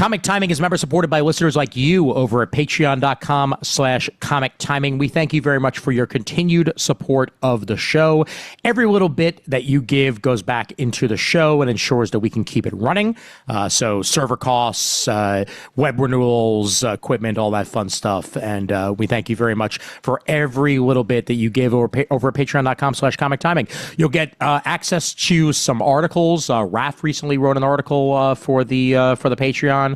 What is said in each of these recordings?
Comic Timing is member supported by listeners like you over at patreon.com/comic timing. We thank you very much for your continued support of the show. Every little bit that you give goes back into the show and ensures that we can keep it running. So server costs, web renewals, equipment, all that fun stuff. And we thank you very much for every little bit that you give over at patreon.com/comic timing. You'll get access to some articles. Raph recently wrote an article for the Patreon.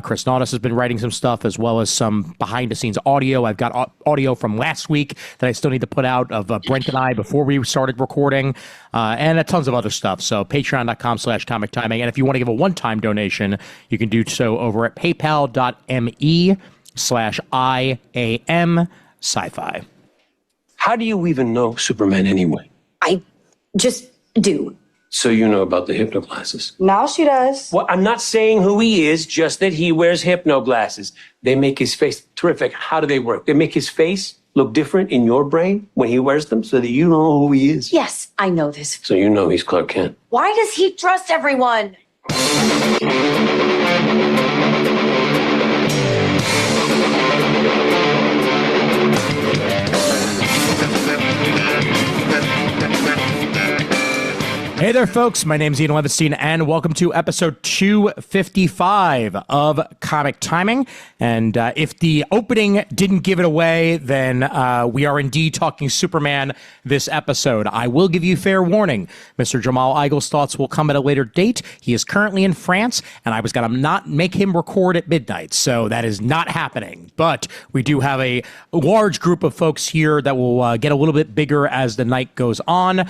Kris has been writing some stuff, as well as some behind the scenes audio. I've got audio from last week that I still need to put out of Brent and I before we started recording, and tons of other stuff. So patreon.com/comic timing. And if you want to give a one-time donation, you can do so over at paypal.me/IAM sci-fi. How do you even know Superman anyway? I just do. So you know about the hypno glasses? Now she does. Well, I'm not saying who he is, just that he wears hypno glasses. They make his face terrific. How do they work? They make his face look different in your brain when he wears them so that you know who he is. Yes, I know this. So you know he's Clark Kent. Why does he trust everyone? Hey there, folks. My name's Ian Levinstein, and welcome to episode 255 of Comic Timing. And if the opening didn't give it away, then we are indeed talking Superman this episode. I will give you fair warning. Mr. Jamal Eigel's thoughts will come at a later date. He is currently in France, and I was going to not make him record at midnight, so that is not happening. But we do have a large group of folks here that will get a little bit bigger as the night goes on,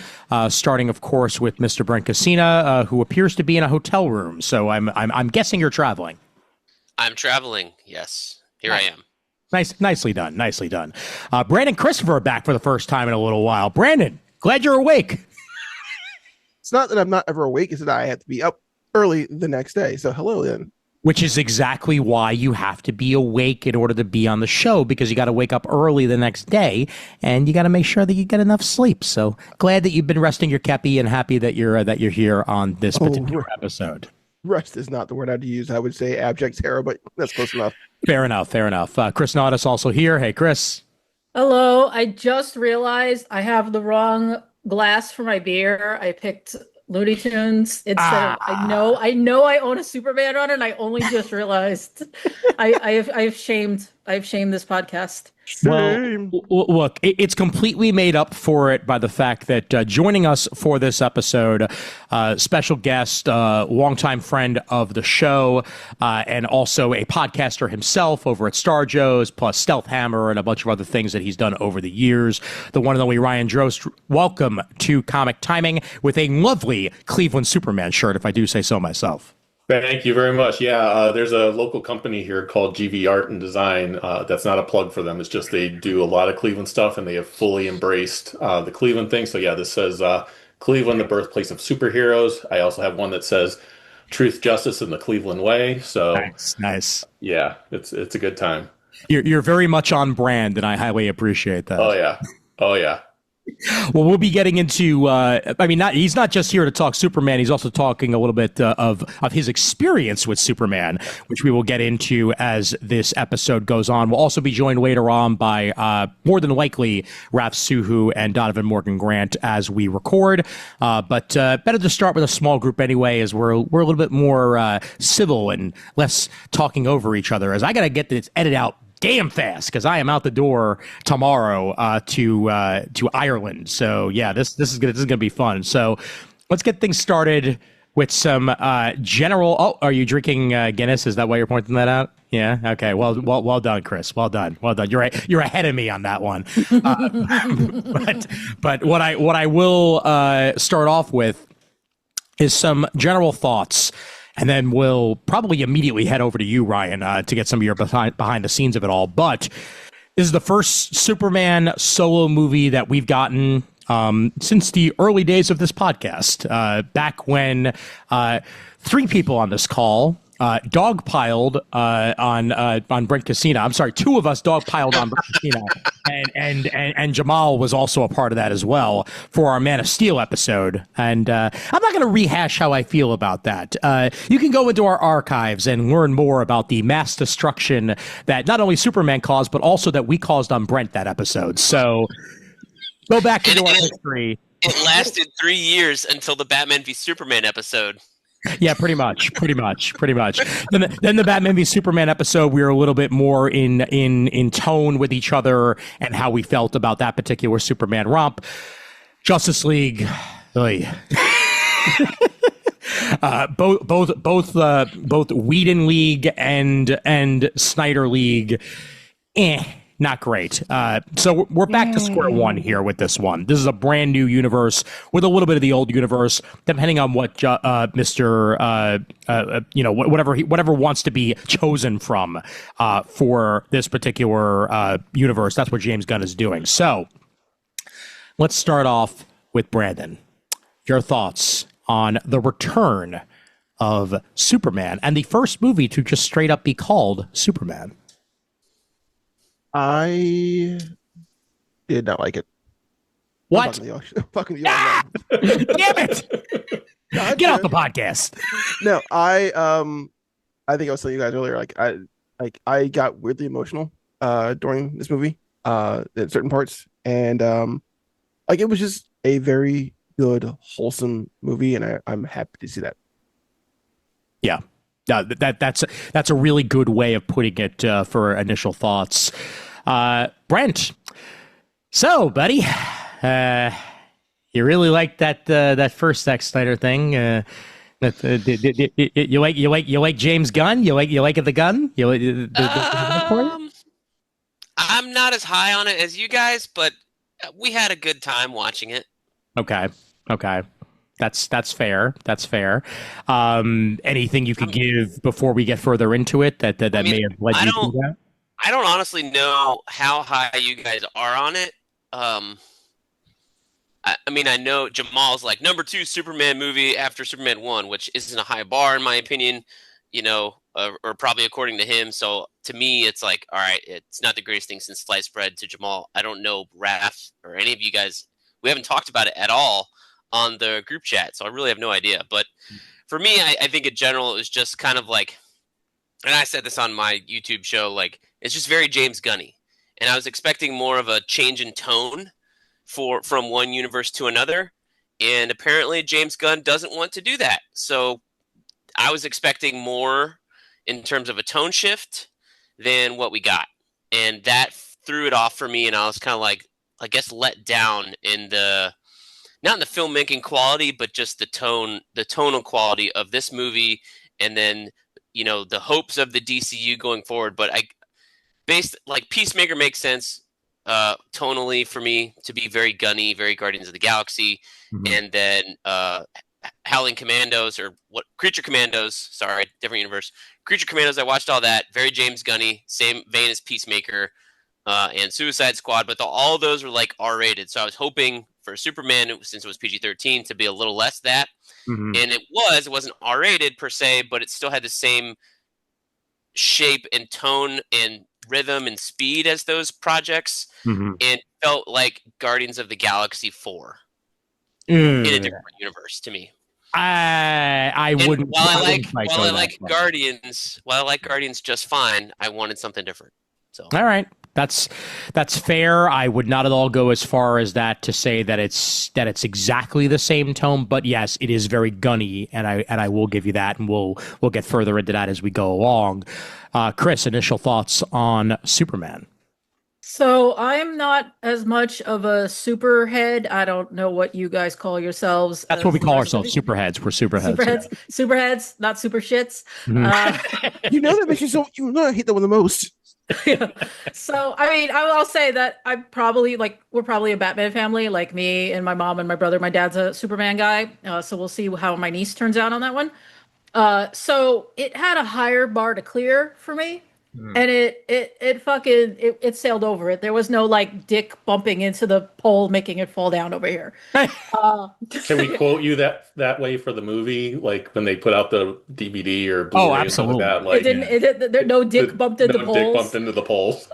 starting, of course, with Mr. Brent Cassina, who appears to be in a hotel room. So I'm guessing you're traveling. I'm traveling. Yes, here I am. Nicely done. Nicely done. Brandon and Christopher are back for the first time in a little while. Brandon, glad you're awake. It's not that I'm not ever awake; it's that I have to be up early the next day. So hello, then. Which is exactly why you have to be awake in order to be on the show, because you got to wake up early the next day and you got to make sure that you get enough sleep. So glad that you've been resting your kepi and happy that you're here on this particular episode. Rest is not the word I'd use. I would say abject terror, but that's close enough. Fair enough. Kris Naudis also here. Hey, Kris. Hello. I just realized I have the wrong glass for my beer. I picked Looney Tunes instead of, I know I own a Superman run, and I only just realized I've shamed this podcast. Well, look, it's completely made up for it by the fact that joining us for this episode, special guest, longtime friend of the show, and also a podcaster himself over at Star Joe's, plus Stealth Hammer and a bunch of other things that he's done over the years. The one and only Ryan Drost, welcome to Comic Timing with a lovely Cleveland Superman shirt, if I do say so myself. Thank you very much. Yeah, there's a local company here called GV Art and Design. That's not a plug for them. It's just they do a lot of Cleveland stuff, and they have fully embraced the Cleveland thing. So yeah, this says Cleveland, the birthplace of superheroes. I also have one that says Truth, Justice, and the Cleveland Way. So nice. Yeah, it's a good time. You're very much on brand, and I highly appreciate that. Oh yeah. Well, we'll be getting into, he's not just here to talk Superman. He's also talking a little bit of his experience with Superman, which we will get into as this episode goes on. We'll also be joined later on by, more than likely, Raph Suhu and Donovan Morgan Grant as we record. But better to start with a small group anyway, as we're a little bit more civil and less talking over each other, as I got to get this edit out damn fast, because I am out the door tomorrow to Ireland. So yeah, this is gonna be fun. So let's get things started with some general. Oh, are you drinking Guinness? Is that why you're pointing that out? Yeah. Okay. Well done, Kris. Well done. You're ahead of me on that one. But what I will start off with is some general thoughts. And then we'll probably immediately head over to you, Ryan, to get some of your behind the scenes of it all. But this is the first Superman solo movie that we've gotten since the early days of this podcast, back when three people on this call dogpiled on Brent Casino. I'm sorry, two of us dogpiled on Brent Casino, and Jamal was also a part of that as well for our Man of Steel episode. And I'm not going to rehash how I feel about that. You can go into our archives and learn more about the mass destruction that not only Superman caused, but also that we caused on Brent that episode. So go back into our history. It lasted 3 years until the Batman v Superman episode. Yeah, pretty much. Then the Batman v Superman episode, we were a little bit more in tone with each other and how we felt about that particular Superman romp. Justice League, both Whedon League and Snyder League, not great. So we're back to square one here with this one. This is a brand new universe with a little bit of the old universe, depending on what whatever wants to be chosen from for this particular universe. That's what James Gunn is doing. So let's start off with Brandon. Your thoughts on the return of Superman and the first movie to just straight up be called Superman. I did not like it. What? Fucking the Damn it! Get off the podcast. No, I think I was telling you guys earlier, I got weirdly emotional during this movie at certain parts, and it was just a very good, wholesome movie, and I'm happy to see that. Yeah. That's a really good way of putting it for initial thoughts. Brent, so buddy, you really like that first Zack Snyder thing? You like James Gunn? You like the Gunn? I'm not as high on it as you guys, but we had a good time watching it. Okay. That's fair. Anything you could give before we get further into it that may have led you to that? I don't honestly know how high you guys are on it. I know Jamal's like number 2 Superman movie after Superman 1, which isn't a high bar in my opinion, or probably according to him. So to me, it's like, all right, it's not the greatest thing since sliced bread. To Jamal, I don't know Raph or any of you guys. We haven't talked about it at all on the group chat, so I really have no idea. But for me, I think in general, it was just kind of like, and I said this on my YouTube show, like, it's just very James Gunny. And I was expecting more of a change in tone from one universe to another. And apparently James Gunn doesn't want to do that. So I was expecting more in terms of a tone shift than what we got. And that threw it off for me. And I was kind of like, I guess, let down in not in the filmmaking quality, but just the tonal quality of this movie, and then the hopes of the DCU going forward. But Peacemaker makes sense tonally for me to be very gunny, very Guardians of the Galaxy, and then Howling Commandos Creature Commandos. Sorry, different universe. Creature Commandos. I watched all that. Very James Gunny, same vein as Peacemaker and Suicide Squad, but all of those were like R-rated. So I was hoping for Superman, since it was PG-13, to be a little less that. And it wasn't R-rated per se, but it still had the same shape and tone and rhythm and speed as those projects, and felt like Guardians of the Galaxy 4 in a different universe to me. I wouldn't. While I like Guardians just fine, I wanted something different. So all right. That's fair. I would not at all go as far as that to say that it's exactly the same tone, but yes, it is very gunny, and I will give you that, and we'll get further into that as we go along. Kris, initial thoughts on Superman? So I'm not as much of a superhead. I don't know what you guys call yourselves. That's what we call ourselves, superheads. We're superheads. Superheads, not super shits. That makes you so. I hate that one the most. So I'll say that we're probably a Batman family, like me and my mom and my brother. My dad's a Superman guy, so we'll see how my niece turns out on that one. So it had a higher bar to clear for me. and it fucking it sailed over it. There was no like dick bumping into the pole making it fall down over here. Can we quote you that way for the movie, like when they put out the DVD or Blu-ray and stuff like that? Like, No dick bumped into no poles. dick bumped into the poles.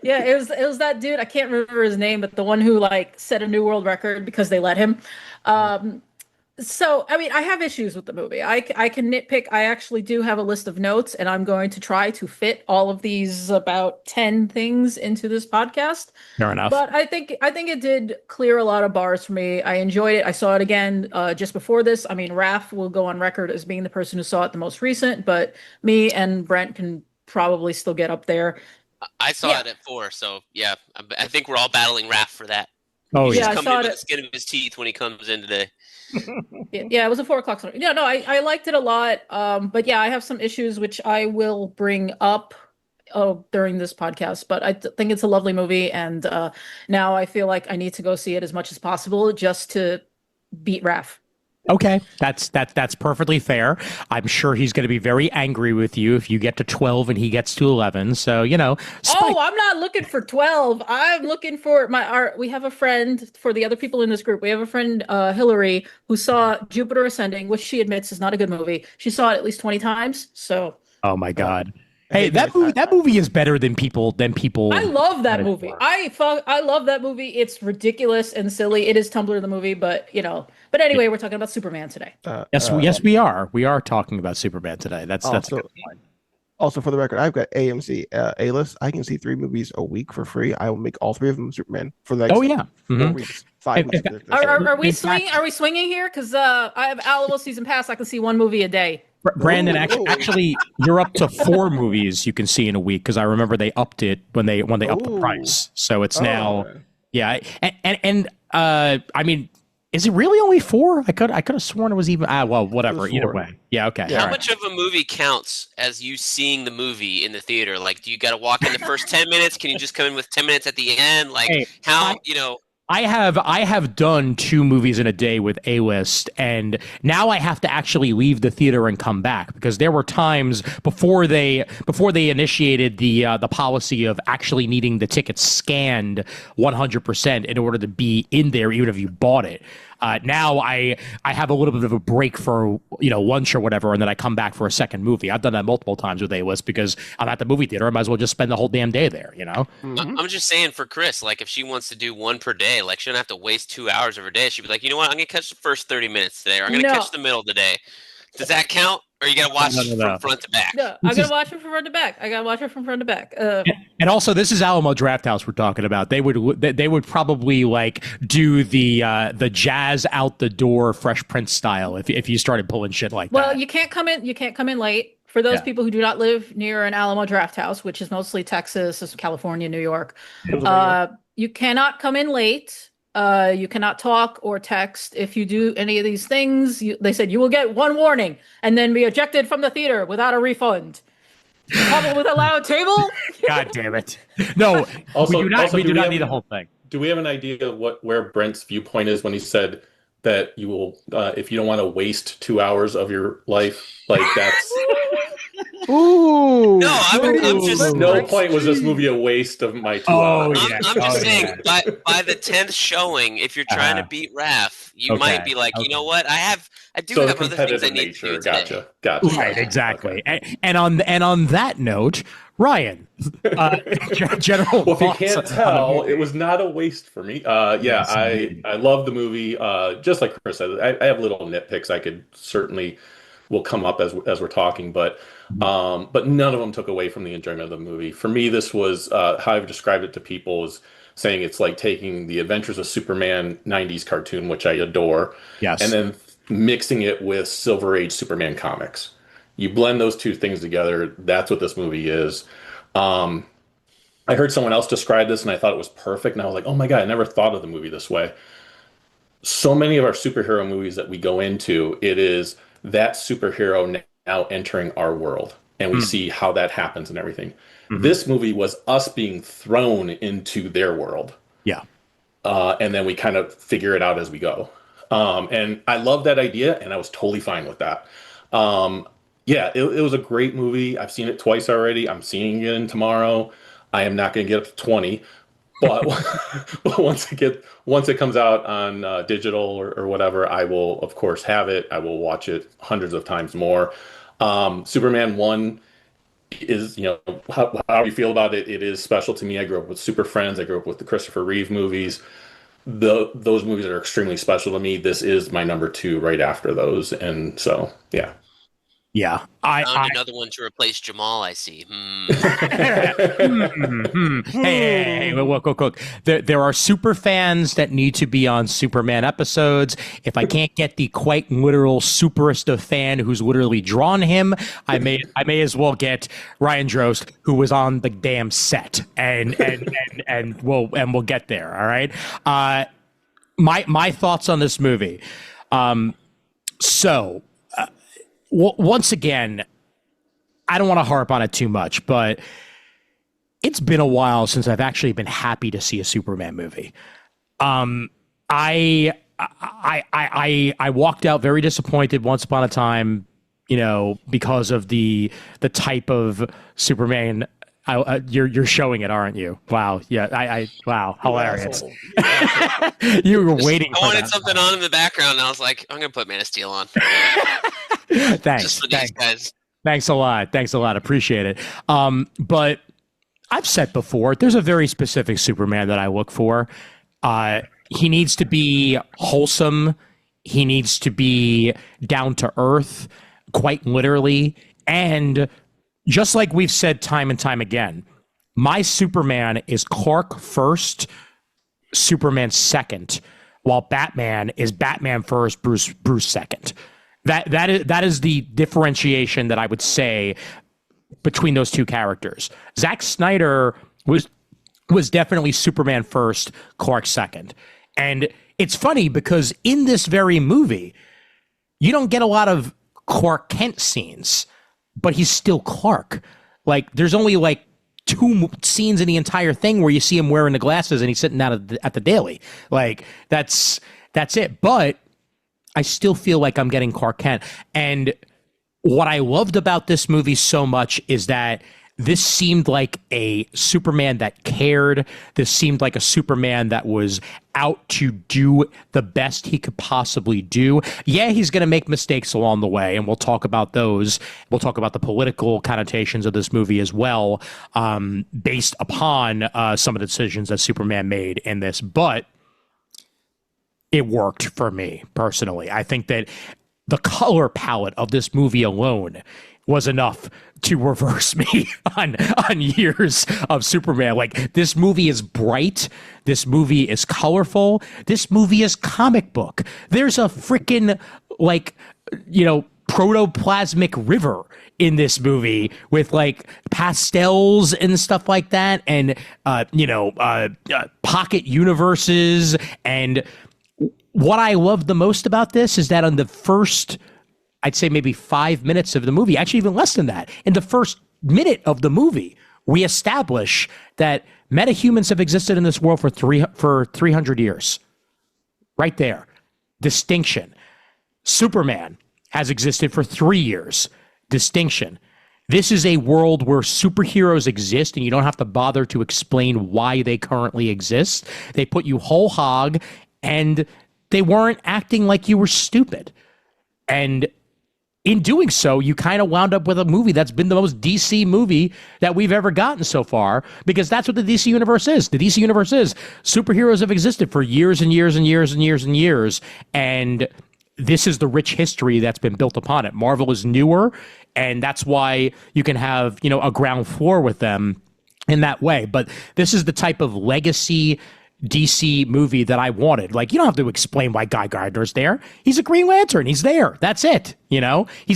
Yeah, it was that dude. I can't remember his name, but the one who like set a new world record because they let him. So, I mean, I have issues with the movie. I can nitpick. I actually do have a list of notes, and I'm going to try to fit all of these about 10 things into this podcast. Fair enough. But I think it did clear a lot of bars for me. I enjoyed it. I saw it again just before this. I mean, Raph will go on record as being the person who saw it the most recent, but me and Brent can probably still get up there. I saw it at 4, so yeah, I think we're all battling Raph for that. Oh He's yeah, coming in with the skin of his teeth when he comes in today. Yeah, it was a 4 o'clock. Yeah, no, I liked it a lot. But yeah, I have some issues which I will bring up during this podcast. But I think it's a lovely movie, and now I feel like I need to go see it as much as possible just to beat Raph. Okay, that's perfectly fair. I'm sure he's going to be very angry with you if you get to 12 and he gets to 11. So, Oh, I'm not looking for 12. I'm looking for we have a friend, for the other people in this group. We have a friend, Hillary, who saw Jupiter Ascending, which she admits is not a good movie. She saw it at least 20 times. So, oh my God. Hey, that movie is better than people. I love that movie. I love that movie. It's ridiculous and silly. It is Tumblr the movie, but But anyway, we're talking about Superman today. Yes, we are. We are talking about Superman today. That's a good point. Also, for the record, I've got AMC A-list. I can see 3 movies a week for free. I will make all 3 of them Superman for the next 4 weeks, 5 weeks. Are we swinging? Are we swinging here? Because I have Alamo season pass. I can see 1 movie a day. Brandon, actually, you're up to 4 movies you can see in a week because I remember they upped it when they upped the price. So it's now, yeah, and I mean, is it really only 4? I could have sworn it was even. Well, whatever. Either way, yeah, okay. How much of a movie counts as you seeing the movie in the theater? Like, do you got to walk in the first 10 minutes? Can you just come in with 10 minutes at the end? Like, I have done 2 movies in a day with A-List, and now I have to actually leave the theater and come back because there were times before they initiated the policy of actually needing the ticket scanned 100% in order to be in there, even if you bought it. Now I have a little bit of a break for lunch or whatever, and then I come back for a second movie. I've done that multiple times with A-List because I'm at the movie theater. I might as well just spend the whole damn day there. I'm just saying for Kris, like if she wants to do 1 per day, like she don't have to waste 2 hours of her day. She'd be like, you know what, I'm gonna catch the first 30 minutes today, or I'm gonna catch the middle today. Does that count? Or you gotta watch from front to back? No, I gotta watch it from front to back. And also, this is Alamo Drafthouse we're talking about. They would probably like do the jazz out the door Fresh Prince style if you started pulling shit like that. Well, you can't come in late. For those people who do not live near an Alamo Drafthouse, which is mostly Texas, California, New York, you cannot come in late. You cannot talk or text. If you do any of these things, they said you will get 1 warning and then be ejected from the theater without a refund. Probably with a loud table. God damn it! No, we do not need the whole thing. Do we have an idea of where Brent's viewpoint is when he said that you will, if you don't want to waste 2 hours of your life, like that's. Ooh. No, I'm just. No point was this movie a waste of my 2 hours. I'm just saying, by the 10th showing, if you're trying to beat Raph, you might be like, you know what, I do have other things I need to do today. Gotcha. Right, exactly. Okay. And on that note, Ryan, general. Well, if you can't tell, it was not a waste for me. I love the movie. Just like Kris said, I have little nitpicks I could certainly will come up as we're talking, but none of them took away from the enjoyment of the movie. For me, this was how I've described it to people is saying it's like taking the Adventures of Superman 90s cartoon, which I adore, and then mixing it with Silver Age Superman comics. You blend those 2 things together, that's what this movie is. I heard someone else describe this and I thought it was perfect, and I was like, oh my God, I never thought of the movie this way. So many of our superhero movies that we go into, it is that superhero now entering our world, and we see how that happens and everything. This movie was us being thrown into their world. Yeah. And then we kind of figure it out as we go. And I love that idea, and I was totally fine with that. Yeah, it was a great movie. I've seen it twice already. I'm seeing it again tomorrow. I am not going to get up to 20, but but once it comes out on digital or whatever, I will of course have it. I will watch it hundreds of times more. Superman 1 is, how you feel about it. It is special to me. I grew up with Super Friends. I grew up with the Christopher Reeve movies. Those movies are extremely special to me. This is my number two right after those. And so, yeah. Yeah, Found another one to replace Jamal. I see. Hey, look. There are super fans that need to be on Superman episodes. If I can't get the quite literal superest of fan who's literally drawn him, I may as well get Ryan Drost, who was on the damn set, and we'll get there. All right. My thoughts on this movie. Once again, I don't want to harp on it too much, but it's been a while since I've actually been happy to see a Superman movie. I walked out very disappointed once upon a time, because of the type of Superman. You're showing it, aren't you? Wow. Yeah. Wow. Hilarious. You were waiting. I wanted something on in the background, and I was like, I'm gonna put Man of Steel on. Thanks. Just for these guys. Thanks a lot. Appreciate it. But I've said before, there's a very specific Superman that I look for. He needs to be wholesome. He needs to be down to earth, quite literally. And just like we've said time and time again, my Superman is Clark first, Superman second, while Batman is Batman first, Bruce second. That is the differentiation that I would say between those two characters. Zack Snyder was definitely Superman first, Clark second. And it's funny because in this very movie, you don't get a lot of Clark Kent scenes, but he's still Clark. Like, there's only like 2 scenes in the entire thing where you see him wearing the glasses and he's sitting out at the Daily. Like, that's it. But I still feel like I'm getting Clark Kent. And what I loved about this movie so much is that this seemed like a Superman that cared. This seemed like a Superman that was out to do the best he could possibly do. Yeah, he's going to make mistakes along the way, and we'll talk about those. We'll talk about the political connotations of this movie as well, based upon some of the decisions that Superman made in this. But it worked for me personally. I think that the color palette of this movie alone was enough to reverse me on years of Superman. Like, this movie is bright. This movie is colorful. This movie is comic book. There's a freaking, protoplasmic river in this movie with like pastels and stuff like that, and pocket universes. And what I love the most about this is that on the first, I'd say maybe 5 minutes of the movie, actually even less than that, in the first minute of the movie, we establish that metahumans have existed in this world for 300 years. Right there. Distinction. Superman has existed for 3 years. Distinction. This is a world where superheroes exist and you don't have to bother to explain why they currently exist. They put you whole hog and they weren't acting like you were stupid. And in doing so, you kind of wound up with a movie that's been the most DC movie that we've ever gotten so far, because that's what the DC universe is. The DC universe is superheroes have existed for years and years and years and years and years, and this is the rich history that's been built upon it. Marvel is newer, and that's why you can have, a ground floor with them in that way. But this is the type of legacy DC movie that I wanted. Like, you don't have to explain why Guy Gardner's there. He's a Green Lantern. He's there. That's it. He's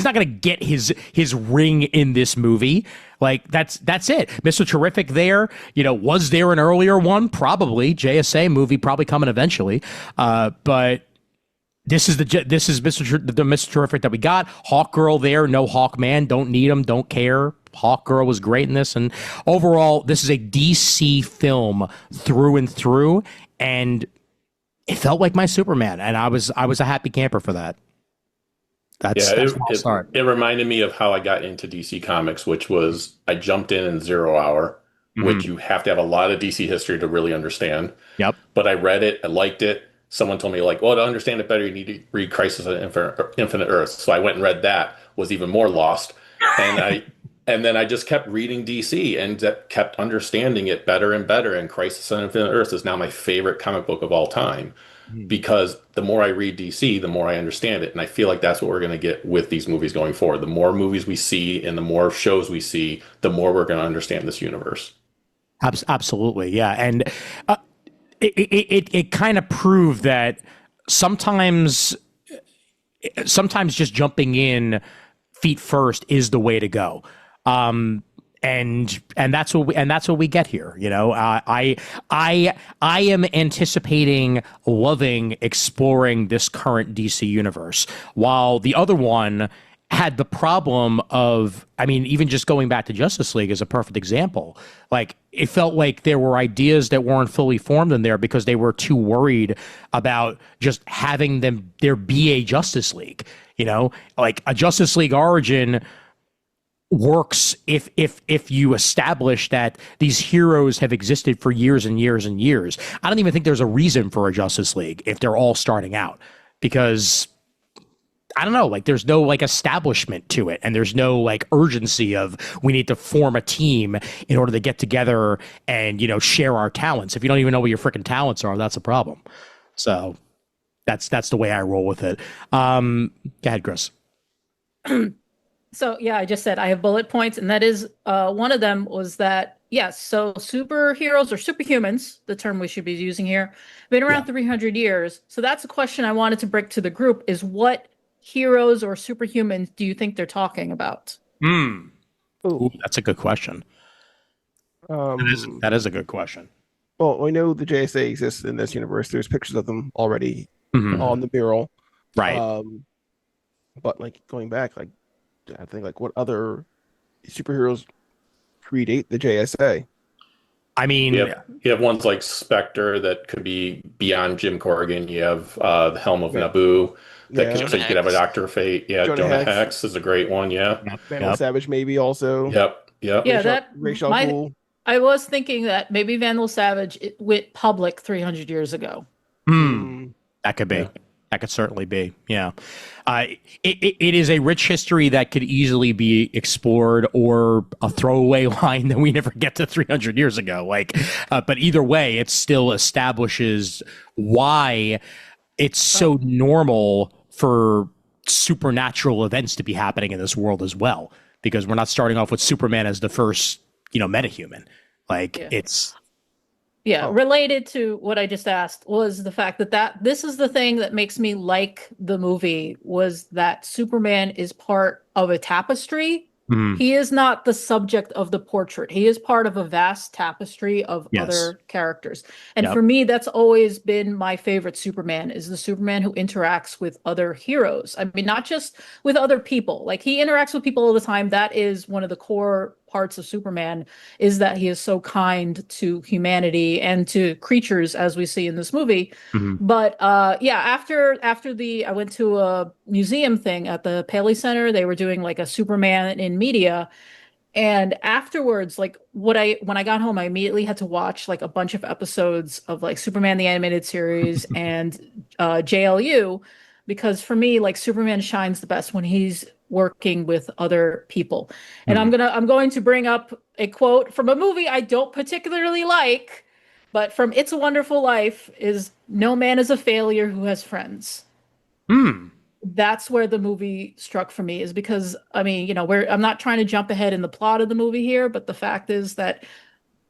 not going to get his ring in this movie. Like, that's it. Mr. Terrific there, was there an earlier one? Probably. JSA movie probably coming eventually. But this is Mr. Terrific that we got. Hawkgirl there. No Hawkman. Don't need him. Don't care. Hawkgirl was great in this, and overall, this is a DC film through and through, and it felt like my Superman, and I was a happy camper for that. That's well start. it reminded me of how I got into DC Comics, which was I jumped in 0 hour, which you have to have a lot of DC history to really understand. Yep. But I read it, I liked it. Someone told me like, well, to understand it better, you need to read Crisis on Infinite Earths. So I went and read that, was even more lost. And then I just kept reading DC and kept understanding it better and better. And Crisis on Infinite Earths is now my favorite comic book of all time because the more I read DC, the more I understand it. And I feel like that's what we're going to get with these movies going forward. The more movies we see and the more shows we see, the more we're going to understand this universe. Absolutely. Yeah. And it kind of proved that sometimes just jumping in feet first is the way to go. And that's what we get here. You know, I am anticipating loving exploring this current DC universe, while the other one had the problem of, I mean, even just going back to Justice League is a perfect example. Like, it felt like there were ideas that weren't fully formed in there because they were too worried about just having there be a Justice League. You know, like a Justice League origin works if you establish that these heroes have existed for years and years and years. I don't even think there's a reason for a Justice League if they're all starting out, because I don't know, like there's no like establishment to it, and there's no like urgency of we need to form a team in order to get together and, you know, share our talents. If you don't even know what your freaking talents are, that's a problem. So that's the way I roll with it. Go ahead, Kris. So yeah, I just said I have bullet points, and that is one of them was that yes, so superheroes or superhumans, the term we should be using here, been around 300 years. So that's a question I wanted to bring to the group: is what heroes or superhumans do you think they're talking about? Ooh, that's a good question. That is a good question. Well, we know the JSA exists in this universe. There's pictures of them already on the mural, right? But like going back, like I think like what other superheroes predate the JSA? I mean, you have ones like Spectre that could be beyond Jim Corrigan. You have the Helm of Naboo that so you could have a Doctor Fate. Yeah, Jonah Hex is a great one. Yeah, Vandal Savage maybe also. Yep. Yeah, Rachel I was thinking that maybe Vandal Savage went public 300 years ago. That could be. Yeah. That could certainly be. Yeah. It is a rich history that could easily be explored, or a throwaway line that we never get to 300 years ago. Like, but either way, it still establishes why it's so normal for supernatural events to be happening in this world as well, because we're not starting off with Superman as the first, you know, metahuman. Like it's. Yeah, related to what I just asked was the fact that this is the thing that makes me like the movie, was that Superman is part of a tapestry. He is not the subject of the portrait. He is part of a vast tapestry of other characters. And for me, that's always been my favorite Superman, is the Superman who interacts with other heroes. I mean, not just with other people. Like, he interacts with people all the time. That is one of the core parts of Superman, is that he is so kind to humanity and to creatures, as we see in this movie. But after I went to a museum thing at the Paley Center. They were doing like a Superman in media, and afterwards, like when I got home, I immediately had to watch like a bunch of episodes of like Superman the Animated Series and JLU, because for me, like, Superman shines the best when he's working with other people. And I'm going to bring up a quote from a movie I don't particularly like, but from It's a Wonderful Life, is "No man is a failure who has friends." That's where the movie struck for me, is because, I mean, you know, I'm not trying to jump ahead in the plot of the movie here, but the fact is that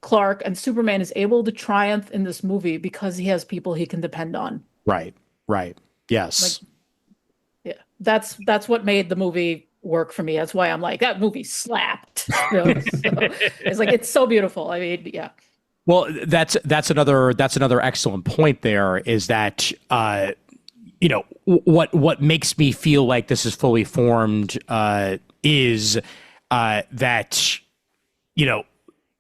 Clark and Superman is able to triumph in this movie because he has people he can depend on. Right. Yes. Like, yeah, that's what made the movie work for me. That's why I'm like, that movie slapped. You know? So, it's like, it's so beautiful. I mean, yeah. Well, that's another excellent point. There is that you know, what makes me feel like this is fully formed is that, you know,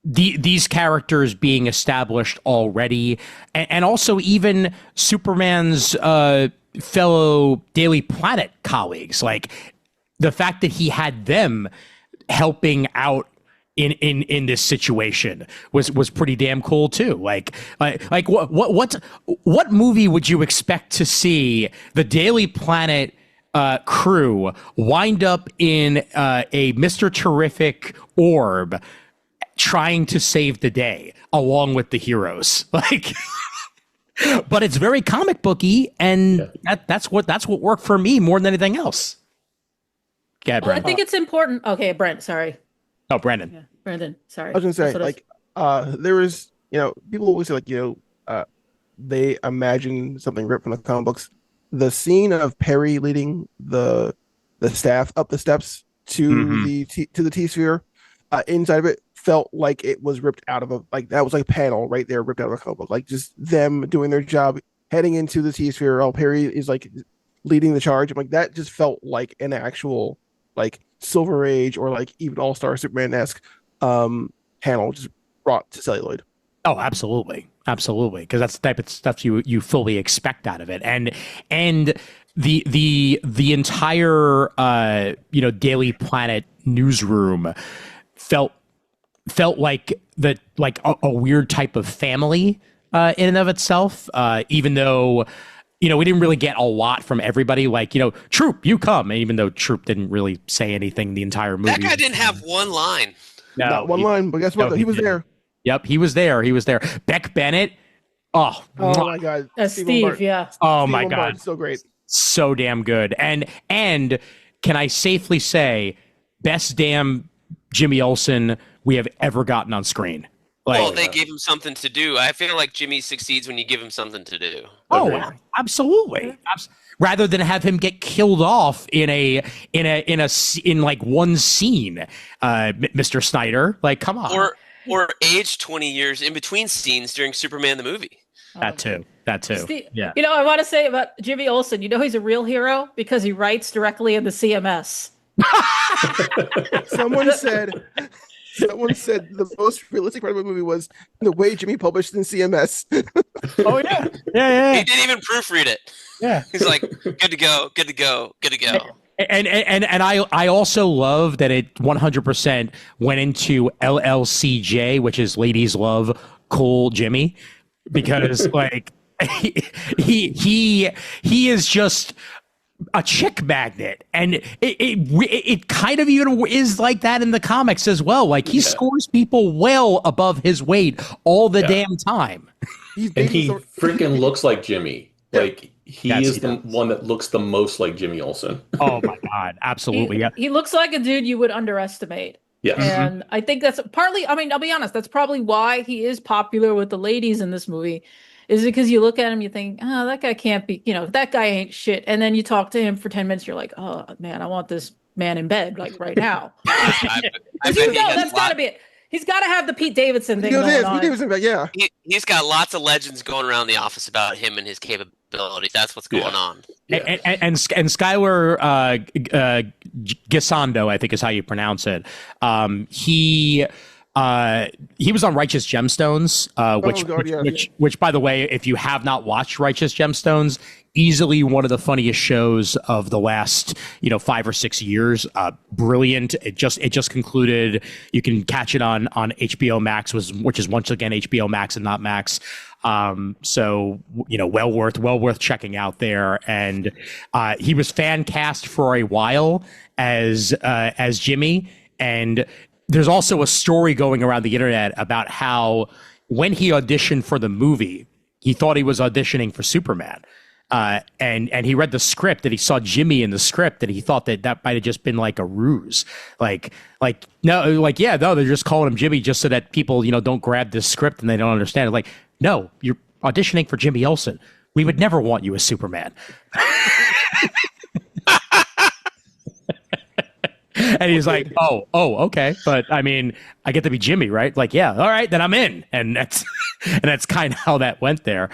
these characters being established already, and also even Superman's fellow Daily Planet colleagues. Like the fact that he had them helping out in this situation was pretty damn cool too. Like what movie would you expect to see the Daily Planet crew wind up in a Mr. Terrific orb trying to save the day along with the heroes? Like, but it's very comic booky, and that's what worked for me more than anything else. Yeah, Well, I Brent. think it's important. Okay, Brent, sorry. Oh, Brandon. Yeah, Brandon, sorry. I was gonna say, That's what like, there was, people always say, like, they imagine something ripped from the comic books. The scene of Perry leading the staff up the steps to the T sphere, inside of it felt like it was ripped out of that was like a panel right there, ripped out of a comic book. Like just them doing their job, heading into the T sphere. While Perry is like leading the charge. I'm like, that just felt like an actual like Silver Age or like even All-Star Superman-esque panel just brought to celluloid. Oh, absolutely, because that's the type of stuff you fully expect out of it, and the entire Daily Planet newsroom felt like a weird type of family in and of itself, even though we didn't really get a lot from everybody. Like, Troop, you come, and even though Troop didn't really say anything the entire movie. That guy didn't have one line. No, Not one line, but guess what? no, He was didn't. there. Yep, he was there. Beck Bennett. Oh my God. Steve, Lombard. yeah. Oh Steve my Lombard, God. so great. So damn good. And can I safely say, best damn Jimmy Olsen we have ever gotten on screen. Like, Well, they gave him something to do. I feel like Jimmy succeeds when you give him something to do. Absolutely. Rather than have him get killed off in like one scene, Mr. Snyder. Like, come on. Or age 20 years in between scenes during Superman the movie. That too. Steve, Yeah. I want to say about Jimmy Olsen, he's a real hero because he writes directly in the CMS. Someone said the most realistic part of the movie was the way Jimmy published in CMS. Oh yeah. Yeah. He didn't even proofread it. Yeah. He's like, good to go. And I also love that it 100% went into LLCJ, which is Ladies Love Cool Jimmy, because like he is just a chick magnet, and it kind of even is like that in the comics as well. Like he scores people well above his weight all the damn time. And he freaking looks like Jimmy. Like he is the does. one that looks the most like Jimmy Olsen. Oh my God, absolutely. He looks like a dude you would underestimate. Yes. And I think that's partly, I'll be honest, that's probably why he is popular with the ladies in this movie, is because you look at him, you think, oh, that guy can't be, that guy ain't shit. And then you talk to him for 10 minutes, you're like, oh man, I want this man in bed, like right now. I bet he has That's gotta be it. He's got to have the Pete Davidson thing going on. Pete Davidson, yeah. He's got lots of legends going around the office about him and his capabilities. That's what's going on. Yeah. And Skylar Gisando, I think is how you pronounce it. He was on Righteous Gemstones, which by the way, if you have not watched Righteous Gemstones, easily one of the funniest shows of the last 5 or 6 years. Brilliant. It just concluded. You can catch it on HBO Max, which is once again HBO Max and not Max. So well worth checking out there. And he was fan cast for a while as Jimmy. And there's also a story going around the internet about how when he auditioned for the movie, he thought he was auditioning for Superman. And he read the script and he saw Jimmy in the script and he thought that might have just been like a ruse. They're just calling him Jimmy just so that people, don't grab this script and they don't understand it. Like, no, you're auditioning for Jimmy Olsen. We would never want you as Superman. And he's like, oh, okay. But I mean, I get to be Jimmy, right? Like, yeah, all right, then I'm in. And that's kind of how that went there.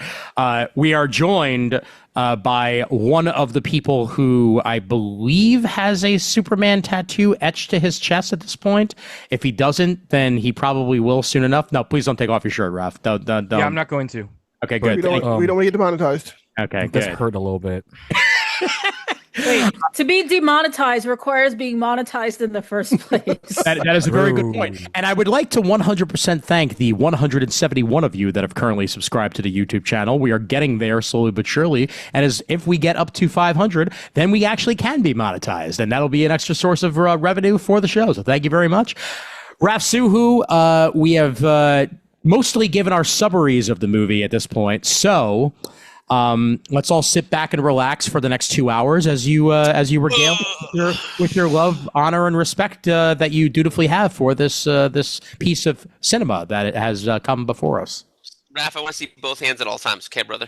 We are joined by one of the people who I believe has a Superman tattoo etched to his chest at this point. If he doesn't, then he probably will soon enough. No, please don't take off your shirt, Raph. Don't. Yeah, I'm not going to. Okay, good. We don't want to get demonetized. Okay, That's good. hurt a little bit. Wait, to be demonetized requires being monetized in the first place. That is a very good True. point. And I would like to 100% thank the 171 of you that have currently subscribed to the YouTube channel. We are getting there slowly but surely. And as if we get up to 500, then we actually can be monetized. And that'll be an extra source of revenue for the show. So thank you very much. Raph Suhu, we have mostly given our summaries of the movie at this point. So let's all sit back and relax for the next 2 hours as you regale with your love, honor, and respect that you dutifully have for this piece of cinema that it has come before us. Raph, I want to see both hands at all times. Okay, brother.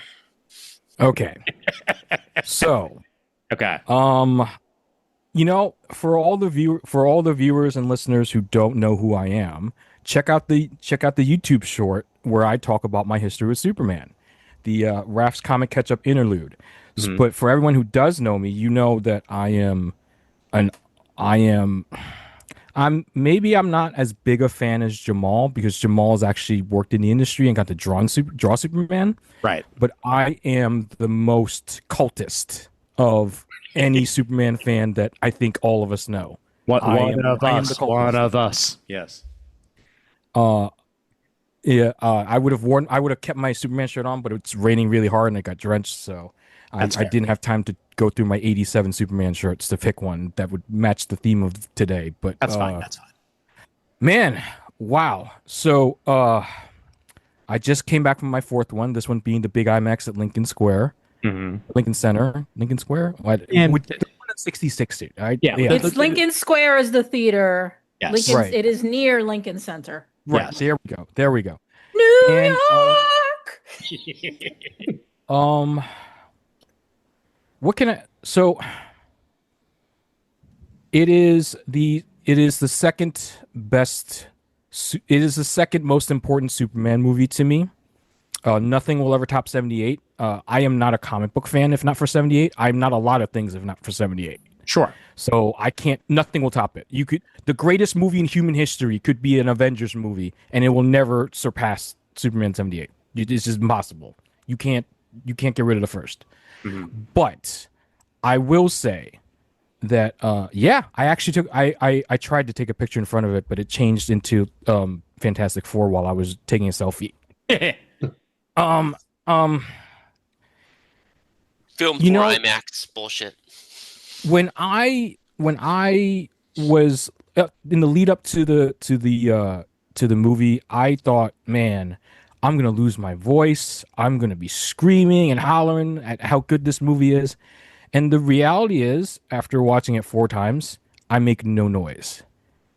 Okay. So, Okay. for all the viewers and listeners who don't know who I am, check out the YouTube short where I talk about my history with Superman, the Raph's Comic Catch Up interlude. But for everyone who does know me, you know that I'm not as big a fan as Jamal, because Jamal has actually worked in the industry and got to draw Superman. Right. But I am the most cultist of any Superman fan that I think all of us know. One I am the cultist. One of us. Yes. Yeah, I would have kept my Superman shirt on, but it's raining really hard and I got drenched, so I didn't have time to go through my 87 Superman shirts to pick one that would match the theme of today. But That's fine. That's fine. Man, wow. So I just came back from my fourth one. This one being the big IMAX at Lincoln Square, Lincoln Center, Lincoln Square. And with the one at 66. Right? Yeah. It's Lincoln Square is the theater. Yes. Lincoln, Right. It is near Lincoln Center. Right. Yes. There we go. New And, York. What can I? So it is the second best. It is the second most important Superman movie to me. Nothing will ever top 78. I am not a comic book fan if not for 78. I'm not a lot of things if not for 78. Sure. So I can't. Nothing will top it. The greatest movie in human history could be an Avengers movie, and it will never surpass Superman 78. It's just impossible. You can't get rid of the first. But I will say that I actually took I tried to take a picture in front of it, but it changed into Fantastic Four while I was taking a selfie. Film for IMAX bullshit. When I was in the lead up to the movie, I thought, man, I'm gonna lose my voice. I'm gonna be screaming and hollering at how good this movie is. And the reality is, after watching it 4 times, I make no noise.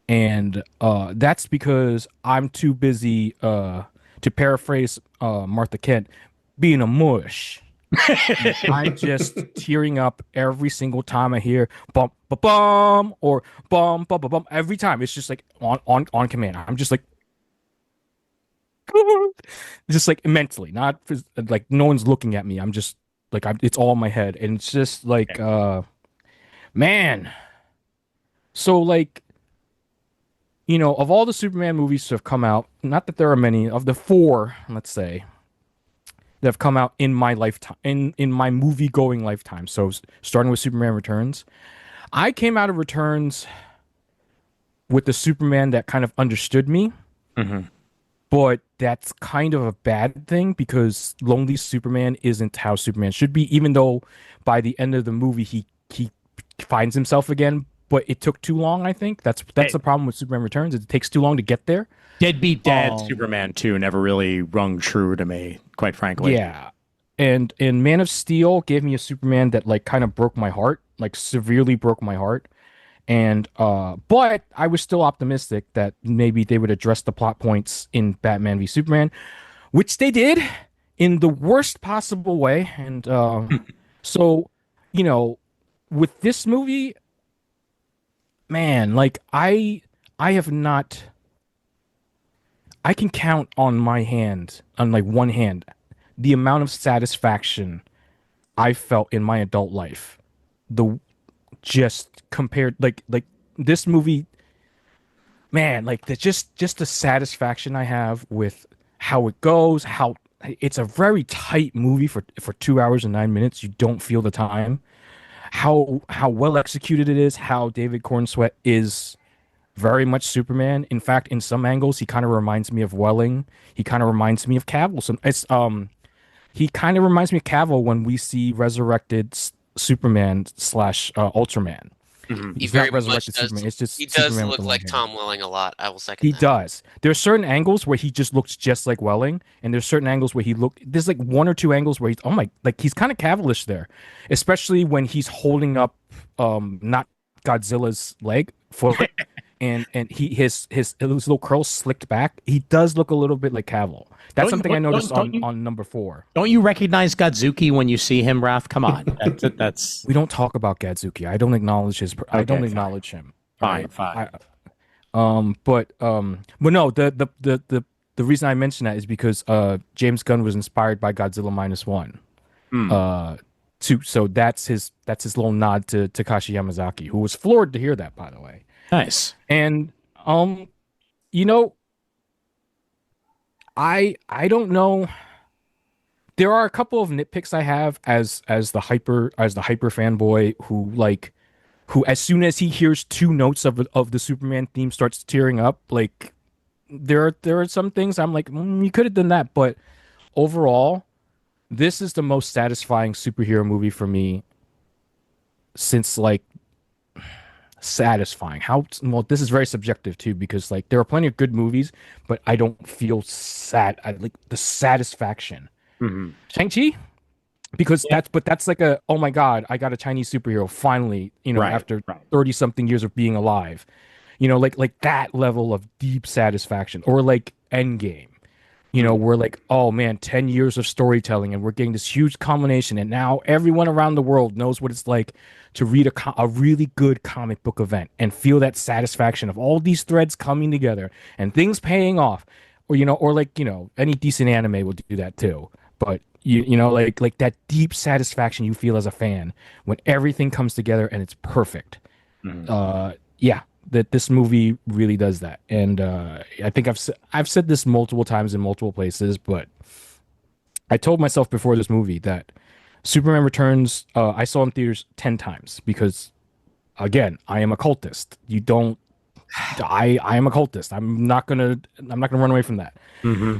And that's because I'm too busy, to paraphrase Martha Kent, being a mush. I'm just tearing up every single time I hear bum ba bum or bum ba ba bum. Every time it's just like on command. I'm just like mentally, not like no one's looking at me. I'm just like it's all in my head, and it's just like man. So like, of all the Superman movies to have come out, not that there are many, of the 4, let's say, that have come out in my lifetime, in my movie going lifetime. So starting with Superman Returns, I came out of Returns with the Superman that kind of understood me. But that's kind of a bad thing, because Lonely Superman isn't how Superman should be, even though by the end of the movie he finds himself again. But it took too long, I think. That's the problem with Superman Returns. It takes too long to get there. Deadbeat Dad Superman 2 never really rung true to me, quite frankly. Yeah. And Man of Steel gave me a Superman that like kind of broke my heart, like severely broke my heart. And but I was still optimistic that maybe they would address the plot points in Batman v Superman, which they did in the worst possible way. And so, with this movie, man, like I can count on my hand, on like one hand, the amount of satisfaction I felt in my adult life. Just compared, like this movie, man, like just the satisfaction I have with how it goes, how it's a very tight movie for 2 hours and 9 minutes. You don't feel the time. How well executed it is. How David Corenswet is very much Superman. In fact, in some angles, he kind of reminds me of Welling. He kind of reminds me of Cavill. He kind of reminds me of Cavill when we see resurrected Superman slash Ultraman. He He's very not much resurrected does. Superman. It's just He does Superman with look the long like hair. Tom Welling a lot. I will second He that. does. There's certain angles where he just looks just like Welling, and there's certain angles where there's like one or two angles where he's kind of Cavillish there, especially when he's holding up not Godzilla's foot, and his little curls slicked back. He does look a little bit like Cavill. That's something I noticed on number 4. Don't you recognize Godzuki when you see him, Raph? Come on. That's We don't talk about Gadzuki. I don't acknowledge I don't acknowledge him. fine. But no, the reason I mention that is because James Gunn was inspired by Godzilla -1. So that's his little nod to Takashi Yamazaki, who was floored to hear that, by the way. Nice. And I don't know. There are a couple of nitpicks I have as the hyper fanboy who as soon as he hears 2 notes of the Superman theme starts tearing up. Like there are some things I'm like, you could have done that, but overall, this is the most satisfying superhero movie for me since satisfying. This is very subjective too, because there are plenty of good movies, but I don't feel sad. I like the satisfaction. Shang-Chi, because that's like oh my god, I got a Chinese superhero finally, after 30 something years of being alive, like that level of deep satisfaction. Or like Endgame, we're oh man, 10 years of storytelling and we're getting this huge culmination, and now everyone around the world knows what it's like to read a really good comic book event and feel that satisfaction of all these threads coming together and things paying off. Or any decent anime will do that too. But like that deep satisfaction you feel as a fan when everything comes together and it's perfect. That this movie really does that. And I think I've said this multiple times in multiple places, but I told myself before this movie that Superman Returns, I saw in theaters 10 times because, again, I am a cultist. I am a cultist. I'm not gonna run away from that.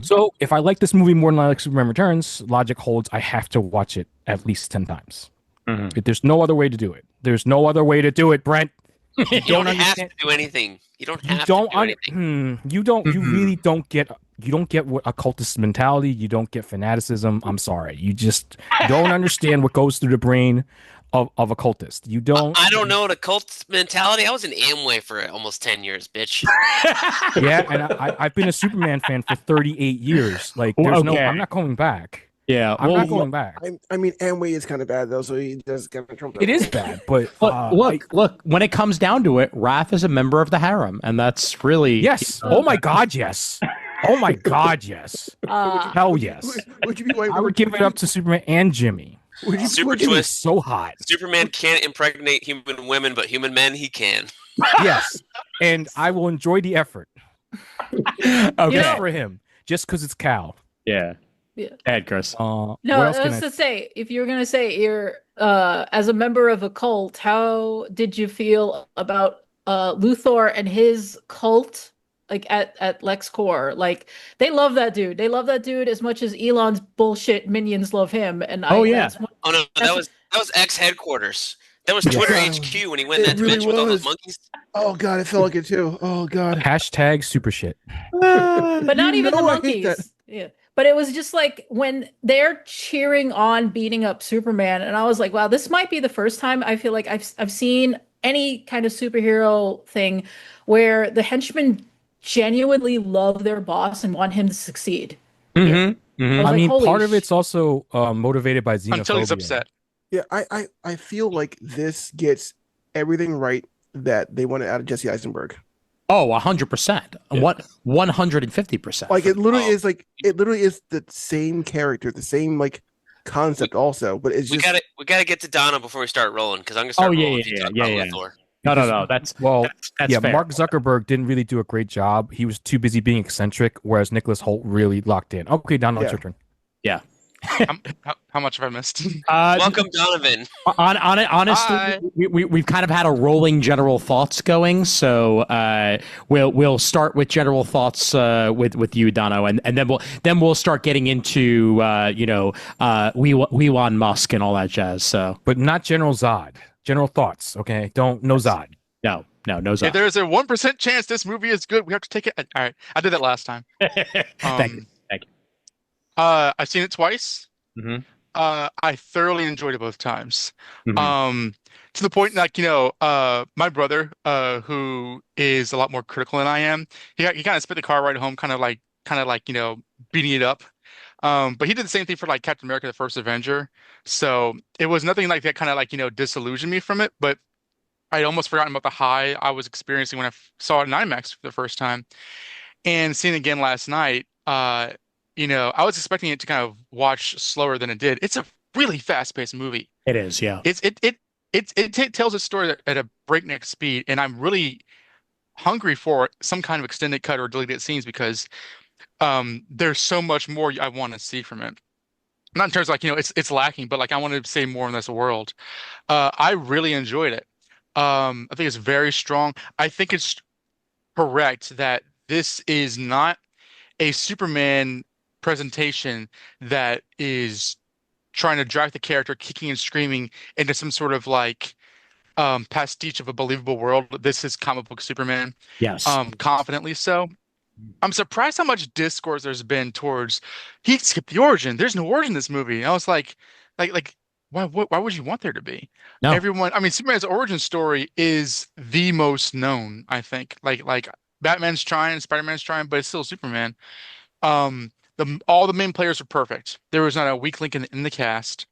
So if I like this movie more than I like Superman Returns, logic holds I have to watch it at least 10 times. There's no other way to do it. There's no other way to do it, Brent. You don't have to do anything. You don't have to do anything. You really don't get. You don't get what a cultist mentality. You don't get fanaticism. I'm sorry. You just don't understand what goes through the brain of a cultist. You don't. I don't know the cult mentality. I was in Amway for almost 10 years, bitch. Yeah, and I've been a Superman fan for 38 years. Like, there's I'm not going back. Yeah, I'm not going back. I mean, Amway is kind of bad though, so he does kind of trump. It is bad, but look. When it comes down to it, Raph is a member of the harem, and that's really yes. Oh my god, yes. Oh my god, yes. Hell yes. I would give it up to Superman and Jimmy. Super twist. So hot. Superman can't impregnate human women, but human men he can. Yes, and I will enjoy the effort. okay for him, just because it's Cal. Yeah. Ed, Kris. No, I was to say, if you're gonna say you're as a member of a cult, how did you feel about Luthor and his cult? Like at LexCorp, like they love that dude. They love that dude as much as Elon's bullshit minions love him. And no, that was X headquarters. That was Twitter HQ when he went in that dimension with all those monkeys. Oh god, I felt like it too. Oh god. Hashtag super shit. But not even the monkeys. Yeah. But it was just like when they're cheering on beating up Superman, and I was like, wow, this might be the first time I feel like I've seen any kind of superhero thing where the henchmen genuinely love their boss and want him to succeed. I mean, part of it's also motivated by xenophobia. Until he's upset. Yeah, I feel like this gets everything right that they wanted out of Jesse Eisenberg. Oh, 100%. What 150%. Like it literally is the same character, the same concept also, but it's just we gotta get to Donna before we start rolling because I'm gonna start rolling. Yeah. No. That's yeah. fair. Mark Zuckerberg didn't really do a great job. He was too busy being eccentric, whereas Nicholas Hoult really locked in. Okay, Donna, it's your turn. Yeah. How much have I missed? Welcome, Donovan. Honestly, Hi. we've kind of had a rolling general thoughts going, so we'll start with general thoughts with you, Dono, and then we'll start getting into we want Musk and all that jazz. So, But not General Zod. General thoughts, okay? No Zod. no If Zod. there's a 1% chance this movie is good, we have to take it. All right, I did that last time. Thank you. I've seen it twice. Mm-hmm. I thoroughly enjoyed it both times. Mm-hmm. To the point, like, my brother, who is a lot more critical than I am, he kind of spent the car ride home, kind of like, beating it up. But he did the same thing for like Captain America: The First Avenger. So it was nothing like that, kind of like, disillusioned me from it. But I'd almost forgotten about the high I was experiencing when I saw it in IMAX for the first time, and seeing it again last night. I was expecting it to kind of watch slower than it did. It's a really fast-paced movie. It is, yeah. It tells a story at a breakneck speed, and I'm really hungry for some kind of extended cut or deleted scenes because there's so much more I want to see from it. Not in terms of like, it's lacking, but like I want to say more in this world. I really enjoyed it. I think it's very strong. I think it's correct that this is not a Superman presentation that is trying to drag the character kicking and screaming into some sort of like pastiche of a believable world. This is comic book Superman. Yes. Confidently so. I'm surprised how much discourse there's been towards he skipped the origin. There's no origin in this movie. And I was like why would you want there to be? No. I mean, Superman's origin story is the most known, I think. Like Batman's trying, Spider-Man's trying, but it's still Superman. All the main players are perfect. There was not a weak link in the cast.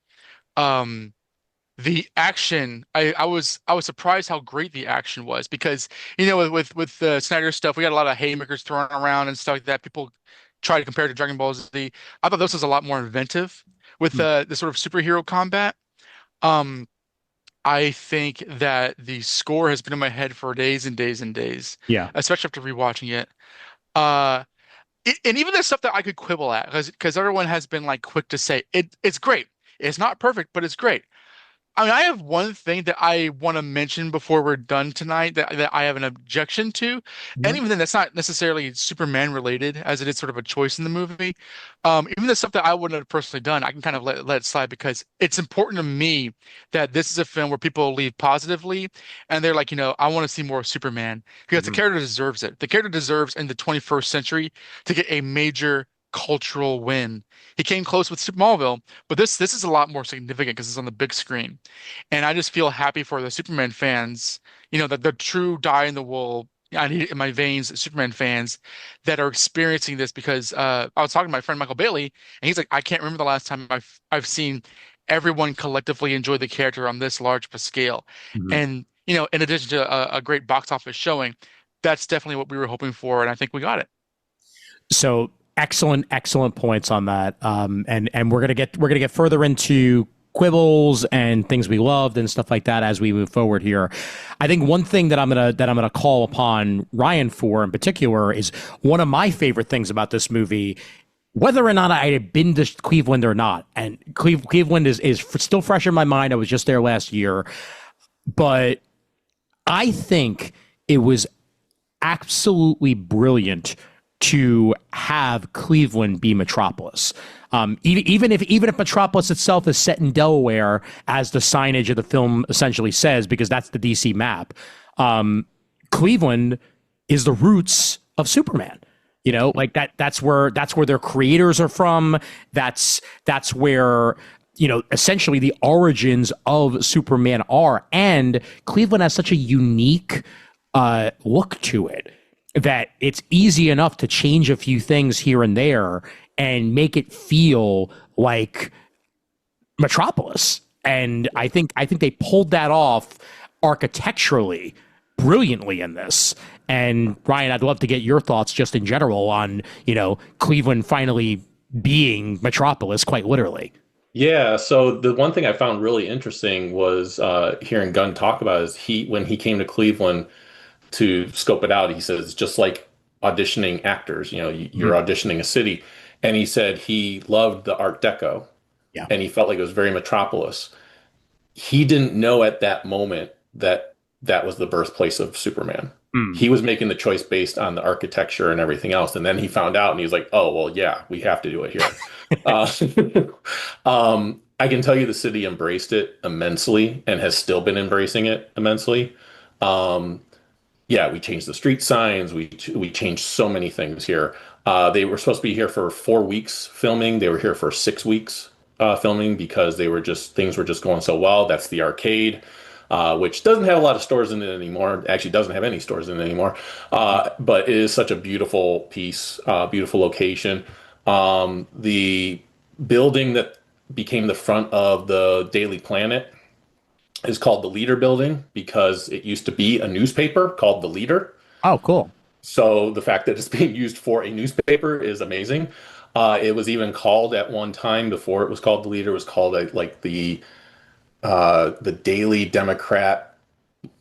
The action, I was surprised how great the action was because with the Snyder stuff, we got a lot of haymakers thrown around and stuff like that. People try to compare it to Dragon Ball Z. I thought this was a lot more inventive with the sort of superhero combat. I think that the score has been in my head for days and days and days. Yeah. Especially after rewatching it. And even the stuff that I could quibble at, because everyone has been like quick to say it's great. It's not perfect, but it's great. I mean, I have one thing that I want to mention before we're done tonight that I have an objection to, and even then, that's not necessarily Superman related, as it is sort of a choice in the movie. Even the stuff that I wouldn't have personally done, I can kind of let it slide because it's important to me that this is a film where people leave positively, and they're like, I want to see more Superman because the character deserves it. The character deserves in the 21st century to get a major cultural win. He came close with Smallville, but this is a lot more significant because it's on the big screen. And I just feel happy for the Superman fans, that the true die in the wool, I need it in my veins, Superman fans that are experiencing this because I was talking to my friend Michael Bailey, and he's like, I can't remember the last time I've seen everyone collectively enjoy the character on this large of a scale. And in addition to a great box office showing, that's definitely what we were hoping for, and I think we got it. So excellent points on that. And we're gonna get further into quibbles and things we loved and stuff like that as we move forward here. I think one thing that I'm gonna call upon Ryan for in particular is one of my favorite things about this movie, whether or not I had been to Cleveland or not. And Cleveland is still fresh in my mind. I was just there last year, but I think it was absolutely brilliant to have Cleveland be Metropolis. Even if Metropolis itself is set in Delaware, as the signage of the film essentially says, because that's the DC map, Cleveland is the roots of Superman. Like that's where their creators are from. That's where essentially the origins of Superman are. And Cleveland has such a unique look to it that it's easy enough to change a few things here and there and make it feel like Metropolis. And I think they pulled that off architecturally brilliantly in this. And Ryan, I'd love to get your thoughts just in general on, Cleveland finally being Metropolis, quite literally. Yeah, so the one thing I found really interesting was hearing Gunn talk about is when he came to Cleveland to scope it out, he says, just like auditioning actors. You're auditioning a city, and he said he loved the Art Deco, and he felt like it was very Metropolis. He didn't know at that moment that that was the birthplace of Superman. He was making the choice based on the architecture and everything else, and then he found out, and he was like, "Oh, well, yeah, we have to do it here." I can tell you the city embraced it immensely and has still been embracing it immensely. We changed the street signs. We changed so many things here. They were supposed to be here for 4 weeks filming. They were here for 6 weeks filming because things were just going so well. That's the arcade, which doesn't have a lot of stores in it anymore. Actually, doesn't have any stores in it anymore. But it is such a beautiful piece, beautiful location. The building that became the front of the Daily Planet is called the Leader Building because it used to be a newspaper called The Leader. Oh, cool. So the fact that it's being used for a newspaper is amazing. It was even called at one time before it was called The Leader, it was called the Daily Democrat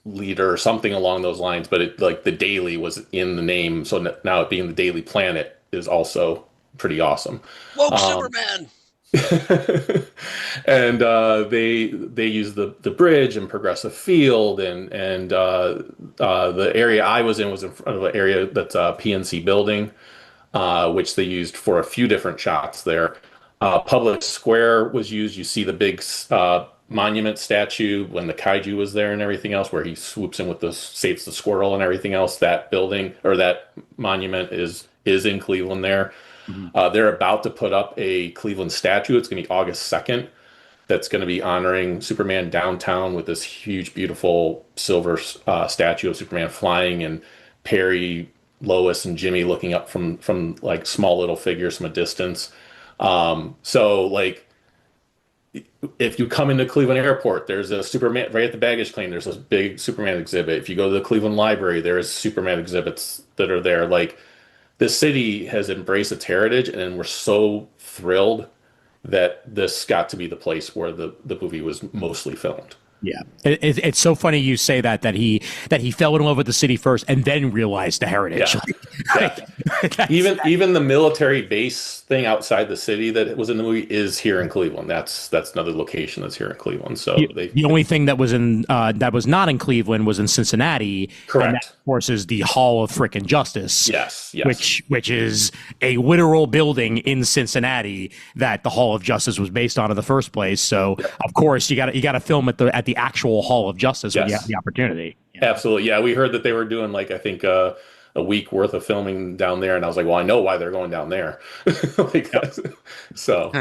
Leader or something along those lines. But the Daily was in the name. So now it being the Daily Planet is also pretty awesome. Woke Superman! And they use the bridge and Progressive Field and the area I was in front of an area that's a PNC building, which they used for a few different shots there. Public Square was used. You see the big monument statue when the kaiju was there and everything else, where he swoops in with saves the squirrel and everything else. That building or that monument is in Cleveland there. They're about to put up a Cleveland statue. It's going to be August 2nd. That's going to be honoring Superman downtown with this huge, beautiful silver statue of Superman flying and Perry, Lois, and Jimmy looking up from like small little figures from a distance. If you come into Cleveland Airport, there's a Superman right at the baggage claim. There's a big Superman exhibit. If you go to the Cleveland Library, there's Superman exhibits that are there. Like, the city has embraced its heritage, and we're so thrilled that this got to be the place where the movie was mostly filmed. Yeah, it's so funny you say that he fell in love with the city first and then realized the heritage. Yeah. Even the military base thing outside the city that was in the movie is here in Cleveland. That's another location that's here in Cleveland. So the only thing that was that was not in Cleveland was in Cincinnati. Correct. And that, of course, is the Hall of Frickin' Justice. Yes. Which is a literal building in Cincinnati that the Hall of Justice was based on in the first place. So of course you got to film at the actual Hall of Justice when you have the opportunity. Absolutely. Yeah, we heard that they were doing I think a week worth of filming down there, and I was like, well, I know why they're going down there. So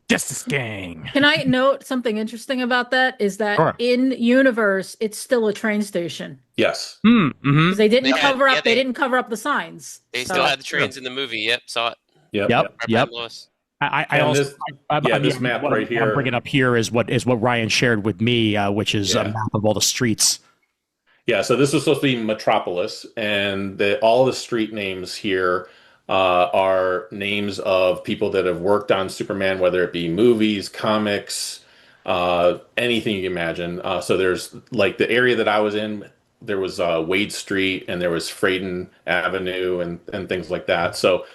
Justice Gang. Can I note something interesting about that? Is that in universe, it's still a train station. Yes. Because they didn't They cover had- up. They didn't cover up the signs. They still had the trains in the movie. Yep, saw it. Yep. Lois. This map what right I'm here. bringing up here is what Ryan shared with me, which is a map of all the streets. Yeah, so this was supposed to be Metropolis, and all the street names here are names of people that have worked on Superman, whether it be movies, comics, anything you can imagine. So there's like the area that I was in, there was Wade Street, and there was Frayden Avenue, and things like that. So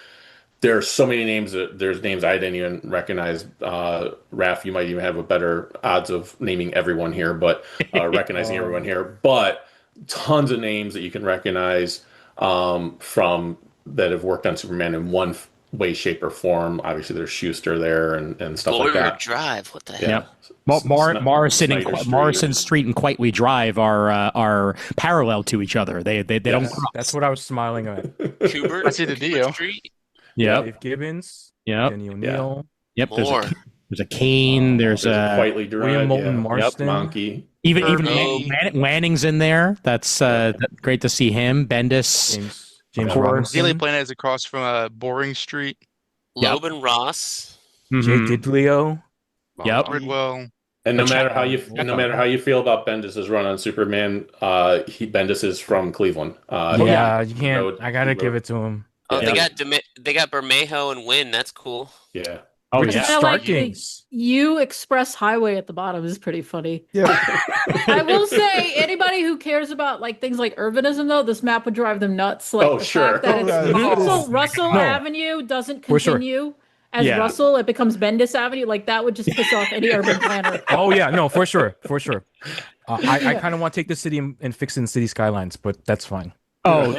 there are so many names. There's names I didn't even recognize. Raph, you might even have a better odds of naming everyone here, but recognizing everyone here. But tons of names that you can recognize from that have worked on Superman in one way, shape, or form. Obviously, there's Schuster there and stuff like that. Drive. What the hell? Yeah. Well, Morrison Street and Quitely Drive are parallel to each other. They don't cross. That's what I was smiling at. Kubert. I see the deal. Street. Yep. Dave Gibbons. Yep. Kenny O'Neill. Yep. More. There's a Kane. There's a Quitely Drive. William Moulton Yep, Marston. Monkey. even Irving. Lanning's in there. That's great to see him. Bendis. James Of course. Robinson. Daily Planet is across from Boring Street. Loban Ross. Jay Diglio. Yep. Bridwell. And no matter how you feel about Bendis's run on Superman, Bendis is from Cleveland. You can't. I gotta give it to him. Oh, they got Bermejo and Wynn. That's cool. Yeah. Oh, Which yeah. is I like starting. U Express Highway at the bottom is pretty funny. Yeah. I will say, anybody who cares about like things like urbanism, though, this map would drive them nuts. Like Oh, the sure. fact that Oh, it's yeah, Russell No. Avenue doesn't For sure. continue as Yeah. Russell; it becomes Bendis Avenue. Like that would just piss off any urban planner. Oh yeah, no, for sure. I kind of want to take the city and fix it in city skylines, but that's fine. Oh,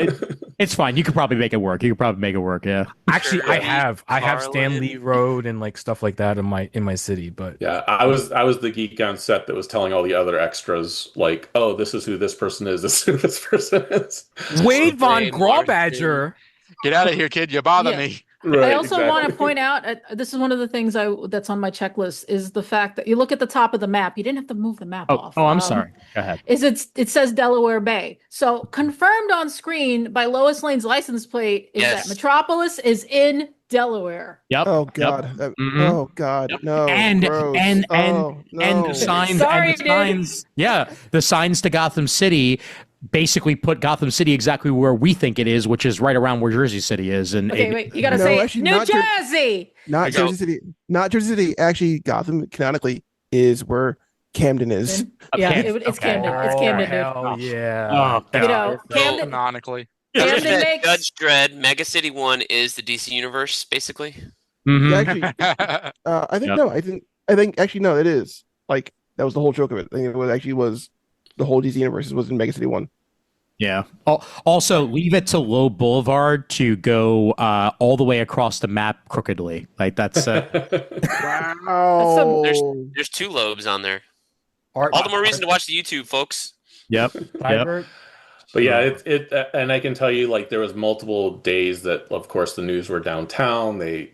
it's fine. You could probably make it work. Yeah. Actually, I have Carlin. Stanley Road and like stuff like that in my city, but Yeah, I was the geek on set that was telling all the other extras like, oh, this is who this person is. This is who this person is. Wade Von Wade Grawbadger. Get out of here, kid. You bother Yeah. me. I also want to point out this is one of the things that's on my checklist is the fact that you look at the top of the map. You didn't have to move the map off. Oh, I'm sorry. Go ahead. It says Delaware Bay. So confirmed on screen by Lois Lane's license plate is Yes. that Metropolis is in Delaware. Yep. Oh Yep. God. That- Mhm. Oh God. No. And gross. and Oh, and no. the signs Sorry, and the dude. signs. Yeah, the signs to Gotham City basically put Gotham City exactly where we think it is, which is right around where Jersey City is. And Okay, wait, you gotta No, say it. actually, New not Jersey. Not Go. Jersey City. Not Jersey City. Actually, Gotham canonically is where Camden is. Yeah, Okay. it's Camden. It's Oh, Camden, dude. hell yeah. Oh, You know, So- Camden. Canonically. Other Camden than makes- Judge Dredd, Mega City 1 is the DC universe, basically. Mhm. Actually, I think Yep. no. I think actually no. It is like that was the whole joke of it. I think it was the whole DC universe was in Mega City 1. Yeah. Also, leave it to Low Boulevard to go all the way across the map crookedly. Like that's. Wow. There's 2 lobes on there. All the more reason to watch the YouTube, folks. Yep. Cyber. But yeah, and I can tell you, like, there was multiple days that, of course, the news were downtown. They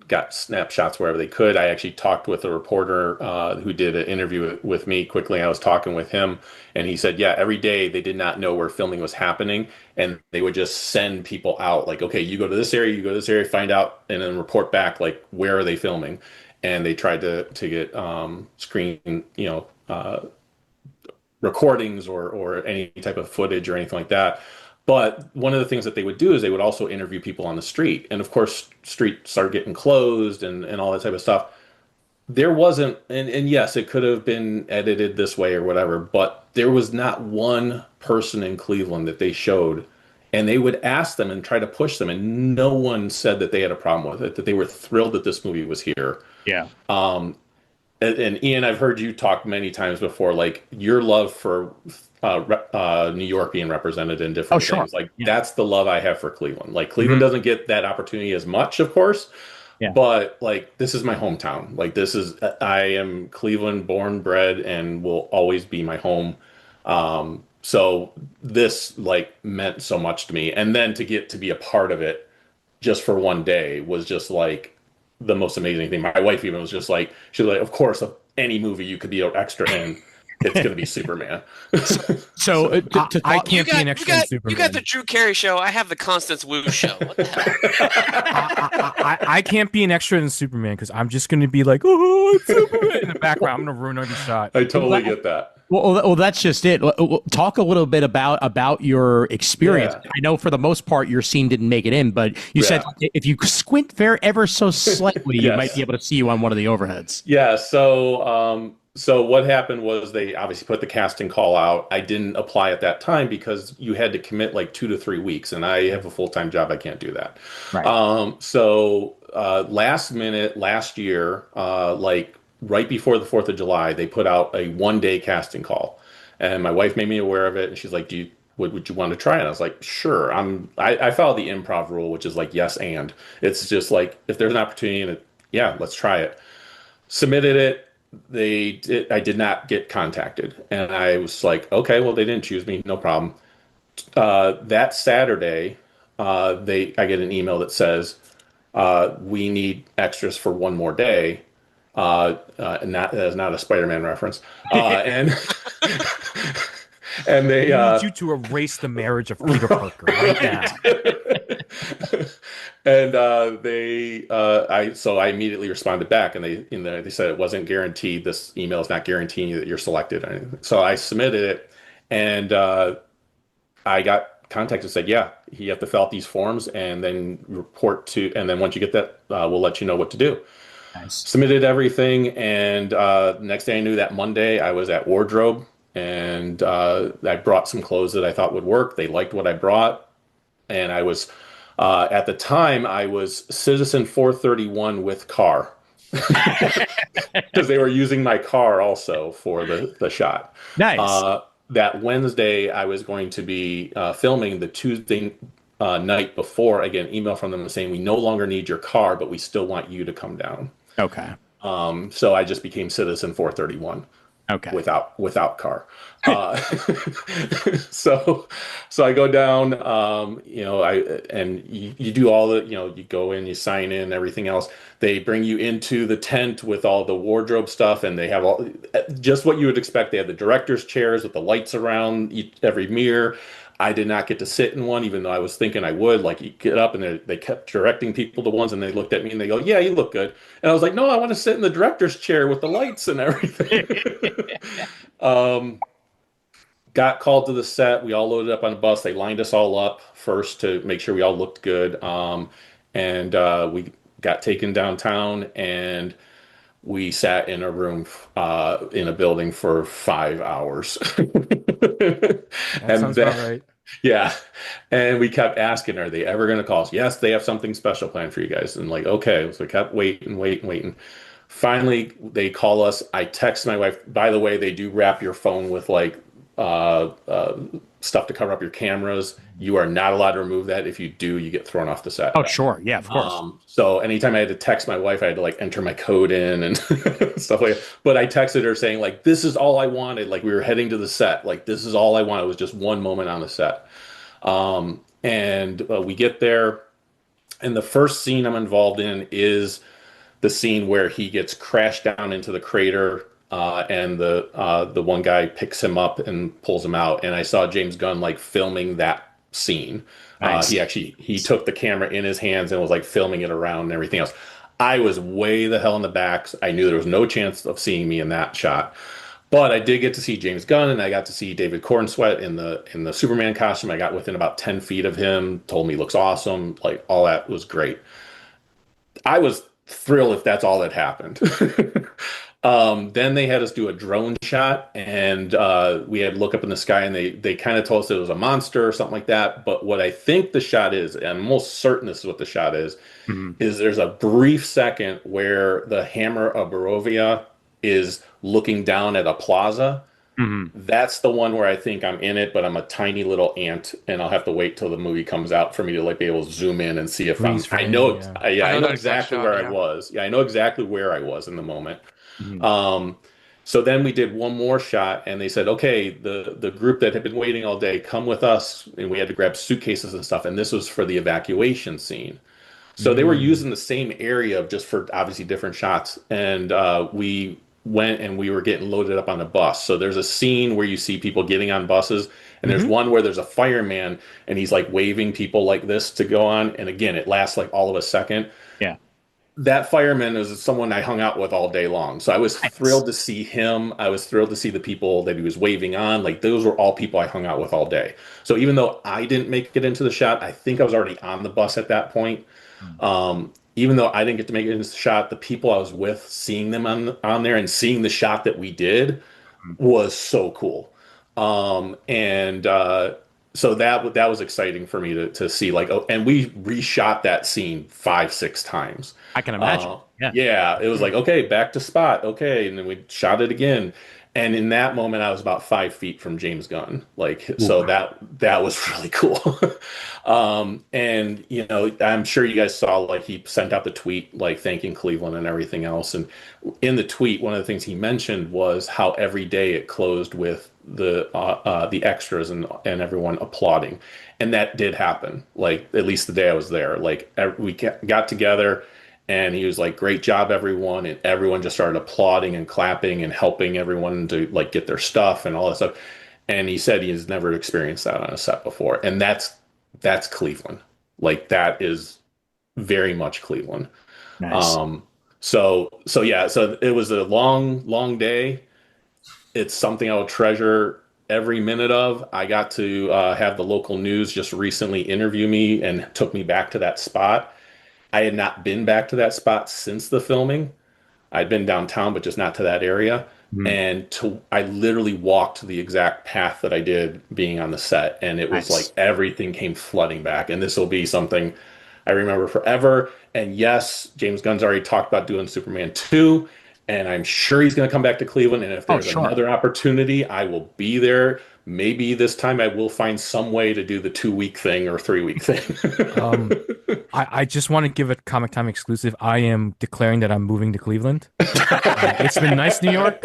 got snapshots wherever they could. I actually talked with a reporter who did an interview with me quickly. I was talking with him, and he said, yeah, every day they did not know where filming was happening, and they would just send people out, like, okay, you go to this area, find out, and then report back, like, where are they filming? And they tried to get screen, recordings or any type of footage or anything like that. But one of the things that they would do is they would also interview people on the street. And of course, streets started getting closed and all that type of stuff. There wasn't, and yes, it could have been edited this way or whatever, but there was not one person in Cleveland that they showed. And they would ask them and try to push them. And no one said that they had a problem with it, that they were thrilled that this movie was here. Yeah. And Ian, I've heard you talk many times before, like your love for New York being represented in different things. Like that's the love I have for Cleveland. Like Cleveland doesn't get that opportunity as much, of course. Yeah. But like this is my hometown. Like I am Cleveland born, bred, and will always be my home. So this like meant so much to me. And then to get to be a part of it just for one day was just like the most amazing thing. My wife even was just like, she was like, of course, of any movie you could be an extra in, it's going to be Superman. So I can't be an extra in You Superman. got the Drew Carey show. I have the Constance Wu show. What the hell? I can't be an extra in Superman because I'm just going to be like, oh, it's Superman in the background. I'm going to ruin every shot. I totally get that. Well, that's just it. Talk a little bit about your experience. Yeah. I know for the most part your scene didn't make it in, but you said if you squint ever so slightly, you Yes. might be able to see you on one of the overheads. Yeah. So what happened was they obviously put the casting call out. I didn't apply at that time because you had to commit like 2 to 3 weeks, and I have a full-time job. I can't do that. Right. Last minute last year, like right before the 4th of July, they put out a 1-day casting call, and my wife made me aware of it, and she's like, would you want to try it? I was like, sure. I follow the improv rule, which is like yes and. It's just like if there's an opportunity, let's try it. Submitted it. I did not get contacted, and I was like, okay, well, they didn't choose me, no problem. That Saturday, I get an email that says we need extras for one more day. That is not a Spider-Man reference, and they I need you to erase the marriage of Peter Parker right now. and I immediately responded back, and they said it wasn't guaranteed. This email is not guaranteeing you that you're selected or anything. So I submitted it, and I got contacted and said, yeah, you have to fill out these forms and then report to, and then once you get that, we'll let you know what to do. Nice. Submitted everything, and next day I knew that Monday I was at wardrobe, and I brought some clothes that I thought would work. They liked what I brought, and I was at the time I was Citizen 431 with car because they were using my car also for the shot. Nice. That Wednesday I was going to be filming. The Tuesday night before, I get an email from them saying we no longer need your car, but we still want you to come down. Okay. So I just became Citizen 431. Okay. Without car. So I go down, you do all the, you go in, you sign in, everything else. They bring you into the tent with all the wardrobe stuff, and they have all just what you would expect. They have the director's chairs with the lights around every mirror. I did not get to sit in one, even though I was thinking I would. Like, you get up, and they kept directing people to ones, and they looked at me and they go, "Yeah, you look good." And I was like, "No, I want to sit in the director's chair with the lights and everything." Got called to the set. We all loaded up on a bus. They lined us all up first to make sure we all looked good. And we got taken downtown, and we sat in a room in a building for 5 hours. That sounds about right. Yeah. And we kept asking, are they ever going to call us? Yes, they have something special planned for you guys. And like, okay. So we kept waiting. Finally, they call us. I text my wife, by the way, they do wrap your phone with like stuff to cover up your cameras. You are not allowed to remove that. If you do, you get thrown off the set. Oh, sure. Yeah, of course. So anytime I had to text my wife, I had to like enter my code in and stuff like that. But I texted her saying like, this is all I wanted. Like, we were heading to the set. Like, this is all I wanted. It was just one moment on the set. And we get there, and the first scene I'm involved in is the scene where he gets crashed down into the crater, and the one guy picks him up and pulls him out. And I saw James Gunn like filming that scene. Nice. He took the camera in his hands and was like filming it around and everything else. I was way the hell in the back. I knew there was no chance of seeing me in that shot. But I did get to see James Gunn, and I got to see David Corenswet in the Superman costume. I got within about 10 feet of him, told me he looks awesome. Like, all that was great. I was thrilled if that's all that happened. Then they had us do a drone shot, and we had to look up in the sky, and they kind of told us it was a monster or something like that. But what I think the shot is, and I'm most certain this is what the shot is there's a brief second where the Hammer of Barovia is looking down at a plaza. That's the one where I think I'm in it, but I'm a tiny little ant, and I'll have to wait till the movie comes out for me to like be able to zoom in and see if I know exactly where I was. Yeah, I know exactly where I was in the moment. So then we did one more shot, and they said, okay, the group that had been waiting all day, come with us. And we had to grab suitcases and stuff. And this was for the evacuation scene. So they were using the same area just for obviously different shots. And we went, and we were getting loaded up on a bus. So there's a scene where you see people getting on buses, and there's one where there's a fireman, and he's like waving people like this to go on. And again, it lasts like all of a second. Yeah. That fireman is someone I hung out with all day long. So I was thrilled to see him. I was thrilled to see the people that he was waving on. Like, those were all people I hung out with all day. So even though I didn't make it into the shot, I think I was already on the bus at that point. Even though I didn't get to make it into the shot, the people I was with, seeing them on there and seeing the shot that we did was so cool. So that was exciting for me to see. Like, and we reshot that scene 5-6 times. I can imagine. Yeah, it was like, okay, back to spot. Okay, and then we shot it again. And in that moment, I was about 5 feet from James Gunn. Like, so that was really cool. And I'm sure you guys saw, like, he sent out the tweet, like, thanking Cleveland and everything else. And in the tweet, one of the things he mentioned was how every day it closed with the extras and everyone applauding. And that did happen. Like, at least the day I was there, like, we got together, and he was like, great job, everyone. And everyone just started applauding and clapping and helping everyone to like get their stuff and all that stuff. And he said he has never experienced that on a set before. And that's Cleveland. Like, that is very much Cleveland. Nice. So it was a long, long day. It's something I will treasure every minute of. I got to have the local news just recently interview me and took me back to that spot. I had not been back to that spot since the filming. I'd been downtown, but just not to that area. And I literally walked the exact path that I did being on the set. And it was like everything came flooding back. And this will be something I remember forever. And yes, James Gunn's already talked about doing Superman 2. And I'm sure he's going to come back to Cleveland. And if there's another opportunity, I will be there. Maybe this time I will find some way to do the 2-week thing or 3-week thing. I just want to give a Comic Time exclusive. I am declaring that I'm moving to Cleveland. It's been nice, New York.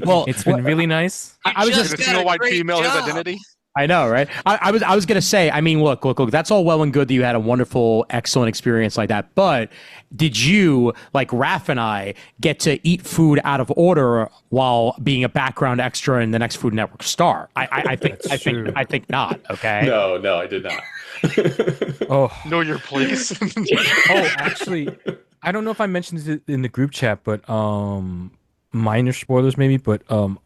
Well, it's been really nice. I was Does just the Snow White female his identity? I know, right? I was gonna say. I mean, look. That's all well and good that you had a wonderful, excellent experience like that. But did you, like Raph and I, get to eat food out of order while being a background extra in the next Food Network star? I think not. Okay. No, I did not. Oh, Know your place. Actually, I don't know if I mentioned it in the group chat, but minor spoilers maybe. But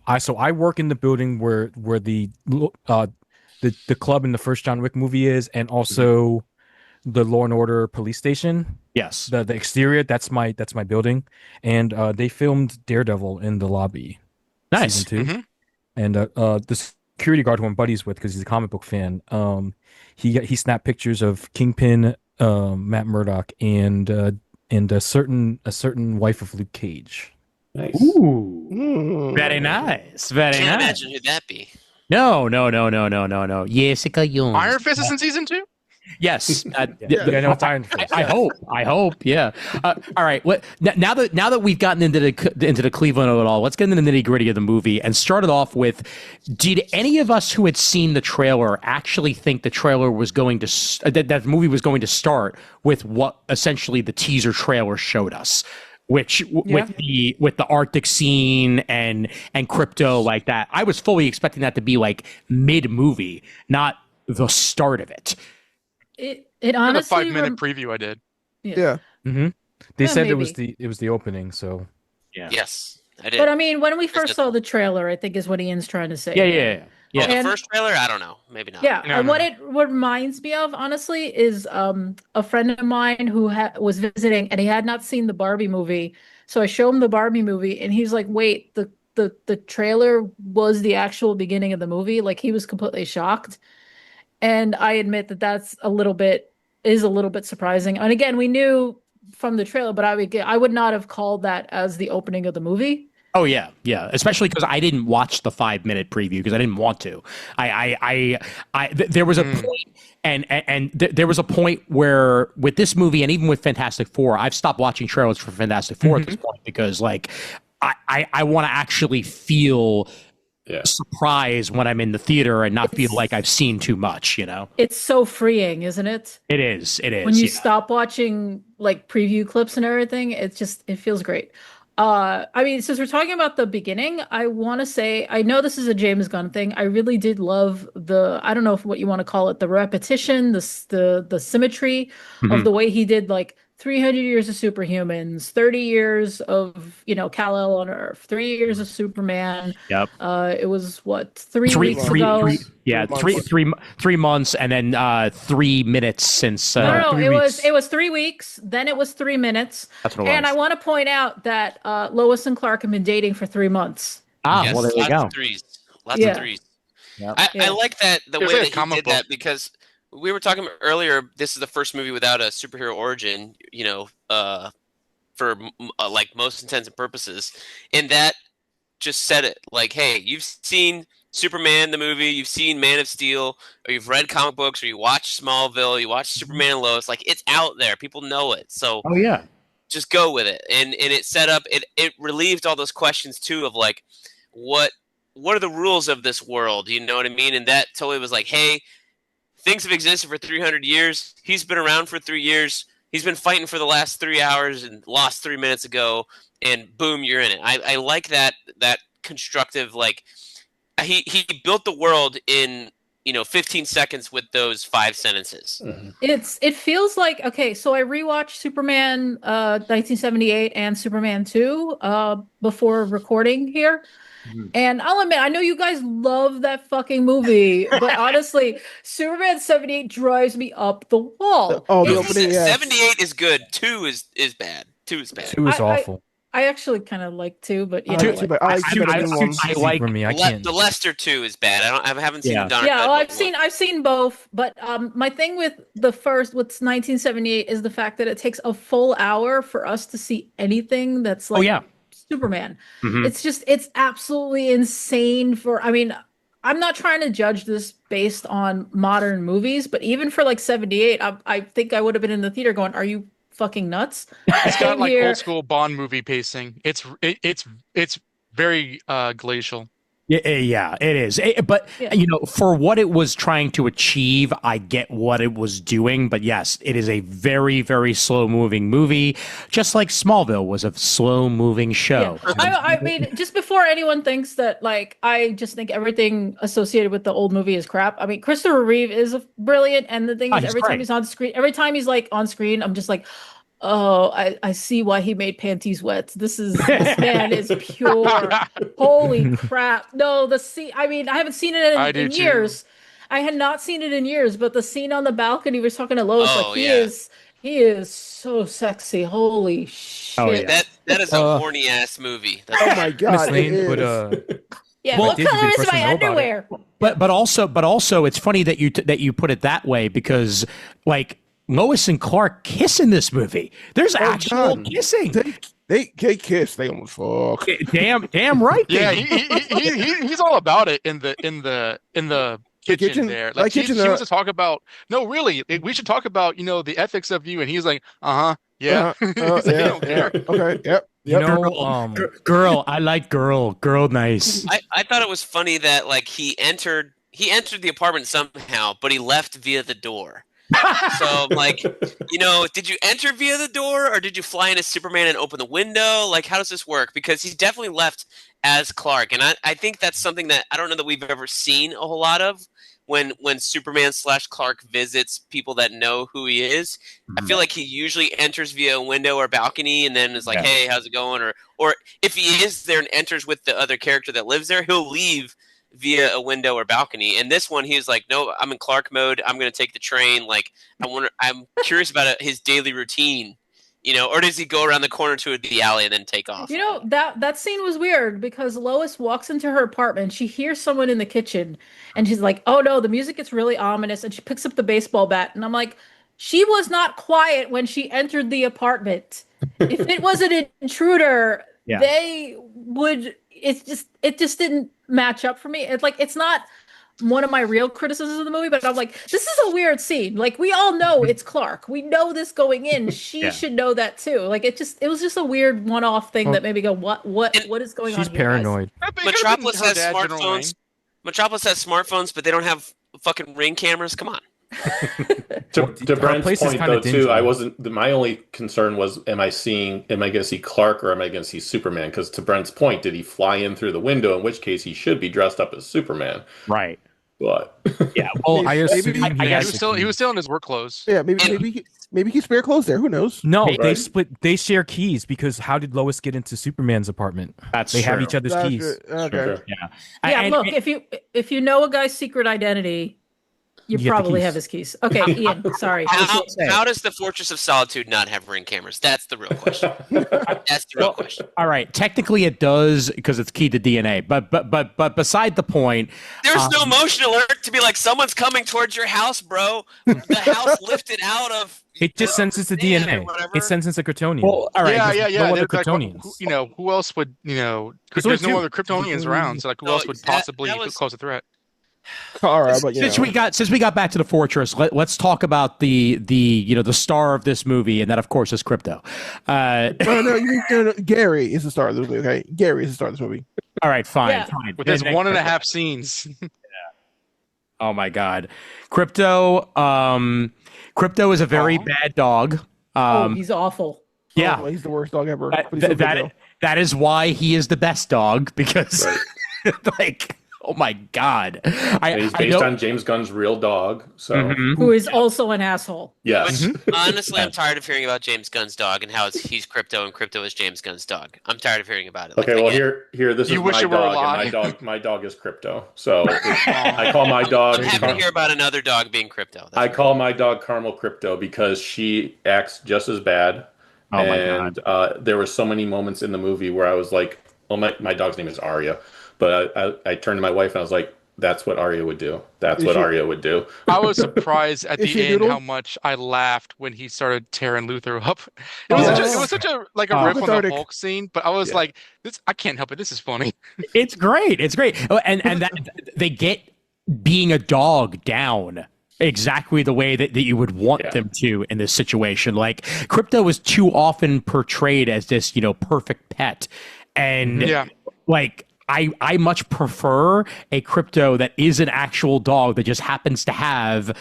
I work in the building where the club in the first John Wick movie is, and also the Law and Order police station. Yes. The exterior, that's my building, and they filmed Daredevil in the lobby. Nice. Season 2. And the security guard who I'm buddies with because he's a comic book fan. He snapped pictures of Kingpin, Matt Murdock, and a certain wife of Luke Cage. Nice. Ooh. Very nice. Very Can't nice. imagine who'd that be. No. Jessica Jones. Iron Fist is in season 2? Yes. Yeah, no, it's Iron Fist. I hope. Yeah. All right. Now that we've gotten into the Cleveland of it all, let's get into the nitty gritty of the movie and start it off with: did any of us who had seen the trailer actually think the trailer was going to that the movie was going to start with what essentially the teaser trailer showed us? Which with the Arctic scene and Krypto like that, I was fully expecting that to be like mid movie, not the start of it. It honestly the 5-minute preview I did. Yeah. Mm-hmm. They said maybe. it was the opening, so Yeah. Yes, I did. But I mean, when we first saw the trailer, I think is what Ian's trying to say. Yeah. The And- first trailer, I don't know, maybe not. Yeah, No, and no. what reminds me of, honestly, is a friend of mine who was visiting and he had not seen the Barbie movie. So I show him the Barbie movie and he's like, wait, the trailer was the actual beginning of the movie? Like, he was completely shocked. And I admit that's a little bit surprising. And again, we knew from the trailer, but I would not have called that as the opening of the movie. Oh yeah, especially because I didn't watch the 5-minute preview because I didn't want to. There was a point, and there was a point where with this movie and even with Fantastic Four, I've stopped watching trailers for Fantastic Four at this point because like I want to actually feel surprise when I'm in the theater and not feel like I've seen too much. You know, It's so freeing, isn't it? it is. When you stop watching like preview clips and everything, it feels great. I mean, since we're talking about the beginning, I want to say, I know this is a James Gunn thing. I really did love I don't know what you want to call it, the repetition, the symmetry of the way he did like 300 years of Superhumans, 30 years of, Kal-El on Earth, 3 years of Superman. Yep. It was what, 3 weeks ago? Yeah, 3 months, and then 3 minutes since. No, 3 it was 3 weeks. Then it was 3 minutes. That's what it And was. I want to point out that Lois and Clark have been dating for 3 months. Well, there you lots go. of threes. Lots of threes. Yep. I like that the It was way like a that he comic did book. that because we were talking earlier. This is the first movie without a superhero origin. For like most intents and purposes, and that just said it. Like, hey, you've seen Superman the movie, you've seen Man of Steel, or you've read comic books, or you watch Smallville, you watch Superman and Lois. Like, it's out there. People know it. So Oh yeah. just go with it. And it set up it relieved all those questions too of like what are the rules of this world? You know what I mean? And that totally was like, hey, things have existed for 300 years. He's been around for 3 years. He's been fighting for the last 3 hours and lost 3 minutes ago, and boom, you're in it. I like that constructive, like he built the world in 15 seconds with those 5 sentences. It feels like, okay, so I rewatched Superman 1978 and Superman 2 before recording here. And I'll admit, I know you guys love that fucking movie, but honestly, Superman 78 drives me up the wall. Oh, the It's- opening, yeah. 78 is good. 2 is bad. 2 is bad. 2 is awful. I actually kind of like 2, but I you like know two what? better. I like two better than one. Too cheesy for me. I can't. The Lester 2 is bad. I haven't seen Yeah. the Donner Yeah, Cut, well, but I've seen both, but my thing with the first, what's 1978, is the fact that it takes a full hour for us to see anything that's like Superman. Mhm. It's absolutely insane I mean, I'm not trying to judge this based on modern movies, but even for like 78, I think I would have been in the theater going, "Are you fucking nuts?" It's got Same like here. old school Bond movie pacing. It's very glacial. Yeah, it is. But Yeah. for what it was trying to achieve, I get what it was doing. But yes, it is a very, very slow moving movie, just like Smallville was a slow moving show. Yeah. I mean, just before anyone thinks that, like, I just think everything associated with the old movie is crap. I mean, Christopher Reeve is brilliant, and the thing is, he's every time great. he's on screen, every time he's like on screen, I'm just like, oh, I see why he made panties wet. This man is pure. Holy crap! No, the scene. I mean, I haven't seen it I do in too. years. I had not seen it in years, but the scene on the balcony, was talking to Lois, Oh, like yeah. he is so sexy. Holy shit! Oh, yeah. that is a horny ass movie. Oh my Miss god, it Lane, is. but Yeah, Well, what did you color be the is first my to know about it? underwear? But also, it's funny that you put it that way, because like Lois and Clark kiss in this movie. There's actual God. kissing. They kiss. They almost fuck. Damn right. Yeah, they do. he's all about it in the kitchen, kitchen? there. Like Like she kitchen, wants to talk about. No, really, we should talk about the ethics of you. And he's like, yeah. He's like, Yeah, I don't care. Okay, yep. you Yep. know, Girl, I like girl nice. I thought it was funny that like he entered the apartment somehow, but he left via the door. So like, did you enter via the door, or did you fly in as Superman and open the window? Like, how does this work? Because he's definitely left as Clark, and I think that's something that I don't know that we've ever seen a whole lot of when Superman / Clark visits people that know who he is. I feel like he usually enters via a window or balcony and then is like, Yeah. hey, how's it going? Or if he is there and enters with the other character that lives there, he'll leave via a window or balcony. And this one, he was like, no, I'm in Clark mode. I'm going to take the train. Like, I'm curious about his daily routine, or does he go around the corner to the alley and then take off? That scene was weird because Lois walks into her apartment. She hears someone in the kitchen, and she's like, "Oh no!" The music gets really ominous, and she picks up the baseball bat. And I'm like, she was not quiet when she entered the apartment. If it was an intruder, Yeah. they would. It just didn't match up for me. It's not one of my real criticisms of the movie, but I'm like, this is a weird scene. Like, we all know it's Clark. We know this going in. She should know that too. Like, it was just a weird one-off thing that made me go, what is going on she's here, guys? paranoid. Metropolis Her has dad, General Wayne. smartphones. Metropolis has smartphones, but they don't have fucking Ring cameras. Come on. To Her Brent's place is point, kinda though, too, dingy. my only concern was, am I going to see Clark or am I going to see Superman? Because to Brent's point, did he fly in through the window? In which case, he should be dressed up as Superman. Right. But Yeah. Well, I assume I He guess- was still in his work clothes. Yeah, maybe he spare clothes there. Who knows? No, Hey, they right. split. They share keys because how did Lois get into Superman's apartment? That's They have true. each other's That's keys. good. Okay. Sure. Yeah. Yeah, And- look, if you know a guy's secret identity, you You get the probably keys. have his keys. Okay, Ian, sorry. How does the Fortress of Solitude not have Ring cameras? That's the real question. That's the real question. All right. Technically, it does because it's key to DNA. But beside the point. There's no motion alert to be like, someone's coming towards your house, bro. The house lifted out of. It just senses the sand or DNA. whatever. It senses the Kryptonian. Well, all right. Yeah. No other They're like, Kryptonians. who else would There's There's only no two. other Kryptonians around, so like who No, else would that possibly was- cause a threat? All right, but Since we got back to the fortress, let's talk about the star of this movie, and that of course is Krypto. no, Gary is the star of this movie. Okay, Gary is the star of this movie. All right, fine, Yeah. fine. With his Then- 1.5 scenes. Oh my God, Krypto. Crypto is a very bad dog. He's awful. Yeah, Oh, he's the worst dog ever. But he's so good, though. that is why he is the best dog, because like Oh my God. And he's based on James Gunn's real dog. So Mhm. Who is also an asshole. yes. Honestly, I'm tired of hearing about James Gunn's dog and how he's Krypto and Krypto is James Gunn's dog. I'm tired of hearing about it. Okay, Like, well again, here this You is wish my it were a dog, and lie. my dog is Krypto. So I call my dog I'm happy to hear about another dog being Krypto. I call my dog Caramel Krypto because she acts just as bad. Oh my And there were so many moments in the movie where I was like, well, my dog's name is Arya. But I turned to my wife and I was like, that's what Arya would do. That's Is what she- Arya would do. I was surprised at Is the she a end doodle? how much I laughed when he started tearing Luthor up. It was such a like a riff on Cathartic. the Hulk scene, but I was like, this I can't help it. This is funny. It's great. It's great. Oh, and that they get being a dog down exactly the way that you would want them to in this situation. Like Krypto is too often portrayed as this, perfect pet. And Yeah. like I much prefer a Krypto that is an actual dog that just happens to have,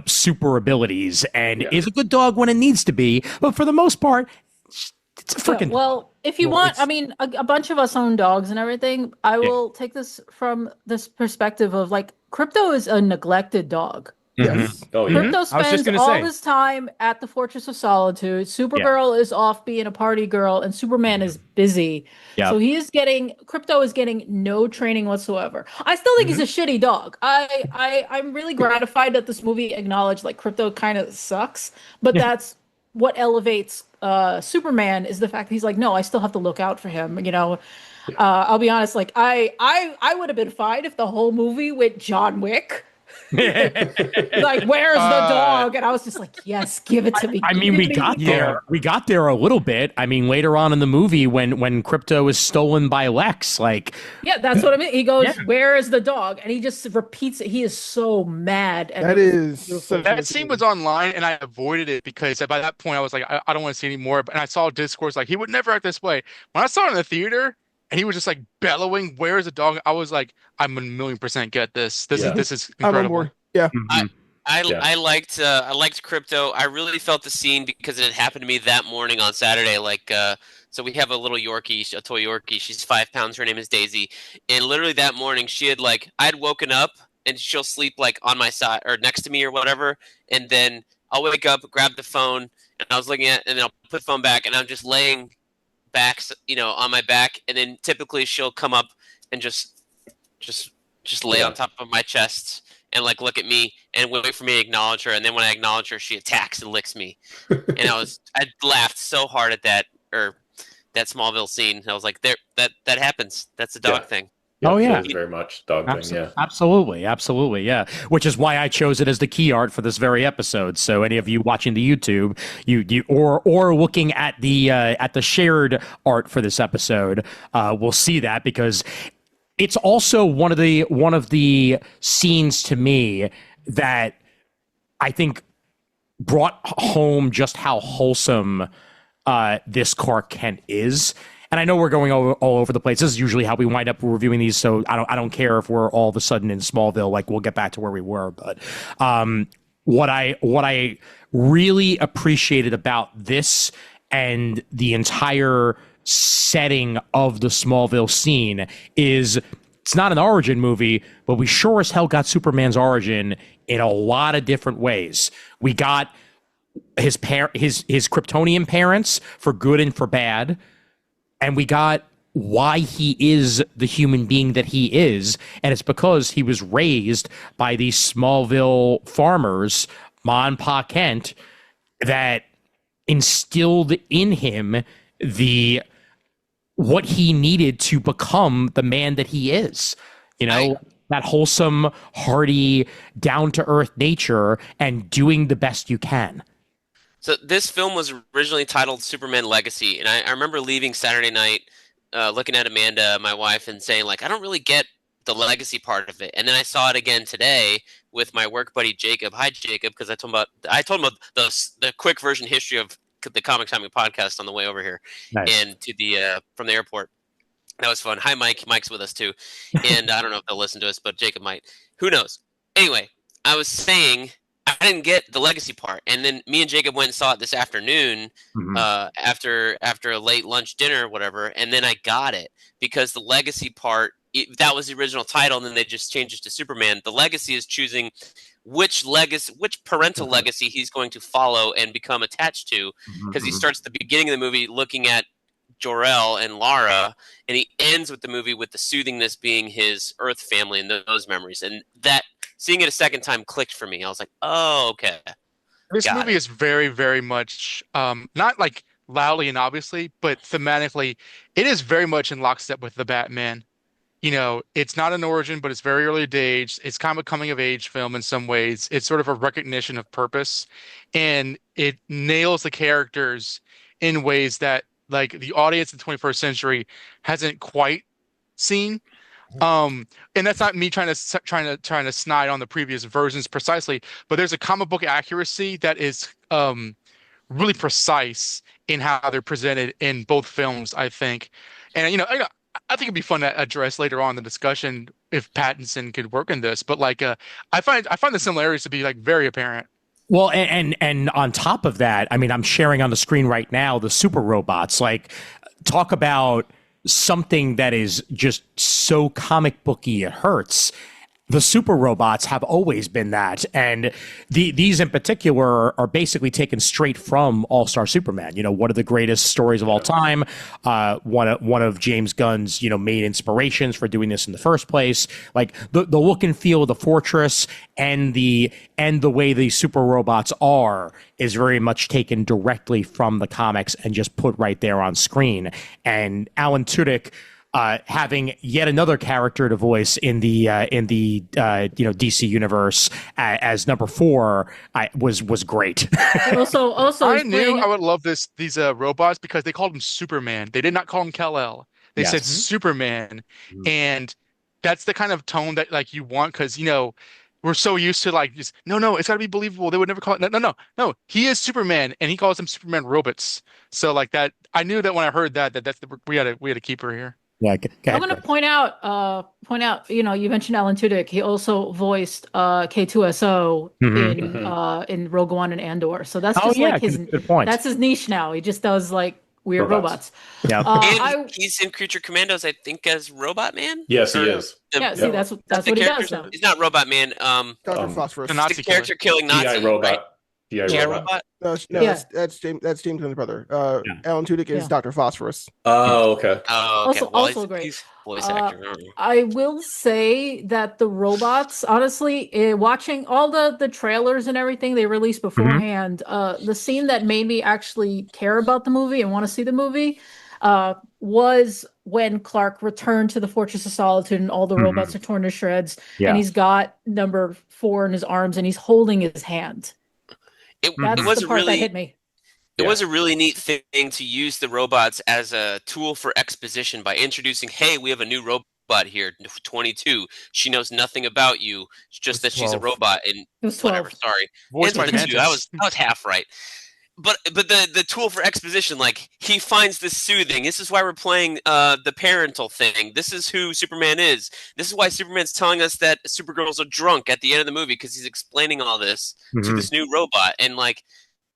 super abilities and is a good dog when it needs to be. But for the most part, it's a freaking Well, if you want, I mean, a bunch of us own dogs and everything. I will take this from this perspective of like Krypto is a neglected dog. Yes. Oh yeah. Krypto I was just spends gonna all say. his time at the Fortress of Solitude. Supergirl is off being a party girl, and Superman is busy. Yep. So Krypto is getting no training whatsoever. I still think he's a shitty dog. I'm really gratified that this movie acknowledged like Krypto kind of sucks, but that's what elevates Superman is the fact that he's like, no, I still have to look out for him. I'll be honest, like I would have been fine if the whole movie went John Wick. Like, where's the dog? And I was just like, yes, give it to me. I mean, Give we it to got me. there. We got there a little bit. I mean, later on in the movie, when Krypto is stolen by Lex, like, Yeah, that's what I mean. He goes, where is the dog? And he just repeats it. He is so mad. And That is such That a scene was online, and I avoided it because by that point I was like, I don't want to see any more. And I saw discourse like he would never act this way. When I saw it in the theater, and he was just like bellowing, "Where's the dog?" I was like, I'm 1,000,000% get this. This is I'm on incredible. board. Yeah. I liked Krypto. I really felt the scene because it had happened to me that morning on Saturday. Like, so we have a little Yorkie, a toy Yorkie. She's 5 pounds. Her name is Daisy. And literally that morning, she had I had woken up and she'll sleep like on my side or next to me or whatever. And then I'll wake up, grab the phone, and I was looking at, and then I'll put the phone back, and I'm just laying back, on my back, and then typically she'll come up and just lay on top of my chest and look at me and wait for me to acknowledge her, and then when I acknowledge her, she attacks and licks me. And I laughed so hard at that Smallville scene. I was like, that happens. That's a dog thing. Oh, yeah. It is very much dog thing. Yeah. Absolutely, yeah. Which is why I chose it as the key art for this very episode. So any of you watching the YouTube, you or looking at the shared art for this episode, will see that, because it's also one of the scenes to me that I think brought home just how wholesome this Clark Kent is. And I know we're going all over the place. This is usually how we wind up reviewing these, so I don't care if we're all of a sudden in Smallville. Like, we'll get back to where we were. But what I really appreciated about this and the entire setting of the Smallville scene is it's not an origin movie, but we sure as hell got Superman's origin in a lot of different ways. We got his Kryptonian parents for good and for bad. And we got why he is the human being that he is. And it's because he was raised by these Smallville farmers, Ma and Pa Kent, that instilled in him what he needed to become the man that he is. That wholesome, hearty, down-to-earth nature and doing the best you can. So this film was originally titled Superman Legacy, and I remember leaving Saturday night, looking at Amanda, my wife, and saying, I don't really get the legacy part of it. And then I saw it again today with my work buddy Jacob. Hi, Jacob, because I told him about the quick version history of the Comic Timing podcast on the way over here, and to the from the airport. That was fun. Hi, Mike. Mike's with us too, and I don't know if they'll listen to us, but Jacob might. Who knows? Anyway, I was saying I didn't get the legacy part, and then me and Jacob went and saw it this afternoon, after a late lunch dinner or whatever, and then I got it because the legacy part that was the original title, and then they just changed it to Superman. The legacy is choosing which parental legacy he's going to follow and become attached to, because he starts at the beginning of the movie looking at Jor-El and Lara, and he ends with the movie with the soothingness being his Earth family and those memories. And that, seeing it a second time, clicked for me. I was like, oh, okay. This movie is very, very much not like loudly and obviously, but thematically, it is very much in lockstep with the Batman. You know, it's not an origin, but it's very early days. It's kind of a coming of age film in some ways. It's sort of a recognition of purpose, and it nails the characters in ways that like the audience in the 21st century hasn't quite seen. And that's not me trying to snide on the previous versions precisely, but there's a comic book accuracy that is really precise in how they're presented in both films, I think. And I think it'd be fun to address later on in the discussion if Pattinson could work in this. But like, I find the similarities to be like very apparent. Well, and on top of that, I mean, I'm sharing on the screen right now the super robots. Like, talk about something that is just so comic booky it hurts. The super robots have always been that, and these in particular are basically taken straight from All-Star Superman. You know, one of the greatest stories of all time. One of James Gunn's main inspirations for doing this in the first place. Like the look and feel of the fortress and the way the super robots are is very much taken directly from the comics and just put right there on screen. And Alan Tudyk, having yet another character to voice in the DC universe as number 4 was great. Also, I knew I would love these robots because they called him Superman. They did not call him Kal-El. They said Superman, and that's the kind of tone that like you want, because we're so used to like just no, it's got to be believable. They would never call it no. He is Superman, and he calls them Superman robots. So like that, I knew that when I heard that's we had a keeper here. Yeah, I'm going to point out, you mentioned Alan Tudyk. He also voiced K2SO in Rogue One and Andor. So that's just good point. That's his niche now. He just does like weird robots. Yeah. And he's in Creature Commandos, I think, as Robot Man. Yes, he is. See, that's what he does now. He's not Robot Man. Dr. Phosphorus. The Nazi character killing Nazi. GI Robot. Right? GI Robot. No, that's James Gunn's brother. Alan Tudyk is Dr. Phosphorus. Oh, okay. Also great. He's voice actor. I will say that the robots, honestly, watching all the trailers and everything they released beforehand, the scene that made me actually care about the movie and want to see the movie was when Clark returned to the Fortress of Solitude and all the robots are torn to shreds, and he's got number 4 in his arms and he's holding his hand. That's the part that hit me. It was a really neat thing to use the robots as a tool for exposition by introducing, hey, we have a new robot here, 22. She knows nothing about you. It's just that 12. She's a robot. And it was 12. Whatever, sorry. I was half right. But the tool for exposition, like, he finds this soothing. This is why we're playing the parental thing. This is who Superman is. This is why Superman's telling us that Supergirl's a drunk at the end of the movie, because he's explaining all this to this new robot. And, like,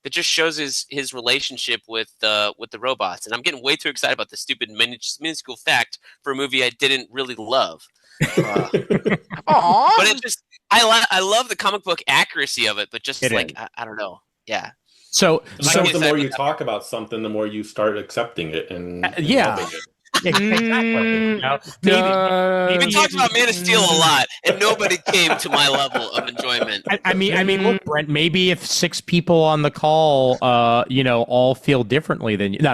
it just shows his relationship with the robots. And I'm getting way too excited about this stupid minuscule fact for a movie I didn't really love. But it just, I love the comic book accuracy of it, but just I don't know. Yeah. So the more you talk about something, the more you start accepting it and loving it. Exactly. We talked about Man of Steel a lot, and nobody came to my level of enjoyment. I mean, look, Brent. Maybe if 6 people on the call, all feel differently than you. No,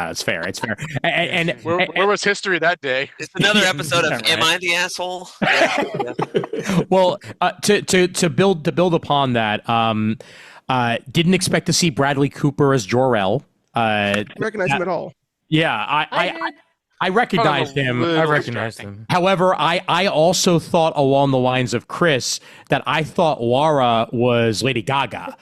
it's fair. It's fair. And where was history that day? It's another episode of Am I the Asshole? Well, to build upon that. Didn't expect to see Bradley Cooper as Jor-El. Recognize him at all? Yeah, I recognized him. I recognized him. However, I also thought along the lines of Kris that I thought Lara was Lady Gaga.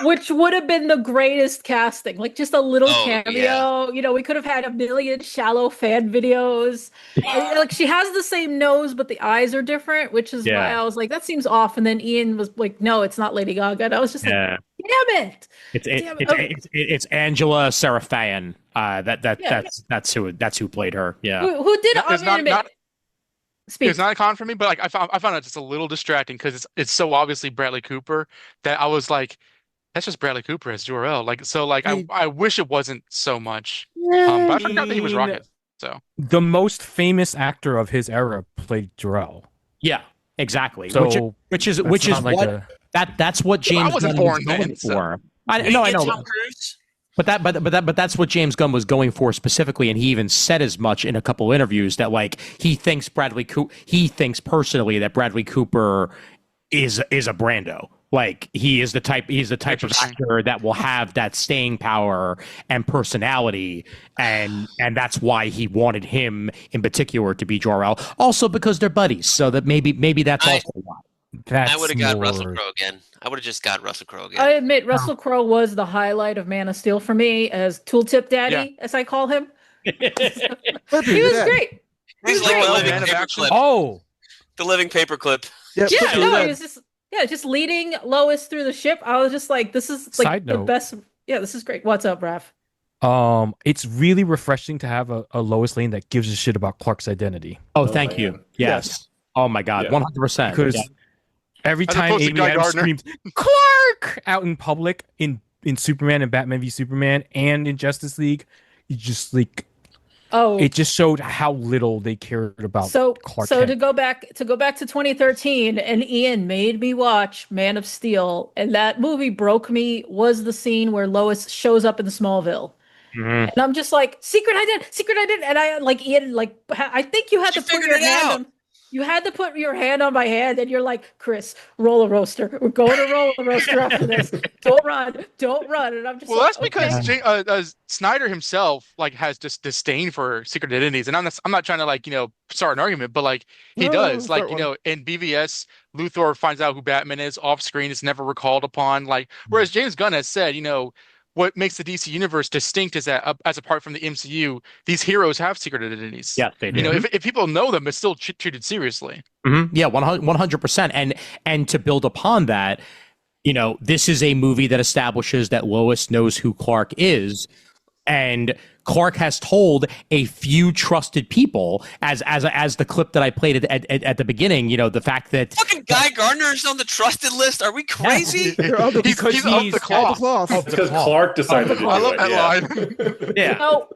which would have been the greatest casting. Like just a little Oh, cameo. yeah. You know, we could have had a million shallow fan videos. And, like she has the same nose, but the eyes are different, which is why I was like, that seems off. And then Ian was like, no, it's not Lady Gaga. And I was just like, damn it. It's Angela Serafian. That's who played her. Yeah. Who did It's not Speak. It's not a con for me, but like I found it just a little distracting because it's so obviously Bradley Cooper that I was like, that's just Bradley Cooper as Jor-El. Like so, like I wish it wasn't so much. But I forgot that he was Rocket. So the most famous actor of his era played Jor-El. Yeah, exactly. So which is not like what that's what James I wasn't Gunn born was going then, for. so. I know. Tom Cruise? But that's what James Gunn was going for specifically, and he even said as much in a couple interviews that like he thinks personally that Bradley Cooper is a Brando. Like he's the type of actor that will have that staying power and personality, and that's why he wanted him in particular to be Jor-El. Also because they're buddies, so that maybe that's also why. I would have got Russell Crowe again. I would have just got Russell Crowe again. I admit Russell Crowe was the highlight of Man of Steel for me as Tooltip Daddy, as I call him. He was great. He's like the living paperclip. Oh, The living paperclip. He was just leading Lois through the ship. I was just like, this is like Side the note. best. Yeah, this is great. What's up, Raph? It's really refreshing to have a Lois Lane that gives a shit about Clark's identity. Oh, thank you. Yes. Oh my God, 100%. Because every As time opposed to Amy Guy Adams Gardner. screams Clark out in public in Superman and Batman v Superman and in Justice League, you just like it just showed how little they cared about Clark So Kent. to go back to 2013, and Ian made me watch Man of Steel, and that movie broke me was the scene where Lois shows up in Smallville. And I'm just like, secret identity, and I like Ian, like I think you had to put your hand on. You had to put your hand on my hand, and you're like, Kris, roller roaster. We're going to roller roaster after this. Don't run. And I'm just well, like, that's because Snyder himself like has just disdain for secret identities, and I'm not trying to like start an argument, but like he does like in BVS, Luthor finds out who Batman is off screen. It's never recalled upon. Like whereas James Gunn has said, what makes the DC universe distinct is that, as apart from the MCU, these heroes have secret identities. Yeah, they do. If people know them, it's still treated seriously. Mm-hmm. Yeah, 100%. And to build upon that, this is a movie that establishes that Lois knows who Clark is, and Clark has told a few trusted people, as the clip that I played at the beginning. The fact that Fucking Guy Gardner is on the trusted list. Are we crazy? He's of the cloth. Because Clark decided to do it. I love that line. Yeah. So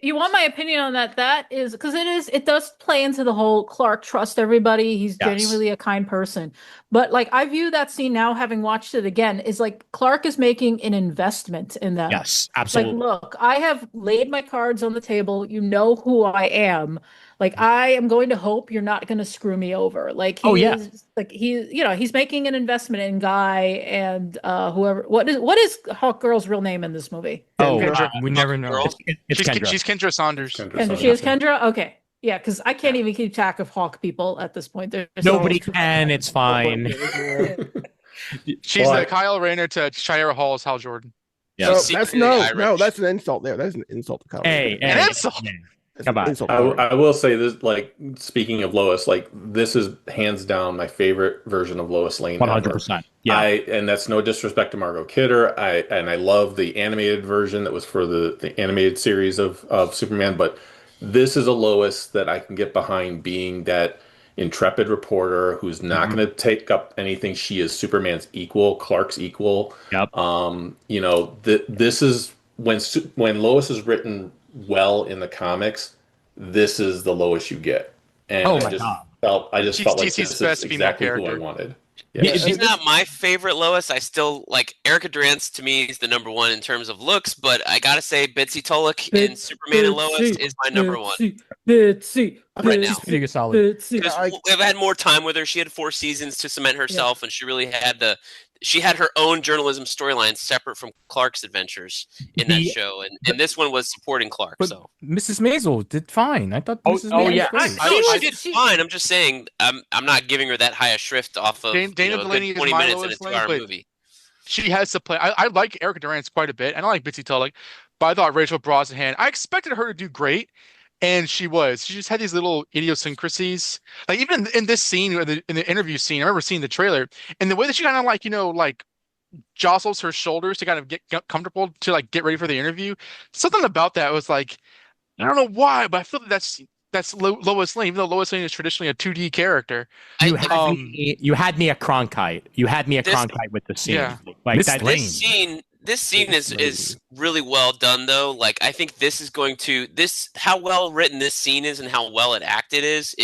you want my opinion on that? That is because it does play into the whole Clark trust everybody. He's genuinely a kind person. But like I view that scene now, having watched it again, is like Clark is making an investment in them. Yes, absolutely. Like, look, I have laid my cards on the table. You know who I am. Like I am going to hope you're not going to screw me over. Like he's making an investment in Guy and whoever. What is Hawk Girl's real name in this movie? We never know. It's Kendra. She's Kendra Saunders. She is Kendra. Okay, yeah, because I can't even keep track of Hawk people at this point. Nobody can. It's fine. She's the Kyle Rayner to Shira Hall's Hal Jordan. Yeah, that's that's an insult there. That's an insult to Kyle. Hey, an insult. Come on. I will say this, like, speaking of Lois, like, this is hands down my favorite version of Lois Lane. 100%. Yeah. And that's no disrespect to Margot Kidder. I love the animated version that was for the animated series of Superman, but this is a Lois that I can get behind being that intrepid reporter who's not going to take up anything. She is Superman's equal, Clark's equal. Yep. This is when Lois is written well in the comics, this is the Lois you get. And I just felt like this is exactly who I wanted. Yeah. She's not my favorite Lois. I still like Erica Durance. To me, is the number one in terms of looks, but I gotta say Bitsy Tulloch in Superman and Lois is my number one right now. She's pretty solid. Because I've had more time with her. She had 4 seasons to cement herself, and she really had she had her own journalism storyline separate from Clark's adventures in that show, and this one was supporting Clark. So Mrs. Maisel did fine. I thought. Mrs. yeah. she did fine. I'm just saying, I'm not giving her that high a shrift off of Dana Delaney is 20 my minutes in Lois a 2-hour Lane, movie. she has to play. I like Erica Durance quite a bit, and I like Bitsy Tulloch, but I thought Rachel Brosnahan. I expected her to do great, and she was. She just had these little idiosyncrasies. Like even in this scene, in the interview scene, I remember seeing the trailer, and the way that she kind of like like jostles her shoulders to kind of get comfortable to like get ready for the interview. Something about that was like, I don't know why, but I feel that's Lois Lane, even though Lois Lane is traditionally a 2D character. You had me at Cronkite. You had me at Cronkite with the scene. Yeah. Like This scene is really well done though. Like I think this is going to how well written this scene is and how well it acted is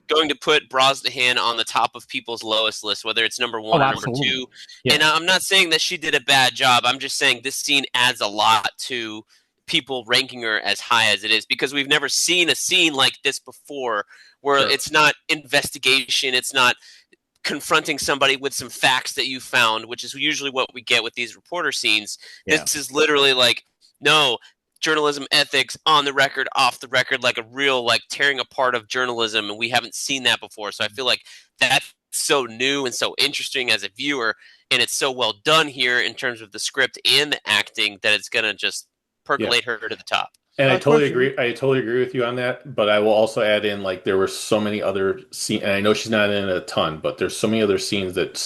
going to put Brosnahan on the top of people's Lois list, whether it's number 1 or number 2. Yeah. And I'm not saying that she did a bad job. I'm just saying this scene adds a lot to people ranking her as high as it is, because we've never seen a scene like this before where it's not investigation, it's not confronting somebody with some facts that you found, which is usually what we get with these reporter scenes. This is literally like, no, journalism ethics on the record, off the record, like a real like tearing apart of journalism, and we haven't seen that before. So I feel like that's so new and so interesting as a viewer, and it's so well done here in terms of the script and the acting that it's gonna just percolate her to the top. And I totally agree. I totally agree with you on that. But I will also add in, like, there were so many other scenes, and I know she's not in it a ton, but there's so many other scenes that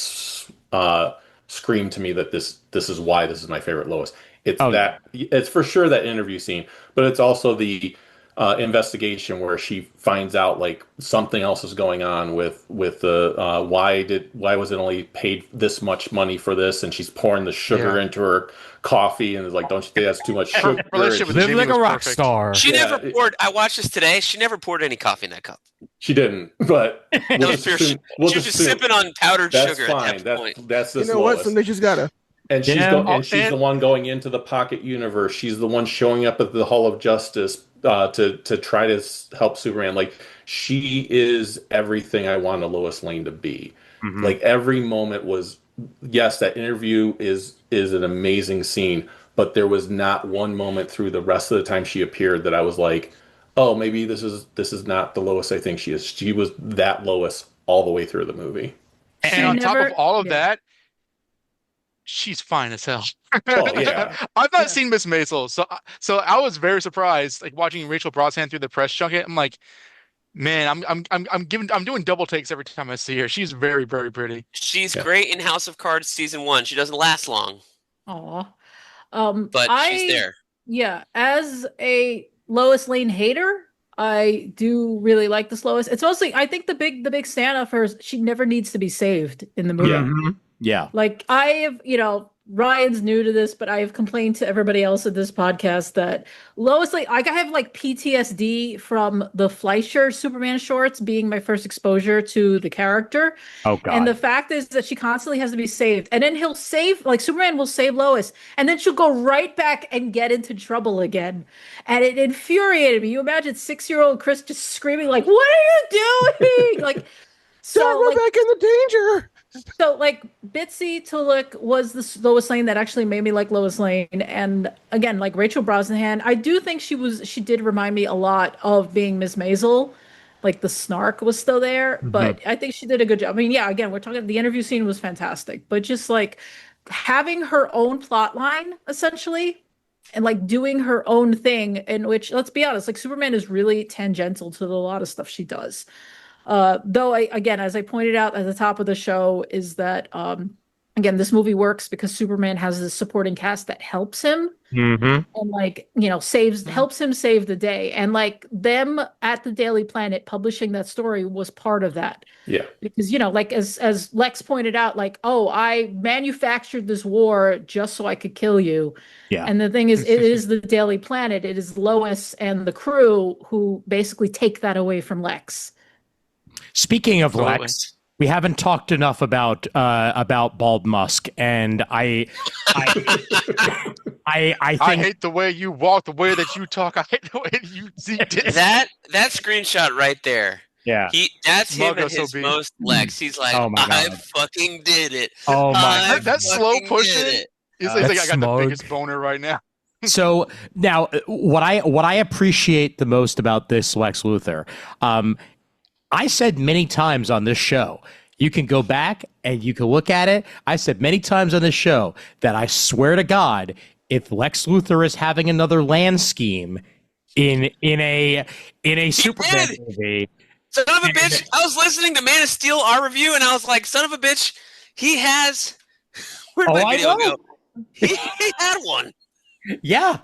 scream to me that this is why this is my favorite Lois. It's for sure that interview scene, but it's also the investigation where she finds out like something else is going on with the why was it only paid this much money for this, and she's pouring the sugar into her coffee and is like, don't you think that's too much sugar? Live like a rock star. She never poured. I watched this today. She never poured any coffee in that cup. She didn't, but she was just sipping on powdered sugar. Fine. At that point. That's you know what? Somebody just gotta. And she's the one going into the pocket universe. She's the one showing up at the Hall of Justice to try to help Superman. Like, she is everything I want a Lois Lane to be. Mm-hmm. Like, every moment was, yes, that interview is an amazing scene, but there was not one moment through the rest of the time she appeared that I was like, oh, maybe this is not the Lois I think she is. She was that Lois all the way through the movie. And on top of all of that, she's fine as hell. Oh, yeah. I've not seen Miss Maisel, so I was very surprised, like watching Rachel Brosnahan through the press junket. I'm like, man, I'm doing double takes every time I see her. She's very, very pretty. She's great in House of Cards season 1. She doesn't last long. Aw. But she's there. Yeah, as a Lois Lane hater, I do really like this Lois. It's mostly, I think the big standout for her is she never needs to be saved in the movie. Yeah. Mm-hmm. Yeah. Like, I have, Ryan's new to this, but I have complained to everybody else at this podcast that Lois Lane, I have like PTSD from the Fleischer Superman shorts being my first exposure to the character. Oh, God. And the fact is that she constantly has to be saved. And then Superman will save Lois, and then she'll go right back and get into trouble again. And it infuriated me. You imagine 6-year-old Kris just screaming like, what are you doing? Like, so we're back in the danger. So, like, Bitsy Tulloch was the Lois Lane that actually made me like Lois Lane. And again, like Rachel Brosnahan, I do think she did remind me a lot of being Miss Maisel. Like, the snark was still there, but I think she did a good job. I mean, yeah, again, we're talking, the interview scene was fantastic, but just like having her own plot line, essentially, and like doing her own thing, in which, let's be honest, like Superman is really tangential to a lot of stuff she does. Though, again, as I pointed out at the top of the show, is that, again, this movie works because Superman has this supporting cast that helps him and, like, helps him save the day. And, like, them at the Daily Planet publishing that story was part of that. Yeah. Because, like, as Lex pointed out, like, oh, I manufactured this war just so I could kill you. Yeah. And the thing is, it is the Daily Planet. It is Lois and the crew who basically take that away from Lex. Speaking of Lex, we haven't talked enough about Bald Musk, and I think I hate the way you walk, the way that you talk. I hate the way you see that screenshot right there. Yeah, that's him at his most Lex. He's like, I fucking did it. Oh my! That slow pushing is like I got the biggest boner right now. So now, what I appreciate the most about this Lex Luthor, I said many times on this show, You can go back and you can look at it. I said many times on this show that I swear to God, if Lex Luthor is having another land scheme in a Superman movie, Son of a bitch! I was listening to Man of Steel, our review, and I was like, son of a bitch, he has. Where'd my video go? He had one. Yeah.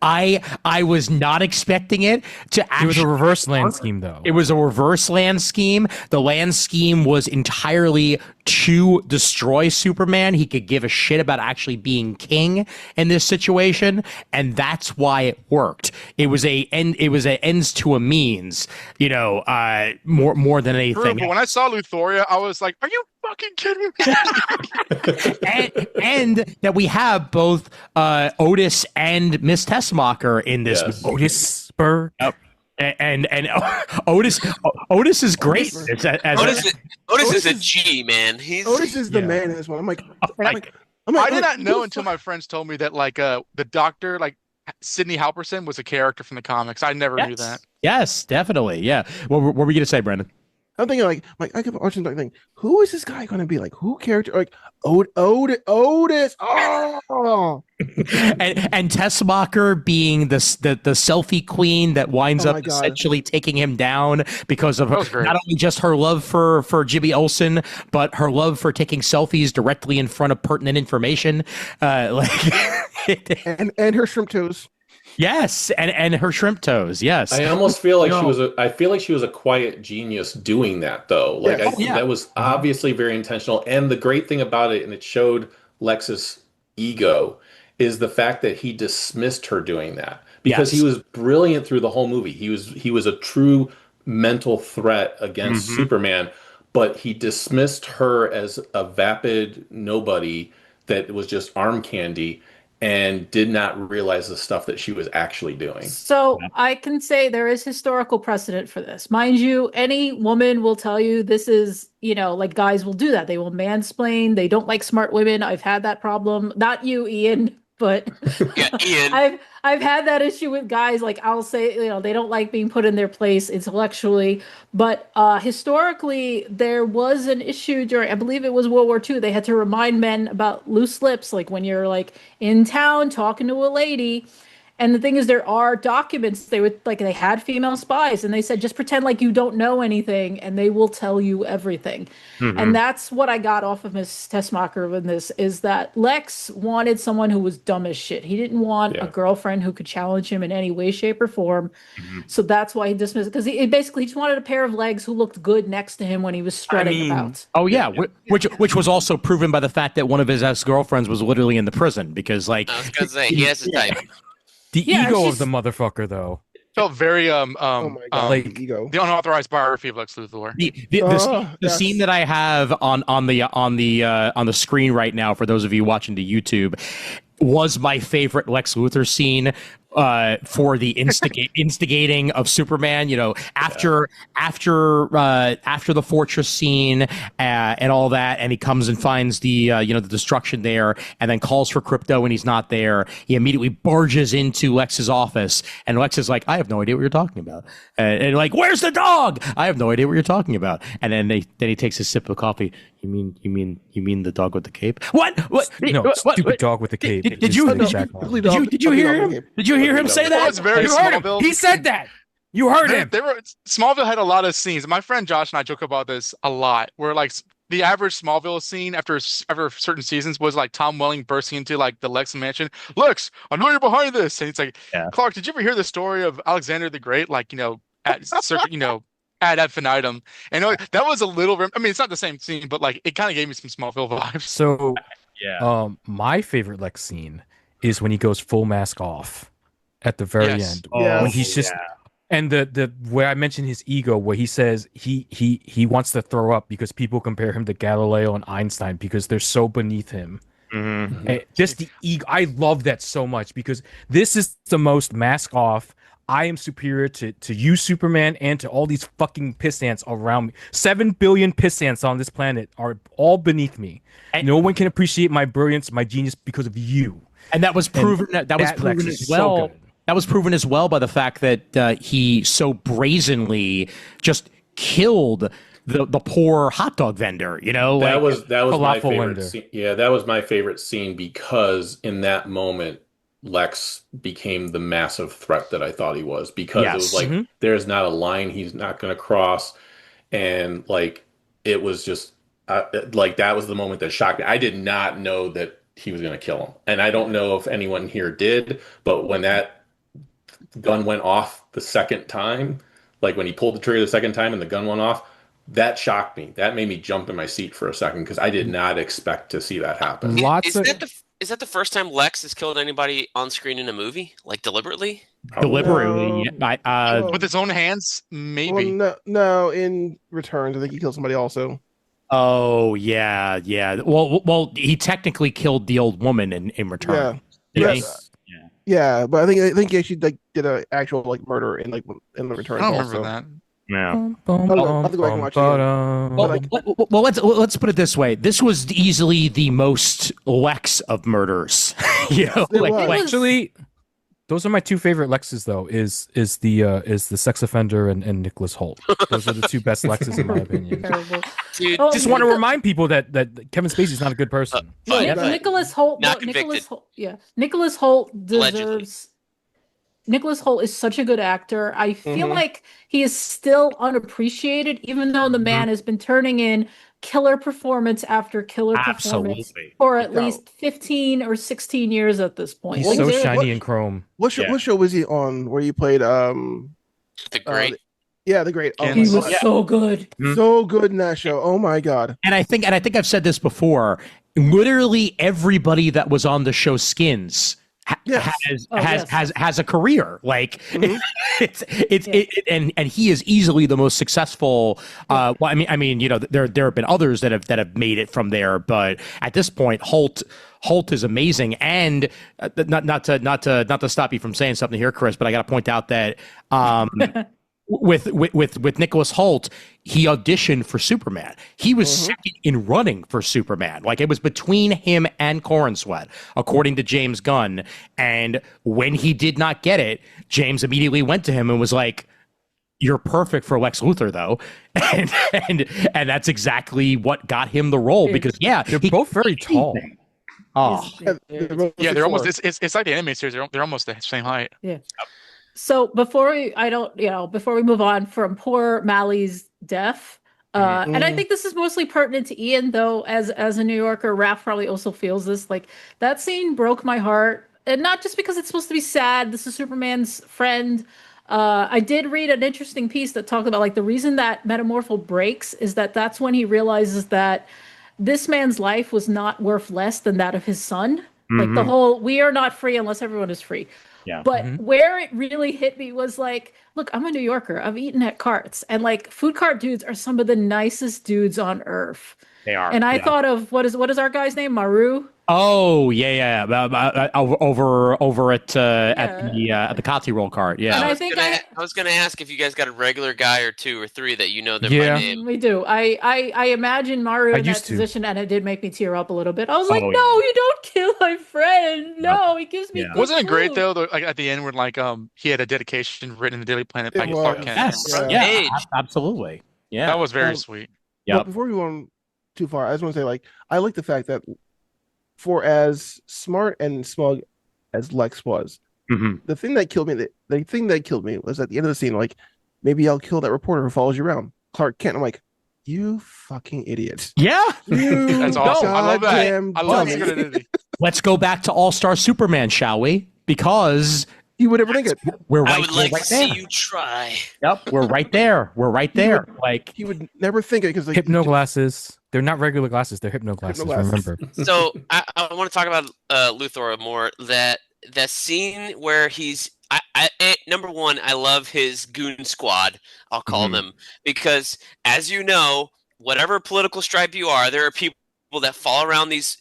I was not expecting it to actually. It was a reverse land scheme, though. It was a reverse land scheme. The land scheme was entirely to destroy Superman. He could give a shit about actually being king in this situation, and that's why it worked. It was a ends to a means, more than anything. True, but when I saw Luthoria, I was like, "Are you fucking kidding me?" and that we have both Otis and Miss Tessmacher in this. Yes. Otis Spur. Yep. And Otis is great. Otis is a G, man. Otis is the man in this one. I'm like, I did not know until my friends told me that the doctor, Sidney Halperson, was a character from the comics. I never knew that. Yes, definitely. Yeah. What were we gonna say, Brandon? I'm thinking like I kept watching thinking, who is this guy going to be? Like, who character? Like Otis. Oh. and Tessmacher being the selfie queen that winds up God. essentially taking him down because of not only just her love for Jimmy Olsen, but her love for taking selfies directly in front of pertinent information. And her shrimp toes. Yes, and her shrimp toes. Yes, I almost feel like she was a quiet genius doing that, though. Like that was obviously very intentional. And the great thing about it, and it showed Lex's ego, is the fact that he dismissed her doing that because he was brilliant through the whole movie. He was a true mental threat against Superman, but he dismissed her as a vapid nobody that was just arm candy, and did not realize the stuff that she was actually doing. So I can say there is historical precedent for this. Mind you, any woman will tell you this is, guys will do that. They will mansplain. They don't like smart women. I've had that problem. Not you, Ian, but yeah, Ian. I've had that issue with guys. Like I'll say, they don't like being put in their place intellectually. But historically, there was an issue during, I believe it was World War II. They had to remind men about loose lips, like when you're in town talking to a lady. And the thing is, there are documents. They had female spies, and they said just pretend like you don't know anything, and they will tell you everything. And that's what I got off of Miss Tessmacher in this, is that Lex wanted someone who was dumb as shit. He didn't want a girlfriend who could challenge him in any way, shape, or form. So that's why he dismissed it, because he basically just wanted a pair of legs who looked good next to him when he was strutting about. Oh yeah, which was also proven by the fact that one of his ex-girlfriends was literally in the prison because I was gonna say he has a type. The ego of the motherfucker, though. Felt very oh my God, the ego. The unauthorized biography of Lex Luthor. The scene that I have on the screen right now for those of you watching the YouTube was my favorite Lex Luthor scene for the instigating of Superman. After the fortress scene and all that, and he comes and finds the the destruction there, and then calls for Krypto, and he's not there. He immediately barges into Lex's office, and Lex is like, "I have no idea what you're talking about," and where's the dog? I have no idea what you're talking about. And then he takes a sip of coffee. You mean the dog with the cape? What? No, stupid dog with the cape. Did you hear him? Did you hear him say that? Was very you heard him. Smallville. He said that. You heard him. Smallville had a lot of scenes. My friend Josh and I joke about this a lot, where the average Smallville scene after certain seasons was Tom Welling bursting into the Lex mansion. Lex, I know you're behind this, and it's like, Clark, did you ever hear the story of Alexander the Great? At circuit, ad infinitum. And that was a little. I mean, it's not the same scene, but it kind of gave me some Smallville vibes. So, my favorite Lex scene is when he goes full mask off at the very end. When he's just and the where I mentioned his ego, where he says he wants to throw up because people compare him to Galileo and Einstein because they're so beneath him. And just the ego. I love that so much because this is the most mask off. I am superior to you, Superman, and to all these fucking piss ants around me. 7 billion piss ants on this planet are all beneath me. And no one can appreciate my brilliance, my genius because of you. And that was proven. That was proven as well. That was proven as well by the fact that he so brazenly just killed the poor hot dog vendor. You know, That was my falafel favorite vendor. scene. Yeah, that was my favorite scene because in that moment, Lex became the massive threat that I thought he was because it was Yes. like there's not a line he's not going to cross, and like it was just like that was the moment that shocked me. I did not know that he was going to kill him, and I don't know if anyone here did, but when that gun went off the second time, like when he pulled the trigger the second time and the gun went off, that shocked me. That made me jump in my seat for a second because I did not expect to see that happen. Is that the first time Lex has killed anybody on screen in a movie, like deliberately? Deliberately. With his own hands, maybe. Well, no. In Returns, I think he killed somebody also. Oh yeah. Well, he technically killed the old woman in Return. Yeah. Didn't he? Yeah, but I think he actually like did an actual like murder in the Returns. I don't also. remember that. Yeah. I'll have to go back and watch it again. Well, let's put it this way. This was easily the most Lex of murders. You know, It was. Actually, those are my two favorite Lexes though. Is the sex offender and Nicholas Holt. Those are the two best Lexes in my opinion. Terrible. Dude, Oh, Just want to remind people that Kevin Spacey's not a good person. Nicholas Holt. Not convicted. Nicholas Holt Allegedly. deserves. Nicholas Holt is such a good actor. I feel like he is still unappreciated, even though the man has been turning in killer performance after killer performance Absolutely. for at least 15 or 16 years at this point. He's Like, so there- shiny and chrome. What show was he on where you played The Great. the Great. Oh, He my was God. so good. So good in that show. Oh my God. And I think I've said this before. Literally everybody that was on the show Skins Yes. has a career. Like and he is easily the most successful. Well, I mean, you know, there have been others that have made it from there, but at this point, Holt is amazing. And not to stop you from saying something here, Kris, but I got to point out that with Nicholas Holt, he auditioned for Superman. He was second in running for Superman. Like it was between him and Corenswet, according to James Gunn. And when he did not get it, James immediately went to him and was like, "You're perfect for Lex Luthor, though," and that's exactly what got him the role. Because They're both very tall. Oh, Yeah, they're almost. It's like the anime series. They're almost the same height. Yeah. So before we move on from poor Mally's death, and I think this is mostly pertinent to Ian, though, as a New Yorker, Raph probably also feels this. Like that scene broke my heart, and not just because it's supposed to be sad. This is Superman's friend. I did read an interesting piece that talked about like the reason that Metamorpho breaks is that's when he realizes that this man's life was not worth less than that of his son. Like the whole, we are not free unless everyone is free. Yeah. But where it really hit me was like, look, I'm a New Yorker. I've eaten at carts, and like food cart dudes are some of the nicest dudes on earth. they are. And I thought of what is our guy's name? Maru. Oh yeah. Over at the Kati roll cart. Yeah. And I I was think gonna, I was gonna ask if you guys got a regular guy or two or three that you know that Yeah. by name. we do. I imagine Maru in that used to. position, and it did make me tear up a little bit. I was like, Oh, no, you don't kill my friend. No, he gives me. Yeah. good Wasn't it great food. though? Like at the end, when like he had a dedication written in the Daily Planet by It Clark was. Kent. Yes. Yeah. Yeah. Absolutely. Yeah. That was very Um, sweet. Yep. But before we go on too far, I just want to say, like, I like the fact that for as smart and smug as Lex was, the thing that killed me was at the end of the scene, like, maybe I'll kill that reporter who follows you around. Clark Kent. I'm like, you fucking idiot. Yeah. You That's awesome. I love that. goddamn I love dummy. stupidity. Let's go back to All-Star Superman, shall we? Because You would never think it. we're I right, would we're like right to see there. you try. Yep, we're right there. We're right there. Like, You would never think it because like Hypno glasses. They're not regular glasses. They're hypno glasses. Hypno glasses. Remember. So I want to talk about Luthor more. That scene where he's number one, I love his goon squad. I'll call them because, as you know, whatever political stripe you are, there are people that fall around these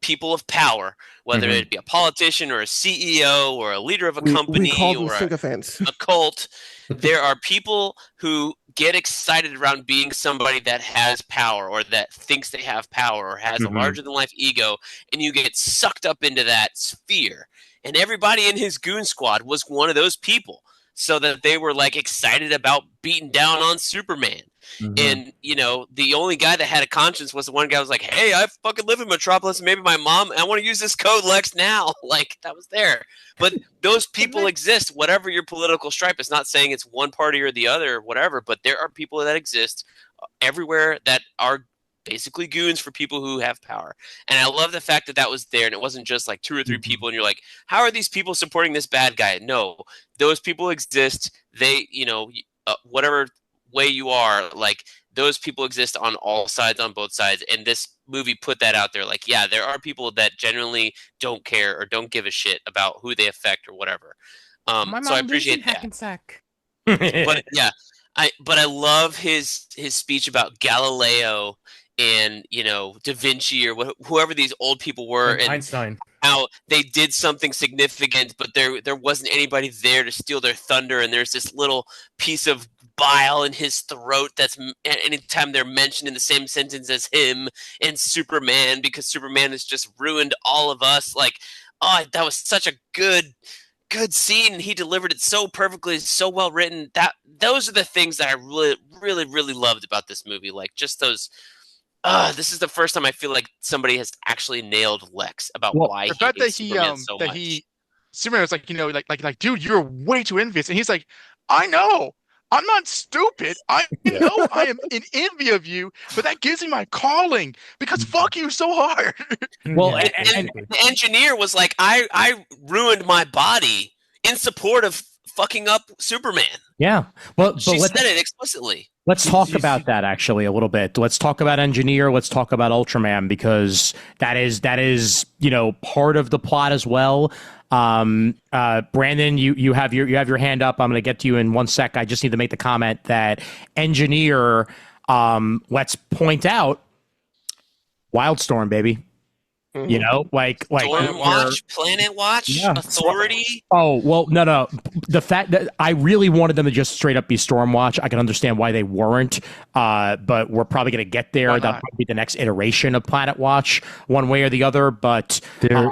people of power, whether it be a politician or a CEO or a leader of a company we call them or sycophants. a cult. There are people who get excited around being somebody that has power or that thinks they have power or has a larger than life ego, and you get sucked up into that sphere. And everybody in his goon squad was one of those people, so that they were like excited about beating down on Superman. And the only guy that had a conscience was the one guy who was like, hey, I fucking live in Metropolis, and maybe my mom, and I want to use this code Lex now. Like, that was there. But those people exist, whatever your political stripe. It's not saying it's one party or the other or whatever, but there are people that exist everywhere that are basically goons for people who have power. And I love the fact that that was there, and it wasn't just like 2 or 3 people and you're like, how are these people supporting this bad guy? No, those people exist. They, whatever way you are, like, those people exist on all sides, on both sides. And this movie put that out there. Like, yeah, there are people that genuinely don't care or don't give a shit about who they affect or whatever. So I appreciate that. But yeah, I love his speech about Galileo and Da Vinci or whoever these old people were, and Einstein. How they did something significant, but there wasn't anybody there to steal their thunder, and there's this little piece of bile in his throat that's anytime they're mentioned in the same sentence as him and Superman, because Superman has just ruined all of us. Like, oh, that was such a good scene, and he delivered it so perfectly, so well written. Those are the things that I really, really, really loved about this movie. Like, just those. This is the first time I feel like somebody has actually nailed Lex about why the fact that Superman so much. Superman was like, dude, you're way too envious, and he's like, I know, I'm not stupid. I know I am in envy of you, but that gives me my calling because fuck you so hard. Well, and the engineer was like, I ruined my body in support of fucking up Superman. Yeah, but she said it explicitly. Let's talk about that actually a little bit. Let's talk about Engineer. Let's talk about Ultraman, because that is part of the plot as well. Brandon, you have your hand up. I'm going to get to you in 1 sec. I just need to make the comment that Engineer. Let's point out Wildstorm, baby. Like Storm Watch, Planet Watch, Authority. Oh, well, no. The fact that I really wanted them to just straight up be Storm Watch, I can understand why they weren't. But we're probably going to get there. That'll probably be the next iteration of Planet Watch, one way or the other. But there's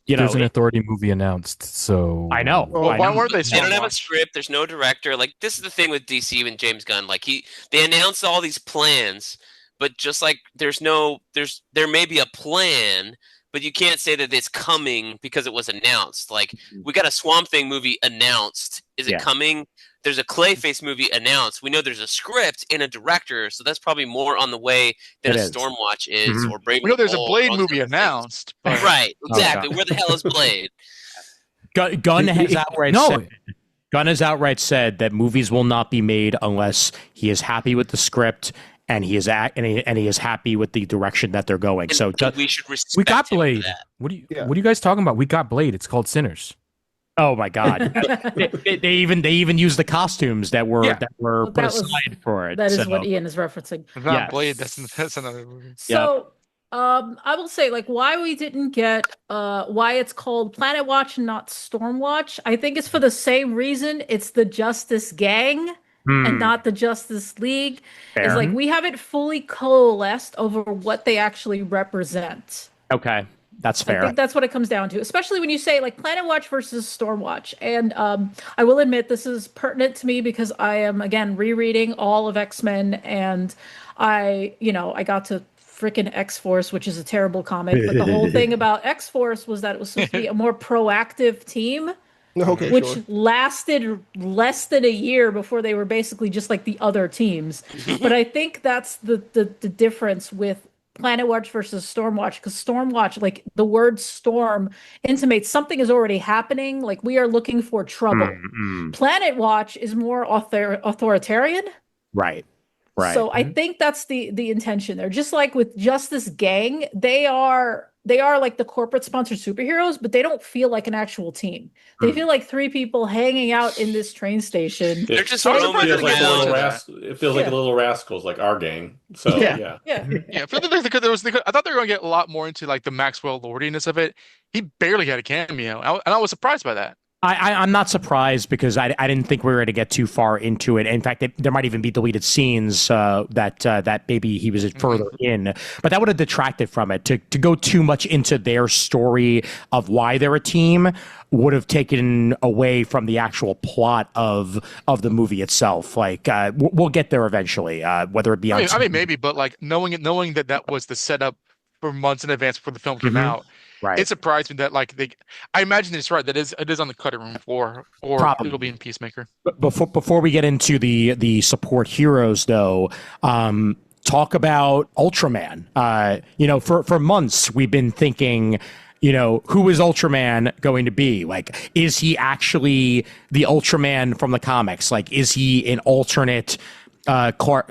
an Authority movie announced, so I know. Well, why weren't they? They don't have a script. There's no director. Like, this is the thing with DC and James Gunn. Like, they announced all these plans. But just like there may be a plan, but you can't say that it's coming because it was announced. Like, we got a Swamp Thing movie announced. Is it coming? There's a Clayface movie announced. We know there's a script and a director, so that's probably more on the way than a Stormwatch is. Or Brave. We know there's a Blade movie announced. But... Right, exactly. Where the hell is Blade? Gunn has outright said that movies will not be made unless he is happy with the script. And he is happy with the direction that they're going. So we should respect. We got Blade. What are you guys talking about? We got Blade. It's called Sinners. Oh my God! they even used the costumes that were put aside for it. That is what Ian is referencing. Not Blade. That's another movie. So I will say, like, why we didn't get why it's called Planet Watch and not Storm Watch. I think it's for the same reason. It's the Justice Gang. And not the Justice League. It's like we haven't fully coalesced over what they actually represent. Okay, that's fair. I think that's what it comes down to, especially when you say like Planet Watch versus Storm Watch. And I will admit this is pertinent to me because I am again rereading all of X-Men, and I got to freaking X-Force, which is a terrible comic. But the whole thing about X-Force was that it was supposed to be a more proactive team. Okay, which lasted less than a year before they were basically just like the other teams. But I think that's the difference with Planet Watch versus Storm Watch, because Storm Watch, like the word storm intimates something is already happening. Like we are looking for trouble. Planet Watch is more authoritarian. Right. So I think that's the intention there. Just like with Justice Gang, they are like the corporate sponsored superheroes, but they don't feel like an actual team. They feel like 3 people hanging out in this train station. They're just it feels like a little rascals, like our gang. So yeah. I feel like I thought they were going to get a lot more into like the Maxwell Lordiness of it. He barely had a cameo, and I was surprised by that. I'm not surprised because I didn't think we were going to get too far into it. In fact, there might even be deleted scenes that maybe he was further in, but that would have detracted from it. To go too much into their story of why they're a team would have taken away from the actual plot of the movie itself. Like we'll get there eventually, whether it be on. I mean, maybe, but like knowing that was the setup for months in advance before the film came out. Right. It surprised me that I imagine it's right that it is on the cutting room floor, or Probably. it'll be in Peacemaker. Before we get into the support heroes, though, talk about Ultraman. For months we've been thinking, who is Ultraman going to be? Like, is he actually the Ultraman from the comics? Like, is he an alternate Clark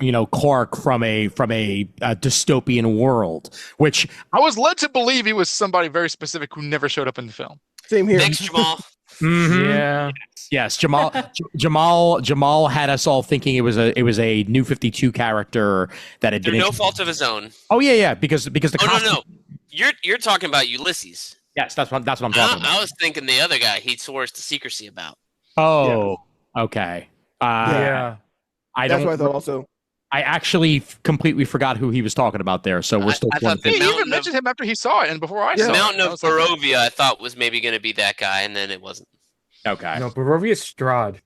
from a dystopian world? Which I was led to believe he was somebody very specific who never showed up in the film. Same here. Thanks, Jamal. Yeah. Yes, Jamal had us all thinking it was a New 52 character that had Through been no fault of his own. Oh yeah, because the No. You're talking about Ulysses. Yes, that's what I'm talking about. I was thinking the other guy he swore to secrecy about. Oh, okay. Yeah. That's what I thought also. I actually completely forgot who he was talking about there, so we're still. I thought He the even Mountain mentioned him after he saw it and before I saw it. Mountain I of was like, Barovia, I thought was maybe going to be that guy, and then it wasn't. Okay. No, Barovia Strahd.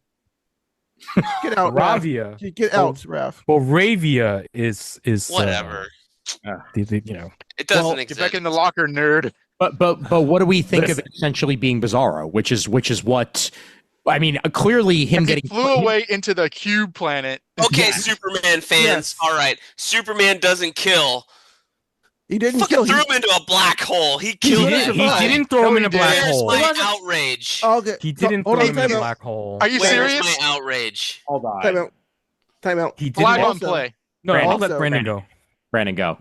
Get out, Raph. Ravia. Get out, Raph. Barovia is Whatever. It doesn't get exist. back in the locker, nerd. But what do we think of it essentially being Bizarro, which is what I mean, clearly him He getting flew away into the cube planet. Okay, Superman fans. Yes. All right, Superman doesn't kill. He didn't Fucking kill threw him. him into a black hole. He killed didn't him. He didn't throw him in a black Where's hole. my outrage? Okay. He didn't Hold throw on, him in a time out. black hole. Are you Where's serious? my outrage? Hold on. Time out. He didn't. Flag on also- play. No, Brandon. I'll let Also- Brandon go. Brandon, go.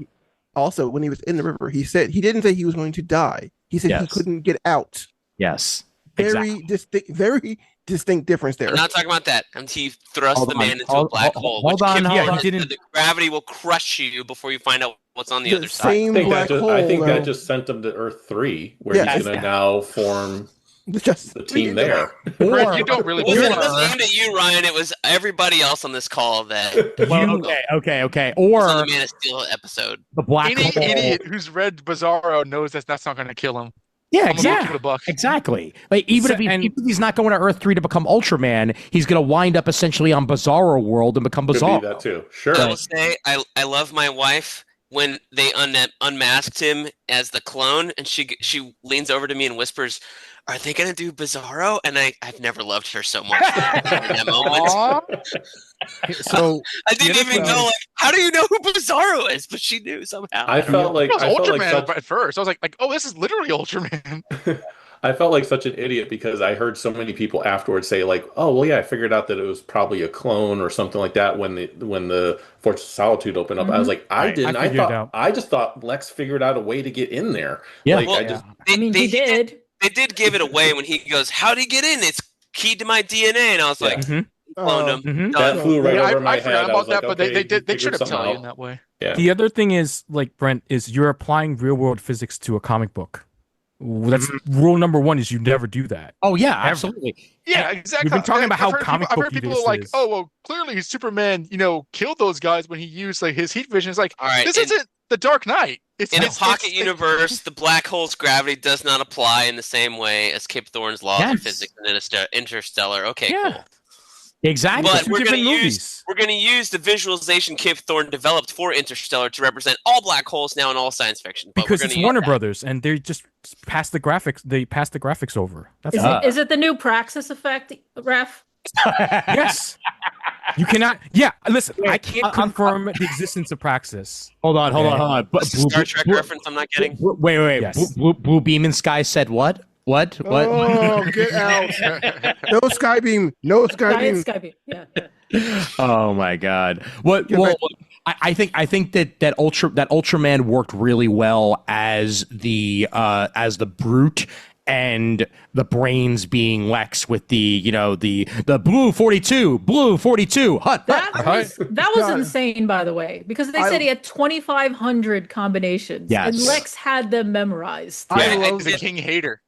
Also, when he was in the river, he didn't say he was going to die. He said he Yes. couldn't get out. Yes. Very distinct difference there. I'm not talking about that. He thrust Hold the on. man into a Hold- black hold- hole. hold which on, Kip hold on. Thorne He didn't- said the gravity will crush you before you find out what's on the other side. Same black hole. I think that though. just sent him to Earth 3, where Yes. he's going to now form Just the team there. Brent, you don't really It wasn't believe just aimed at you, Ryan. It was everybody else on this call that Okay. was on Or the Man of Steel episode. the black Any hole. idiot who's read Bizarro knows that's not going to kill him. Yeah, I'm gonna give it exactly. a buck. Exactly. Like even So- if he's not going to Earth 3 to become Ultraman, he's going to wind up essentially on Bizarro World and become Could be Bizarro. that too. Sure. I will say I love my wife when they unmasked him as the clone, and she leans over to me and whispers, "Are they gonna do Bizarro?" And I've never loved her so much in that moment. Aw. So I didn't the other even thing know is- like, how do you know who Bizarro is? But she knew somehow. I felt like It was I felt Ultraman like such, at first. I was like, oh, this is literally Ultraman. I felt like such an idiot because I heard so many people afterwards say like, "Oh, well, yeah, I figured out that it was probably a clone or something like that when the Fortress of Solitude opened up." I was like, I Right. didn't. I I, figured it thought out. I just thought Lex figured out a way to get in there. Yeah. Like, Well, I just I mean, he did. They did give it away when he goes, "How'd he get in? It's keyed to my DNA." And I was like, Mhm. cloned him. Mhm. that Done. fly right Yeah, over my I head. forgot I about was like, that, but they okay, did. They he should figured have something tell you in out. that way. Yeah. The other thing is, like Brent, is you're applying real world physics to a comic book. That's rule number one: is you never do that. Oh yeah, absolutely. Yeah, exactly. We've been talking about I've how heard comic I've heard booky people this like, is. oh well, clearly Superman, killed those guys when he used like his heat vision. It's like, All right, this in- isn't the Dark Knight. It's In a it's- pocket it's- universe, the black hole's gravity does not apply in the same way as Kip Thorne's laws of Yes. physics in Interstellar. Okay, Yeah. cool. Exactly. But two we're different gonna movies. use the visualization Kip Thorne developed for Interstellar to represent all black holes now in all science fiction. But Because we're it's gonna use Warner that. Brothers, and they just passed the graphics. They passed the graphics over. That's Is, it. it, is it the new Praxis effect, Raph? Yes. You cannot. Yeah. Listen, I can't I'm- confirm the existence of Praxis. Hold on. That's a Star Trek reference I'm not getting. Wait. Yes. Blue Beam and Sky said what? What? Oh, get out! No Skybeam. No Skybeam. Skype. Yeah. Oh my God! What? Get Well, back- I think that Ultraman worked really well as the brute, and the brains being Lex with the blue 42 hut. That was God. insane, by the way, because they I- said he had 2,500 combinations, Yes. and Lex had them memorized. I Yeah, love he's a king hater.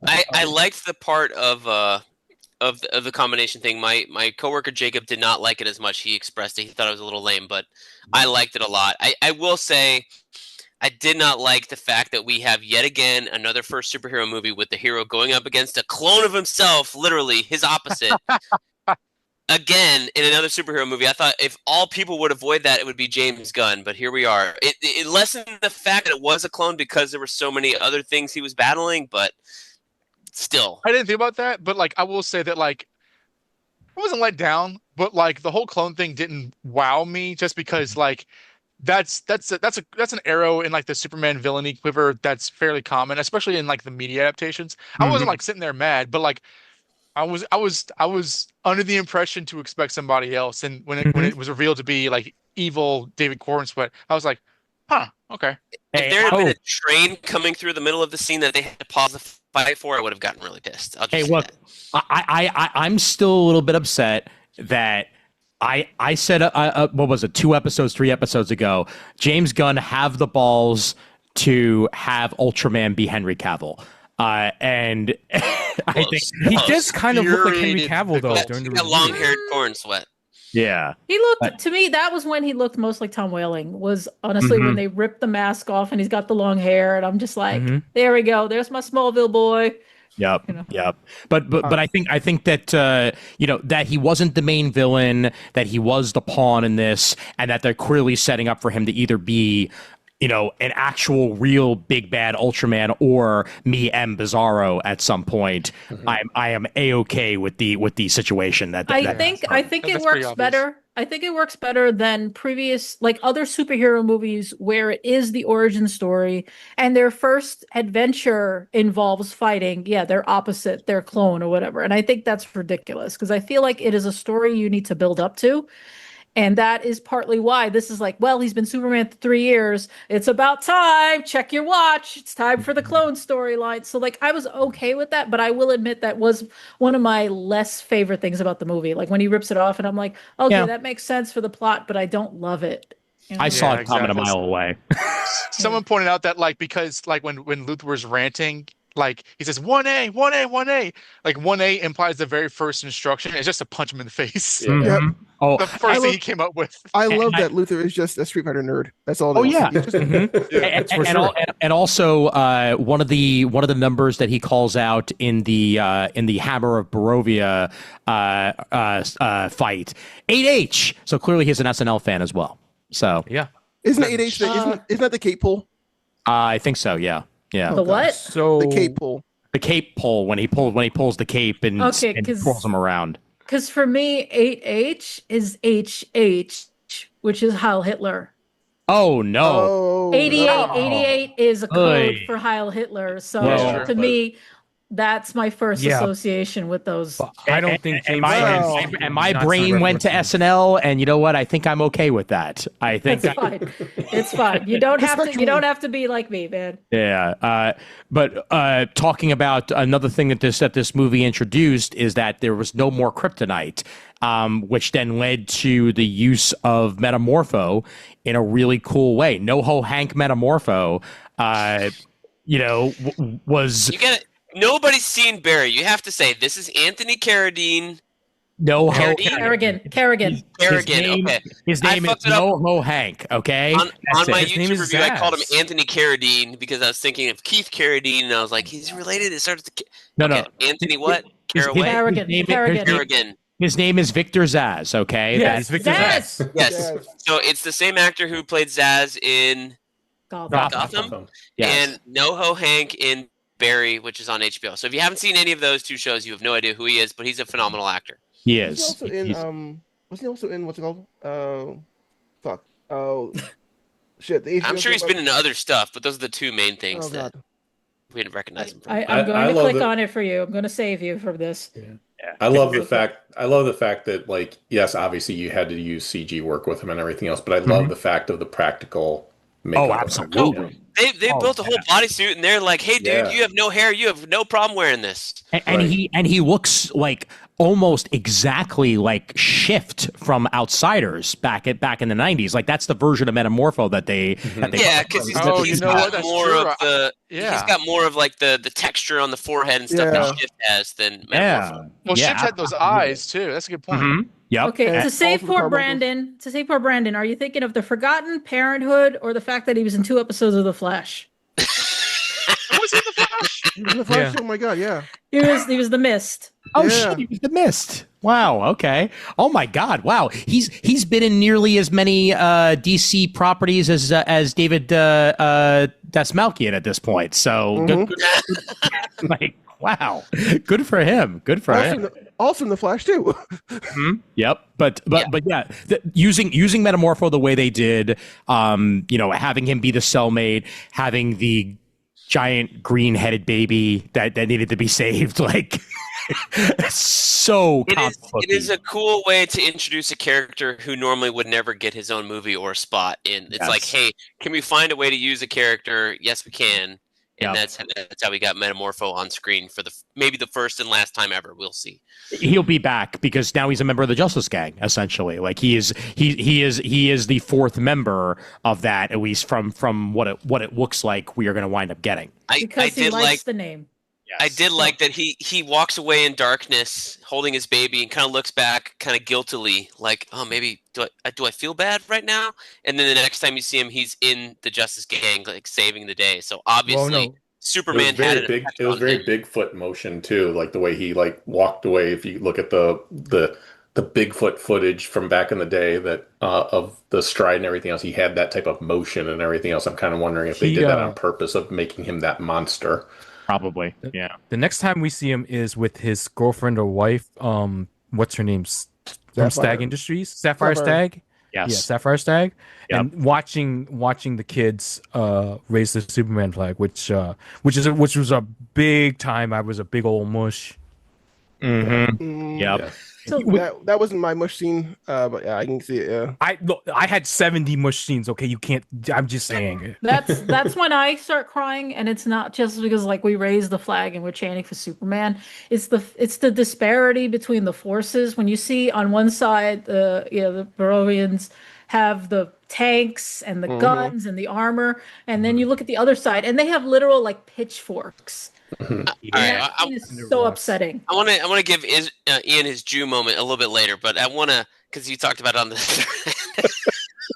I liked the part of the combination thing. My coworker Jacob did not like it as much. He expressed it. He thought it was a little lame, but I liked it a lot. I will say I did not like the fact that we have yet again another first superhero movie with the hero going up against a clone of himself, literally his opposite. Again, in another superhero movie. I thought if all people would avoid that, it would be James Gunn, but here we are. It lessened the fact that it was a clone because there were so many other things he was battling, but still. I didn't think about that, but like I will say that like I wasn't let down, but like the whole clone thing didn't wow me just because like that's an arrow in like the Superman villainy quiver that's fairly common, especially in like the media adaptations. I wasn't like sitting there mad, but like I was under the impression to expect somebody else, and when it was revealed to be like evil David Corenswet, I was like, huh, okay. If there had been a train coming through the middle of the scene that they had to pause the fight for, I would have gotten really pissed. Hey, look, I'm still a little bit upset that I said what was it, 3 episodes ago, James Gunn have the balls to have Ultraman be Henry Cavill. And I think he does kind of look like Henry Cavill though. During the long-haired Corenswet. Yeah, he looked to me. That was when he looked most like Tom Welling. Was honestly when they ripped the mask off and he's got the long hair, and I'm just like, there we go. There's my Smallville boy. Yep. You know. Yep. But I think that that he wasn't the main villain, that he was the pawn in this, and that they're clearly setting up for him to either be an actual real big bad Ultraman or me M Bizarro at some point. I am A-okay with the situation I think it works better. I think it works better than previous like other superhero movies where it is the origin story and their first adventure involves fighting. Yeah, they're opposite, their clone or whatever. And I think that's ridiculous because I feel like it is a story you need to build up to. And that is partly why this is like, well, he's been Superman for 3 years. It's about time. Check your watch. It's time for the clone storyline. So like, I was okay with that, but I will admit that was one of my less favorite things about the movie. Like when he rips it off and I'm like, okay, that makes sense for the plot, but I don't love it. I saw it coming a mile away. Someone pointed out that like, because like when Luthor was ranting, like he says 1A, 1A, 1A. Like 1A implies the very first instruction is just to punch him in the face. Yep. Oh, the first thing he came up with. I love that Luthor is just a Street Fighter nerd. That's all. And also one of the numbers that he calls out in the Hammer of Barovia fight, 8H. So clearly he's an SNL fan as well. So yeah, isn't 8H isn't that the cape pull? I think so. Yeah. Yeah. The what? So the cape pull. The cape pull when he pulls the cape and pulls him around. Because for me, 8H is HH, which is Heil Hitler. Oh no! 88 is a code for Heil Hitler. So to me, that's my first association with those. I don't think James. And my brain went to SNL, and you know what? I think I'm okay with that. I think that's fine. It's fine. You don't have to. You don't have to be like me, man. Yeah. But talking about another thing that this movie introduced is that there was no more kryptonite, which then led to the use of Metamorpho in a really cool way. NoHo Hank Metamorpho, was. You get it. Nobody's seen Barry. You have to say this is Anthony Carradine. Kerrigan. Okay. His name is NoHo Hank. Okay. On my YouTube review, I called him Anthony Carradine because I was thinking of Keith Carradine, and I was like, he's related. It starts to. No. Anthony what? Kerrigan. His name is Victor Zsasz. Okay. Yeah, it's Victor Zsasz. Yes. So it's the same actor who played Zsasz in Gotham. Yes. And NoHo Hank in Barry, which is on HBO. So if you haven't seen any of those two shows, you have no idea who he is, but he's a phenomenal actor. He is. Was he also in what's it called? Fuck. Oh, shit. I'm sure he's been in other stuff, but those are the two main things that we didn't recognize him from. I'm going to click on it for you. I'm going to save you from this. Yeah. I love the fact that, like, yes, obviously you had to use CG work with him and everything else, but I love the fact of the practical makeup. Oh, absolutely. They Oh, built a whole bodysuit, and they're like, "Hey, dude, Yeah. you have no hair. You have no problem wearing this." And Right. he looks like almost exactly like Shift from Outsiders back in the 90s. Like that's the version of Metamorpho that they Yeah, because Oh, he's you know got what? That's more true. of the Yeah. he's got more of like the texture on the forehead and stuff Yeah. that Shift has than yeah. Metamorpho. Well, Yeah, Shift had those eyes too. That's a good point. Mhm. Yep. Okay, And to save also the poor Carbuncles. Brandon, are you thinking of the Forgotten Parenthood or the fact that he was in 2 episodes of The Flash? Was he in the Flash? In the Flash, Yeah. oh my god, yeah. He was the Mist. Oh Yeah. shit, he was the Mist. Wow, okay. Oh my god, wow. He's been in nearly as many DC properties as David Dasmalkian at this point. So good, like wow. Good for him. Good for him. Also in the Flash too. Yep, but yeah, using Metamorpho the way they did, having him be the cellmate, having the giant green-headed baby that needed to be saved, like so. It is a cool way to introduce a character who normally would never get his own movie or spot in. It's like, hey, can we find a way to use a character? Yes, we can. And that's how we got Metamorpho on screen for maybe the first and last time ever. We'll see. He'll be back because now he's a member of the Justice Gang. Essentially, like he is the fourth member of that, at least from what it looks like we are going to wind up getting. Because he likes the name. I did like that he walks away in darkness, holding his baby, and kind of looks back, kind of guiltily, like, oh, maybe do I feel bad right now? And then the next time you see him, he's in the Justice Gang, like saving the day. So obviously, Superman had it. It was very Bigfoot motion too, like the way he like walked away. If you look at the Bigfoot footage from back in the day that of the stride and everything else, he had that type of motion and everything else. I'm kind of wondering if they did that on purpose of making him that monster. Probably, yeah. The next time we see him is with his girlfriend or wife. What's her name? From Stag Industries, Sapphire Stag. Yes. Yeah, Sapphire Stag. Yep. And watching the kids raise the Superman flag, which was a big time. I was a big old mush. Mm-hmm. Yep. Yeah. So That wasn't my mush scene, but yeah, I can see it. Yeah. I had 70 mush scenes. Okay, you can't. I'm just saying. that's when I start crying, and it's not just because like we raise the flag and we're chanting for Superman. It's the disparity between the forces. When you see on one side the Barovians have the tanks and the guns and the armor, and then you look at the other side and they have literal like pitchforks. All right, That is so upsetting. I want to give Ian his Jew moment a little bit later, but I want to, because you talked about it on the.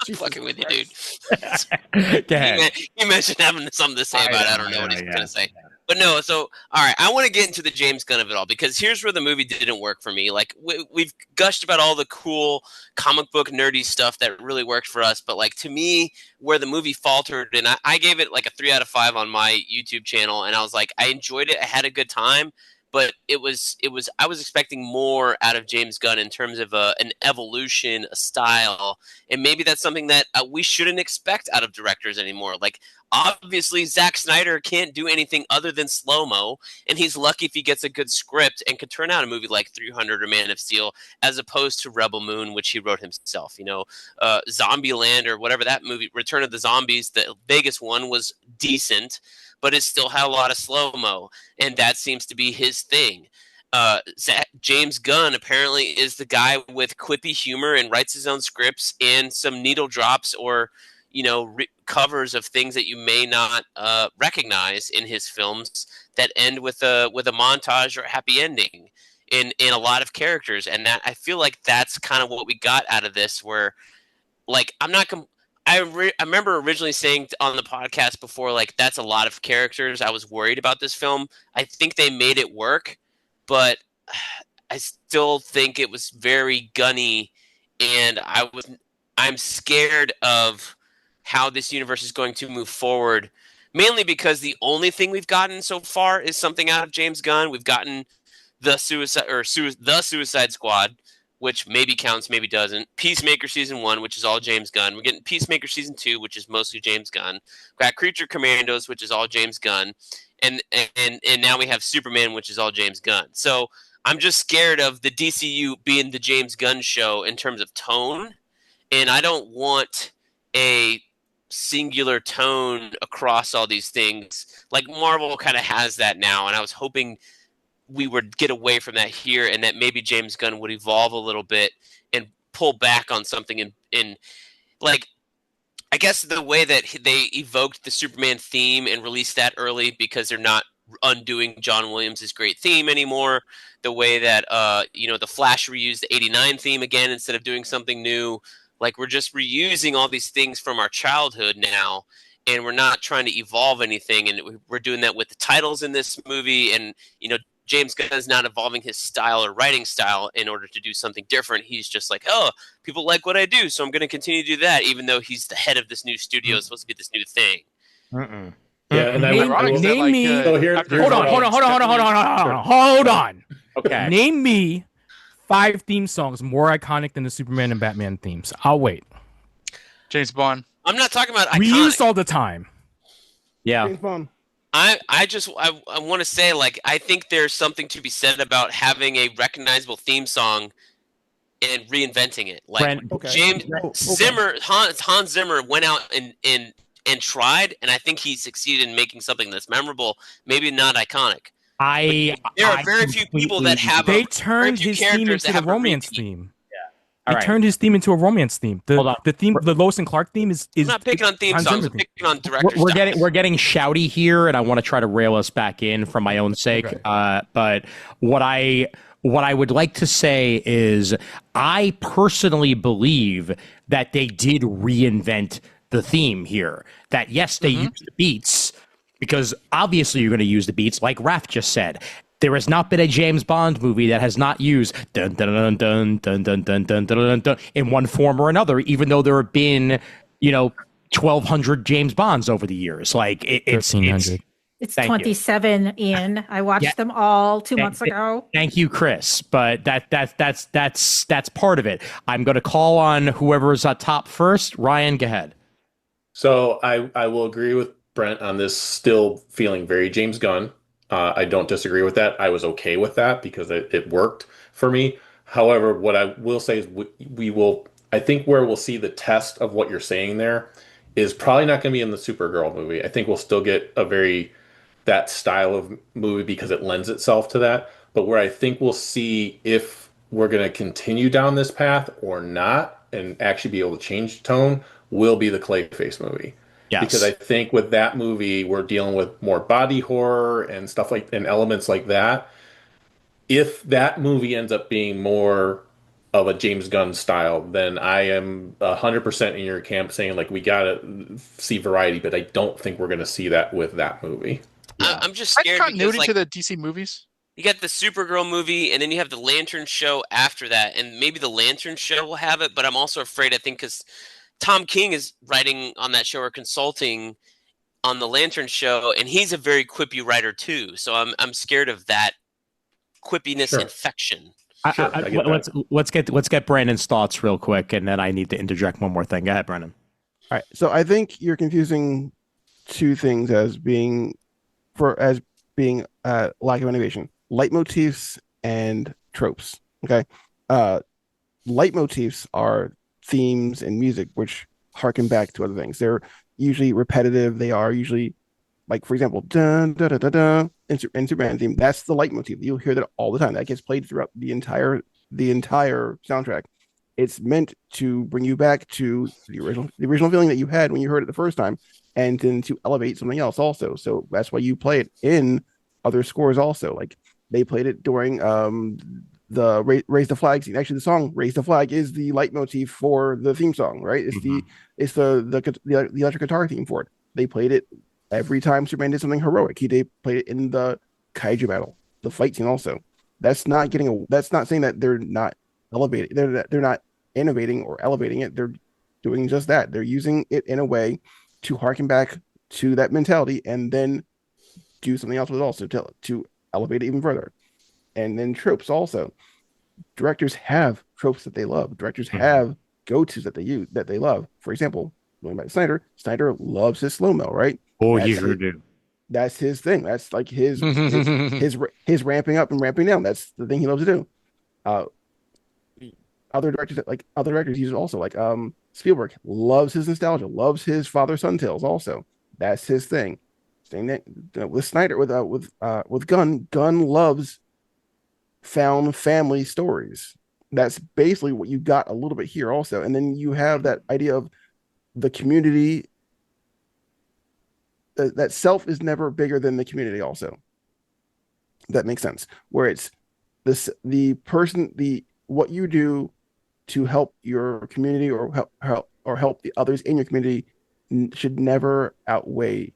I'm fucking with you, dude. Go ahead. He mentioned having something to say about it. I don't know what he's gonna say. But no, so all right, I want to get into the James Gunn of it all, because here's where the movie didn't work for me. Like we've gushed about all the cool comic book nerdy stuff that really worked for us, but like to me, where the movie faltered, and I gave it like a 3 out of 5 on my YouTube channel, and I was like, I enjoyed it, I had a good time, but it was I was expecting more out of James Gunn in terms of an evolution, a style, and maybe that's something that we shouldn't expect out of directors anymore. Like obviously Zack Snyder can't do anything other than slow-mo, and he's lucky if he gets a good script and could turn out a movie like 300 or Man of Steel, as opposed to Rebel Moon, which he wrote himself. Zombieland or whatever that movie, Return of the Zombies, the Vegas one, was decent, but it still had a lot of slow-mo, and that seems to be his thing. James Gunn apparently is the guy with quippy humor and writes his own scripts and some needle drops or covers of things that you may not recognize in his films that end with a montage or a happy ending in a lot of characters, and that I feel like that's kind of what we got out of this. Where like I remember originally saying on the podcast before, like, that's a lot of characters. I was worried about this film. I think they made it work, but I still think it was very gunny, and I'm scared of how this universe is going to move forward, mainly because the only thing we've gotten so far is something out of James Gunn. We've gotten the Suicide Squad, which maybe counts, maybe doesn't. Peacemaker Season 1, which is all James Gunn. We're getting Peacemaker Season 2, which is mostly James Gunn. We've got Creature Commandos, which is all James Gunn. And now we have Superman, which is all James Gunn. So I'm just scared of the DCU being the James Gunn show in terms of tone. And I don't want a singular tone across all these things. Like Marvel kind of has that now, and I was hoping we would get away from that here, and that maybe James Gunn would evolve a little bit and pull back on something in like, I guess the way that they evoked the Superman theme and released that early because they're not undoing John Williams' great theme anymore. The way that the Flash reused the '89 theme again instead of doing something new. Like, we're just reusing all these things from our childhood now, and we're not trying to evolve anything. And we're doing that with the titles in this movie. And James Gunn is not evolving his style or writing style in order to do something different. He's just like, oh, people like what I do, so I'm going to continue to do that, even though he's the head of this new studio. It's supposed to be this new thing. Yeah, and Name me. Hold on. Okay. Name me 5 theme songs more iconic than the Superman and Batman themes. I'll wait. James Bond. I'm not talking about Reused iconic. all the time. Yeah. James Bond. I want to say, like, I think there's something to be said about having a recognizable theme song and reinventing it. Like, Brent, Okay. James Okay. Zimmer, Hans Zimmer went out and tried, and I think he succeeded in making something that's memorable, maybe not iconic. There are very few people that have. They very turned few his theme characters that into a have a romance repeat. theme. All They right. turned his theme into a romance theme. Hold on. The theme, the Lois and Clark theme is. I'm not picking on theme Hans songs. Zimmer I'm theme. picking on director We're getting shouty here, and I want to try to rail us back in for my own sake. Okay. But what I would like to say is, I personally believe that they did reinvent the theme here. That yes, they used the beats, because obviously you're going to use the beats, like Raph just said. There has not been a James Bond movie that has not used dun dun dun dun dun dun dun dun dun dun in one form or another, even though there have been 1,200 James Bonds over the years. Like it's 1,300. It's Thank you. 27, Ian. I watched them all 2 months ago. Thank you, Kris. But that's part of it. I'm going to call on whoever is at top first. Ryan, go ahead. So I will agree with Brent on this, still feeling very James Gunn. I don't disagree with that. I was okay with that because it worked for me. However, what I will say is we will, I think where we'll see the test of what you're saying there is probably not going to be in the Supergirl movie. I think we'll still get that style of movie because it lends itself to that. But where I think we'll see if we're going to continue down this path or not and actually be able to change tone will be the Clayface movie. Yes. Because I think with that movie, we're dealing with more body horror and stuff and elements like that. If that movie ends up being more of a James Gunn style, then I am 100% in your camp saying, like, we got to see variety, but I don't think we're going to see that with that movie. I'm just Like scared continuity because, to the DC movies. you got the Supergirl movie, and then you have the Lantern show after that, and maybe the Lantern show will have it, but I'm also afraid, I think, because Tom King is writing on that show or consulting on the Lantern show, and he's a very quippy writer too. So I'm scared of that quippiness infection. Sure, I get that. Let's get Brandon's thoughts real quick, and then I need to interject one more thing. Go ahead, Brandon. All right. So I think you're confusing two things as being lack of innovation: leitmotifs and tropes. Okay. Leitmotifs are themes and music which harken back to other things. They're usually repetitive. They are usually, like, for example, dun da da da da in Superman theme. That's the leitmotif. You'll hear that all the time. That gets played throughout the entire soundtrack. It's meant to bring you back to the original feeling that you had when you heard it the first time, and then to elevate something else also. So that's why you play it in other scores also. Like, they played it during the Raise the Flag scene. Actually, the song Raise the Flag is the leitmotif for the theme song, right? It's the electric guitar theme for it. They played it every time Superman did something heroic. They played it in the kaiju battle, the fight scene also. That's not saying that they're not elevating. They're not innovating or elevating it. They're doing just that. They're using it in a way to harken back to that mentality and then do something else with it also to elevate it even further. And then tropes also. Directors have tropes that they love. Directors have go-tos that they love. For example, going back to Snyder loves his slow-mo, right? Oh, you sure do. That's his thing. That's like his ramping up and ramping down. That's the thing he loves to do. Other directors use it also. Like Spielberg loves his nostalgia, loves his father-son tales. Also, that's his thing. Saying that with Snyder, with Gunn, Gunn loves found family stories. That's basically what you got a little bit here, also. And then you have that idea of the community. That self is never bigger than the community. Also, that makes sense. Where it's the person, what you do to help your community or help the others in your community should never outweigh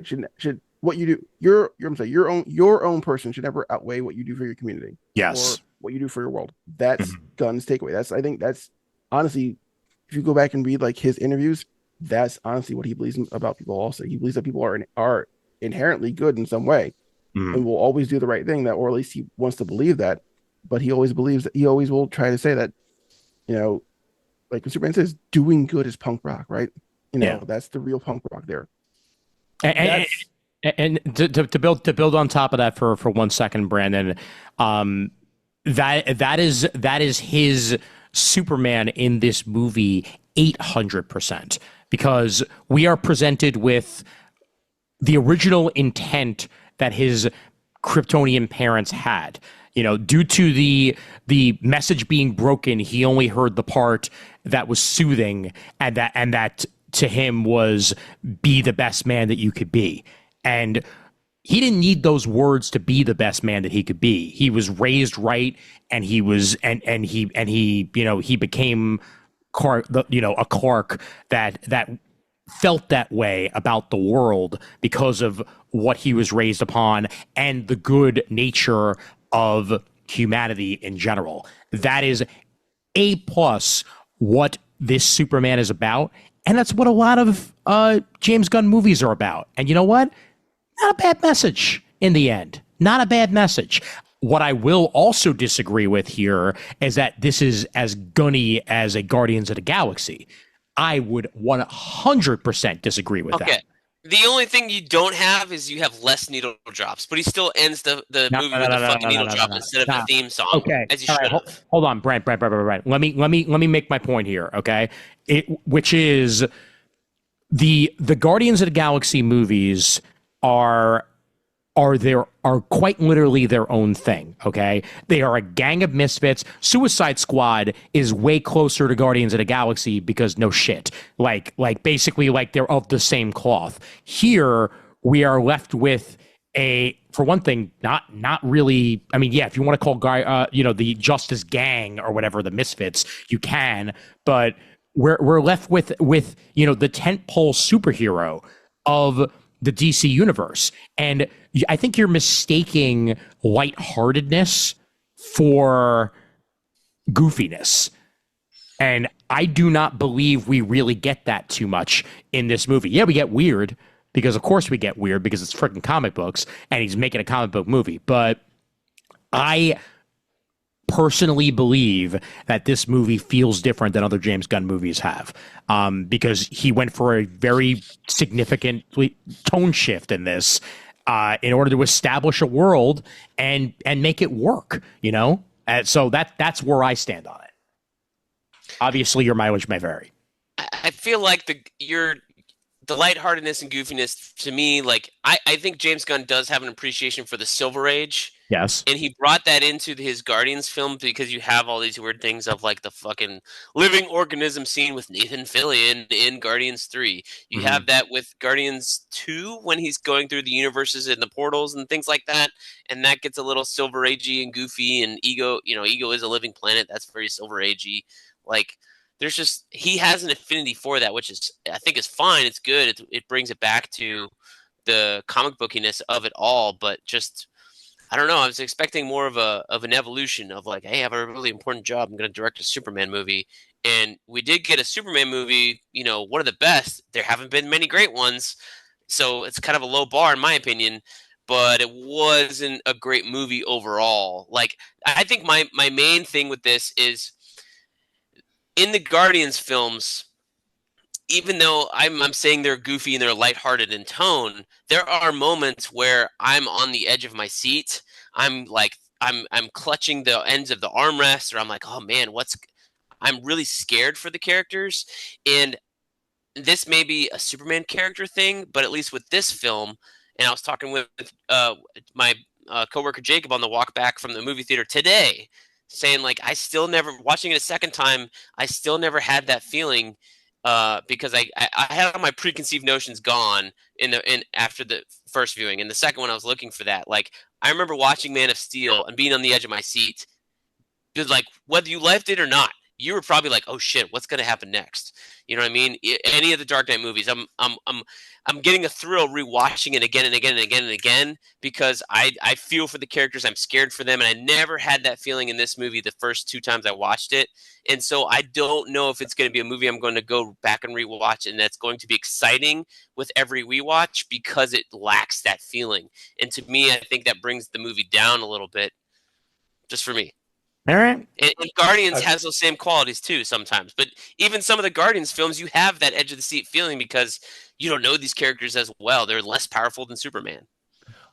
should what you do your own person should never outweigh what you do for your community. Yes. Or what you do for your world. That's Gunn's takeaway. I think that's honestly, if you go back and read like his interviews, that's honestly what he believes about people. Also, he believes that people are inherently good in some way and will always do the right thing, that, or at least he wants to believe that. But he always believes that, he always will try to say that, like when Superman says, doing good is punk rock, right? That's the real punk rock there. And to build on top of that for 1 second, Brandon, that is his Superman in this movie 800%, because we are presented with the original intent that his Kryptonian parents had. Due to the message being broken, he only heard the part that was soothing, and that to him was be the best man that you could be. And he didn't need those words to be the best man that he could be. He was raised right, and he became a Clark that felt that way about the world because of what he was raised upon and the good nature of humanity in general. That is A+ what this Superman is about, and that's what a lot of James Gunn movies are about. And you know what? Not a bad message in the end. Not a bad message. What I will also disagree with here is that this is as gunny as a Guardians of the Galaxy. I would 100% disagree with that. The only thing you don't have is you have less needle drops, but he still ends the movie with a fucking needle drop instead of a theme song. Okay, as you should have. Hold on, Brent. Let me make my point here. Okay, which is the Guardians of the Galaxy movies are quite literally their own thing. Okay, they are a gang of misfits. Suicide Squad is way closer to Guardians of the Galaxy because no shit, like basically like they're of the same cloth. Here we are left with for one thing, not really. I mean, yeah, if you want to call the Justice Gang or whatever, the Misfits, you can, but we're left with the tentpole superhero of the DC universe. And I think you're mistaking lightheartedness for goofiness. And I do not believe we really get that too much in this movie. Yeah, we get weird, because of course we get weird, because it's freaking comic books and he's making a comic book movie. But I personally believe that this movie feels different than other James Gunn movies have, because he went for a very significant tone shift in this in order to establish a world and make it work, and so that's where I stand on it. Obviously your mileage may vary. I feel like the lightheartedness and goofiness, to me, like I think James Gunn does have an appreciation for the Silver Age. Yes. And he brought that into his Guardians film, because you have all these weird things of like the fucking living organism scene with Nathan Fillion in Guardians 3. You have that with Guardians 2 when he's going through the universes and the portals and things like that. And that gets a little Silver Agey and goofy, and Ego is a living planet. That's very Silver Agey. Like, there's just, he has an affinity for that, which is, I think, is fine. It's good. It brings it back to the comic bookiness of it all, but just, I don't know. I was expecting more of an evolution of like, hey, I have a really important job. I'm going to direct a Superman movie. And we did get a Superman movie, one of the best. There haven't been many great ones. So it's kind of a low bar in my opinion, but it wasn't a great movie overall. Like, I think my main thing with this is, in the Guardians films, even though I'm saying they're goofy and they're lighthearted in tone, there are moments where I'm on the edge of my seat. I'm clutching the ends of the armrest, or I'm like, oh man, I'm really scared for the characters. And this may be a Superman character thing, but at least with this film, and I was talking with my coworker Jacob on the walk back from the movie theater today, saying like I still never watching it a second time. I still never had that feeling because I had all my preconceived notions gone in after the first viewing. And the second one, I was looking for that. Like I remember watching Man of Steel and being on the edge of my seat, because like whether you liked it or not, you were probably like, "Oh shit, what's going to happen next?" You know what I mean? Any of the Dark Knight movies, I'm getting a thrill rewatching it again and again and again and again because I feel for the characters. I'm scared for them, and I never had that feeling in this movie the first 2 times I watched it. And so I don't know if it's going to be a movie I'm going to go back and rewatch, and that's going to be exciting with every rewatch because it lacks that feeling. And to me, I think that brings the movie down a little bit, just for me. All right. And Guardians has those same qualities too sometimes. But even some of the Guardians films, you have that edge of the seat feeling because you don't know these characters as well. They're less powerful than Superman.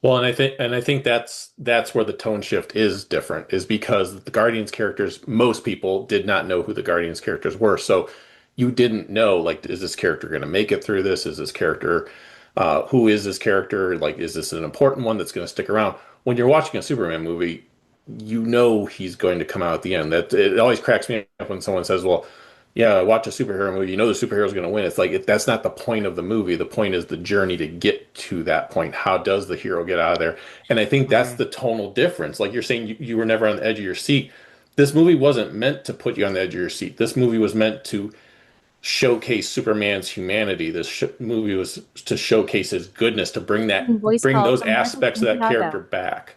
Well, and I think that's where the tone shift is different, is because the Guardians characters, most people did not know who the Guardians characters were. So you didn't know, like, is this character going to make it through this? Is this character, who is this character? Like, is this an important one that's going to stick around? When you're watching a Superman movie, you know he's going to come out at the end. That it always cracks me up when someone says, "Well, yeah, watch a superhero movie. You know the superhero is going to win." It's like that's not the point of the movie. The point is the journey to get to that point. How does the hero get out of there? And I think that's the tonal difference. Like you're saying, you were never on the edge of your seat. This movie wasn't meant to put you on the edge of your seat. This movie was meant to showcase Superman's humanity. This movie was to showcase his goodness, to bring those aspects of that character back.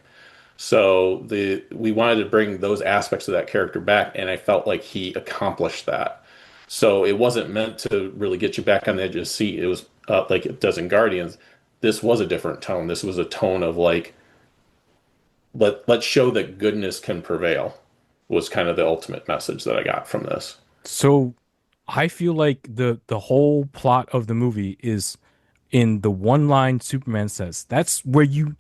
So we wanted to bring those aspects of that character back, and I felt like he accomplished that. So it wasn't meant to really get you back on the edge of the seat. It was like it does in Guardians. This was a different tone. This was a tone of like, let's show that goodness can prevail, was kind of the ultimate message that I got from this. So I feel like the whole plot of the movie is in the one line Superman says. That's what you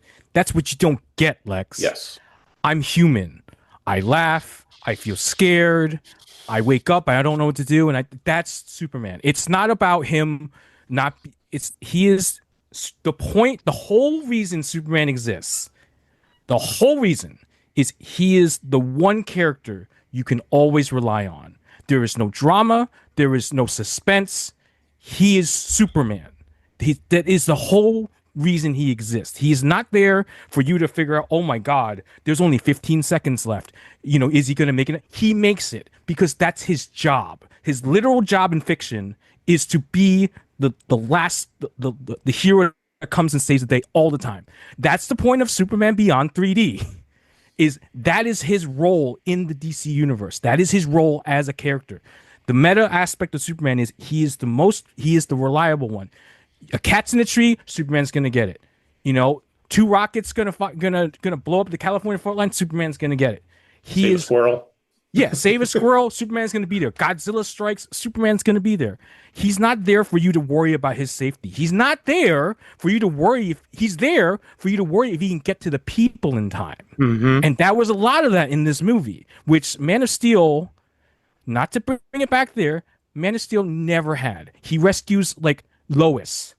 don't get, Lex. Yes. I'm human. I laugh. I feel scared. I wake up and I don't know what to do. And that's Superman. It's not about him he is the point. The whole reason Superman exists, the whole reason is he is the one character you can always rely on. There is no drama. There is no suspense. He is Superman. That is the whole reason he exists. He is not there for you to figure out, oh my God, there's only 15 seconds left. You know, is he going to make it? He makes it because that's his job. His literal job in fiction is to be the hero that comes and saves the day all the time. That's the point of Superman Beyond 3D. That is his role in the DC universe. That is his role as a character. The meta aspect of Superman is he is the reliable one. A cat's in a tree, Superman's gonna get it. You know, 2 rockets gonna blow up the California fault line, Superman's gonna get it. Save a squirrel. Yeah, save a squirrel, Superman's gonna be there. Godzilla strikes, Superman's gonna be there. He's not there for you to worry about his safety. He's not there for you to worry he's there for you to worry if he can get to the people in time. Mm-hmm. And that was a lot of that in this movie, which Man of Steel, not to bring it back there, Man of Steel never had. He rescues like Lois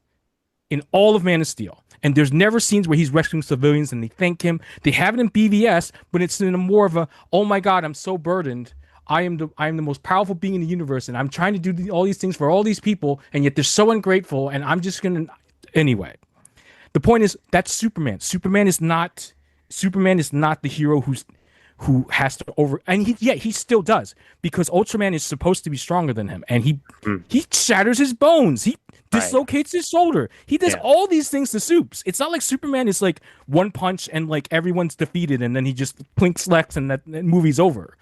in all of Man of Steel. And there's never scenes where he's rescuing civilians and they thank him. They have it in BVS, but it's in a more of a, oh my God, I'm so burdened. I am the most powerful being in the universe, and I'm trying to do all these things for all these people, and yet they're so ungrateful, and I'm just gonna anyway. The point is that's Superman. Superman is not the hero who has to and he still does, because Ultraman is supposed to be stronger than him, and he shatters his bones, he dislocates his shoulder, he does all these things to Supes. It's not like Superman is like one punch and like everyone's defeated and then he just plinks Lex and that movie's over.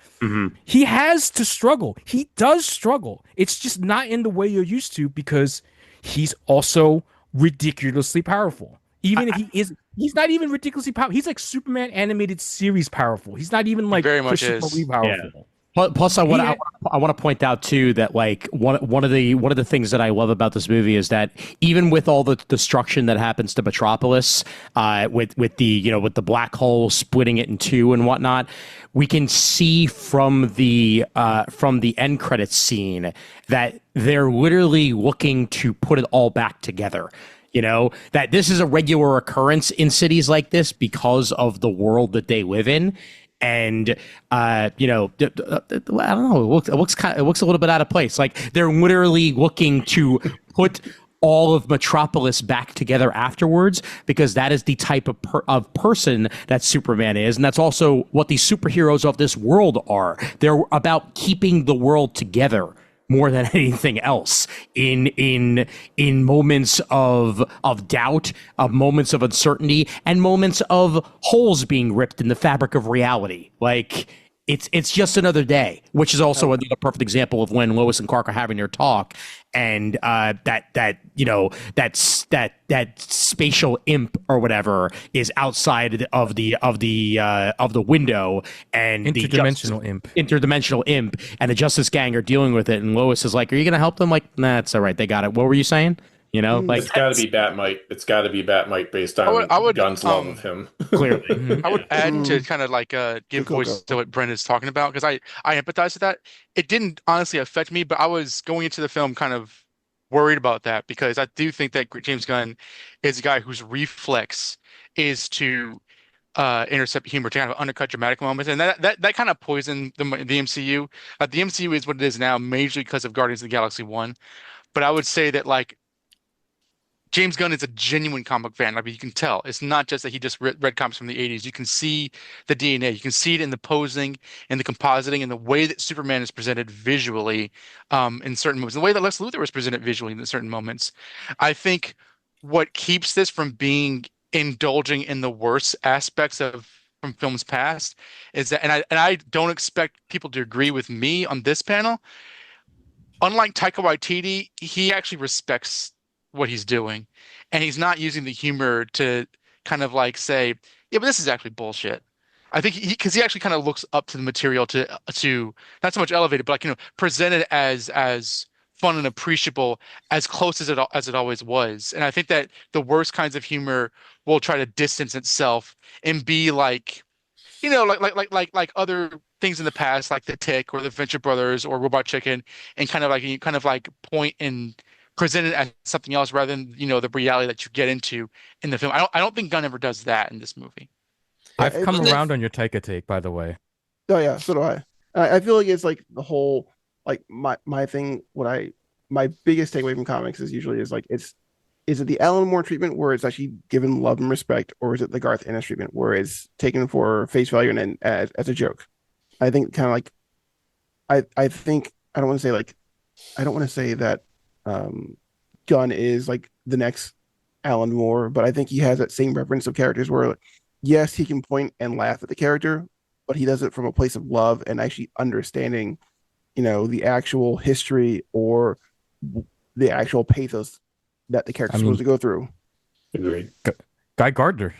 He has to struggle. He does struggle. It's just not in the way you're used to, because he's also ridiculously powerful. Even if he's not even ridiculously powerful. He's like Superman animated series powerful. He's not even like very much Christopher is Lee powerful. Plus, I want to point out too that like one of the things that I love about this movie is that even with all the destruction that happens to Metropolis, with the black hole splitting it in two and whatnot, we can see from the end credits scene that they're literally looking to put it all back together. You know, that this is a regular occurrence in cities like this because of the world that they live in. And I don't know. It looks a little bit out of place. Like they're literally looking to put all of Metropolis back together afterwards, because that is the type of person that Superman is, and that's also what the superheroes of this world are. They're about keeping the world together more than anything else in moments of doubt, of moments of uncertainty, and moments of holes being ripped in the fabric of reality. Like it's just another day, which is also another perfect example of when Lois and Clark are having their talk, and that spatial imp or whatever is outside of the window, and interdimensional imp, and the Justice Gang are dealing with it, and Lois is like, "Are you going to help them?" Like, "Nah, it's all right. They got it." What were you saying? You know, like it's got to be Batmite. It's got to be Batmite based on Gunn's love of him. Clearly, I would add to kind of like give voice to what Brent is talking about, because I empathize with that. It didn't honestly affect me, but I was going into the film kind of worried about that, because I do think that James Gunn is a guy whose reflex is to intercept humor, to kind of undercut dramatic moments, and that kind of poisoned the MCU. The MCU is what it is now, majorly because of Guardians of the Galaxy 1. But I would say that like James Gunn is a genuine comic fan. I mean, you can tell. It's not just that he just read comics from the 80s. You can see the DNA. You can see it in the posing and the compositing and the way that Superman is presented visually in certain moments, the way that Lex Luthor was presented visually in certain moments. I think what keeps this from being indulging in the worst aspects from films past is that, and I don't expect people to agree with me on this panel. Unlike Taika Waititi, he actually respects what he's doing, and he's not using the humor to kind of like say, yeah, but this is actually bullshit. I think because he actually kind of looks up to the material to not so much elevate it, but like, present it as fun and appreciable, as close as it always was. And I think that the worst kinds of humor will try to distance itself and be like, like other things in the past, like The Tick or The Venture Brothers or Robot Chicken, and kind of like point and present it as something else rather than the reality that you get into in the film. I don't think Gunn ever does that in this movie. I've come around on your Taika take, by the way. Oh yeah, so do I. I feel like it's like the whole like my thing. My biggest takeaway from comics is usually is it the Alan Moore treatment where it's actually given love and respect, or is it the Garth Ennis treatment where it's taken for face value and as a joke? I think kind of like I think I don't want to say that Gunn is like the next Alan Moore, but I think he has that same reference of characters where yes, he can point and laugh at the character, but he does it from a place of love and actually understanding, the actual history or the actual pathos that the character's supposed to go through. Agreed. Guy Gardner.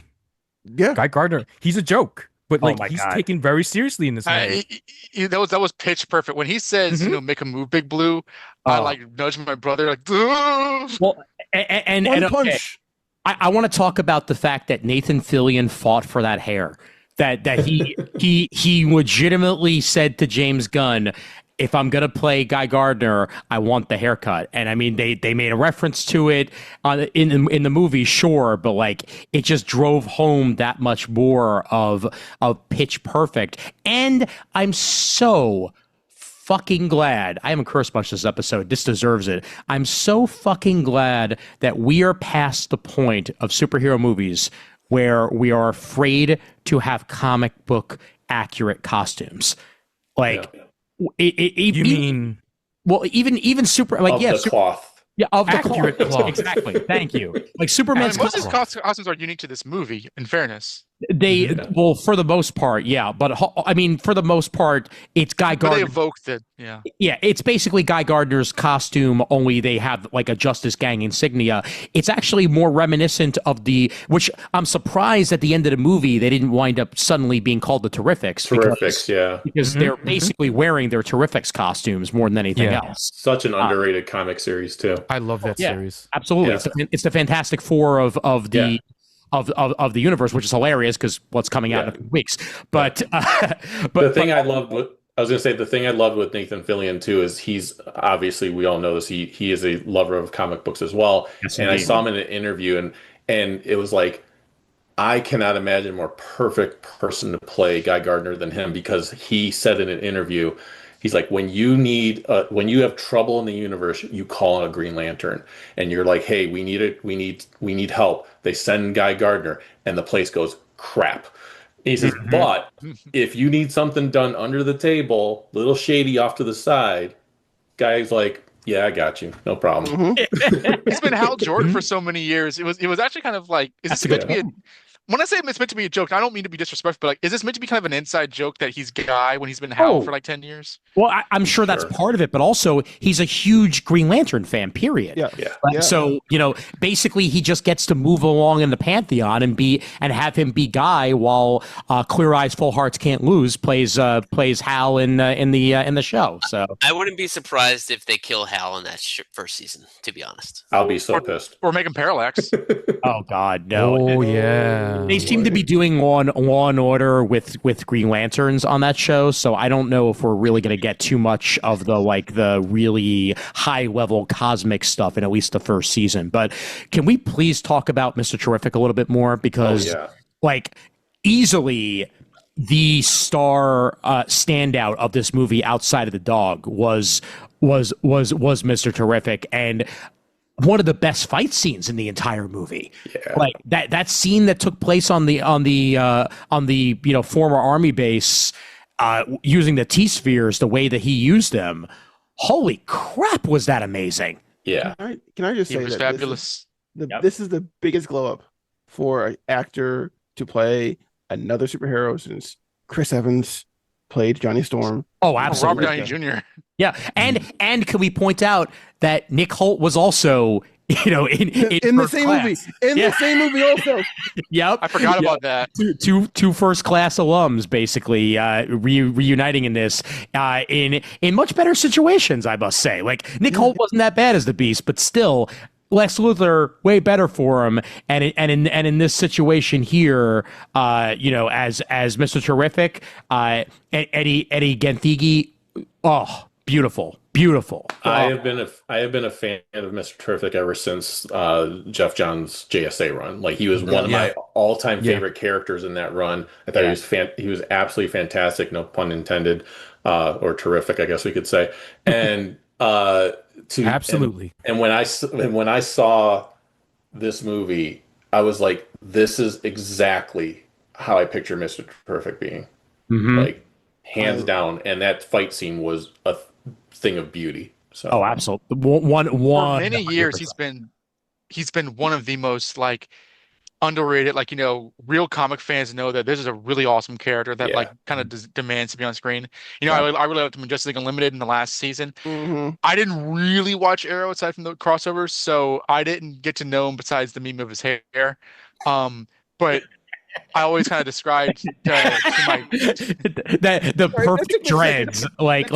Yeah. Guy Gardner. He's a joke, but he's taken very seriously in this movie. That was pitch perfect. When he says, make a move, Big Blue, I like nudge my brother like, ugh! Well, and punch. I want to talk about the fact that Nathan Fillion fought for that hair. That he legitimately said to James Gunn, if I'm gonna play Guy Gardner, I want the haircut. And I mean, they made a reference to it in the movie, sure, but like it just drove home that much more of Pitch Perfect. And I'm so fucking glad. I haven't cursed much this episode. This deserves it. I'm so fucking glad that we are past the point of superhero movies where we are afraid to have comic book accurate costumes. Like, even super, like, the cloth. Yeah, of the accurate cloth. cloth. Exactly. Thank you. Like Superman's most of his costumes are unique to this movie, in fairness. They well, for the most part, yeah. But I mean, for the most part, it's Guy But they Gardner. evoked it. Yeah. Yeah, it's basically Guy Gardner's costume, only they have like a Justice Gang insignia. It's actually more reminiscent of which I'm surprised at the end of the movie they didn't wind up suddenly being called the Terrifics. Terrifics, yeah. Because they're basically wearing their Terrifics costumes more than anything else. Such an underrated comic series too. I love that series. Absolutely, Yeah. it's the Fantastic Four of the. Of the universe, which is hilarious because what's coming out in a few weeks. But the thing I loved with Nathan Fillion too is he's obviously, we all know this, he is a lover of comic books as well. Yes, and I indeed. saw him in an interview and it was like, I cannot imagine a more perfect person to play Guy Gardner than him, because he said in an interview, he's like, when you have trouble in the universe, you call on a Green Lantern, and you're like, hey, we need help. They send Guy Gardner, and the place goes crap. He says, but if you need something done under the table, little shady off to the side, Guy's like, yeah, I got you, no problem. He's been Hal Jordan for so many years. It was actually kind of like, is this meant to be when I say it's meant to be a joke, I don't mean to be disrespectful, but like, is this meant to be kind of an inside joke that he's Guy when he's been Hal for like 10 years? Well, I'm sure that's part of it, but also he's a huge Green Lantern fan, period. Yeah. Right? So, basically he just gets to move along in the pantheon and have him be Guy while Clear Eyes Full Hearts Can't Lose plays Hal in the show. So I wouldn't be surprised if they kill Hal in that first season, to be honest. I'll be so pissed. Or make him Parallax. Oh God, no. Oh yeah. They seem to be doing Law and Order with Green Lanterns on that show, so I don't know if we're really going to get too much of the really high level cosmic stuff in at least the first season. But can we please talk about Mr. Terrific a little bit more, because easily the star standout of this movie outside of the dog was Mr. Terrific, and one of the best fight scenes in the entire movie. Yeah. Like that scene that took place on the former army base, using the T-spheres the way that he used them. Holy crap, was that amazing? Yeah. Can I just He say was that fabulous. this is the biggest glow up for an actor to play another superhero since Chris Evans played Johnny Storm. Oh, absolutely. Robert Downey Jr. Yeah, and can we point out that Nick Holt was also in the same movie, the same movie also. Yep, I forgot about that. Two first class alums basically reuniting in this in much better situations, I must say. Like Nick Holt wasn't that bad as the Beast, but still Lex Luthor way better for him, and in this situation here, as Mr. Terrific, Eddie Genthigi, oh, beautiful. I have been a fan of Mr. Terrific ever since Jeff Johns' JSA run. Like, he was one of my all-time favorite characters in that run. I thought he was absolutely fantastic, no pun intended, or terrific, I guess we could say. And absolutely. And when I saw this movie, I was like, this is exactly how I picture Mr. Terrific being. Like, hands down. And that fight scene was a thing of beauty. So absolutely. One For many years he's been one of the most like underrated, like, real comic fans know that this is a really awesome character that like kind of demands to be on screen. I really liked him in Justice League Unlimited in the last season. I didn't really watch Arrow aside from the crossovers, so I didn't get to know him besides the meme of his hair. But I always kind of described to my the perfect dreads, like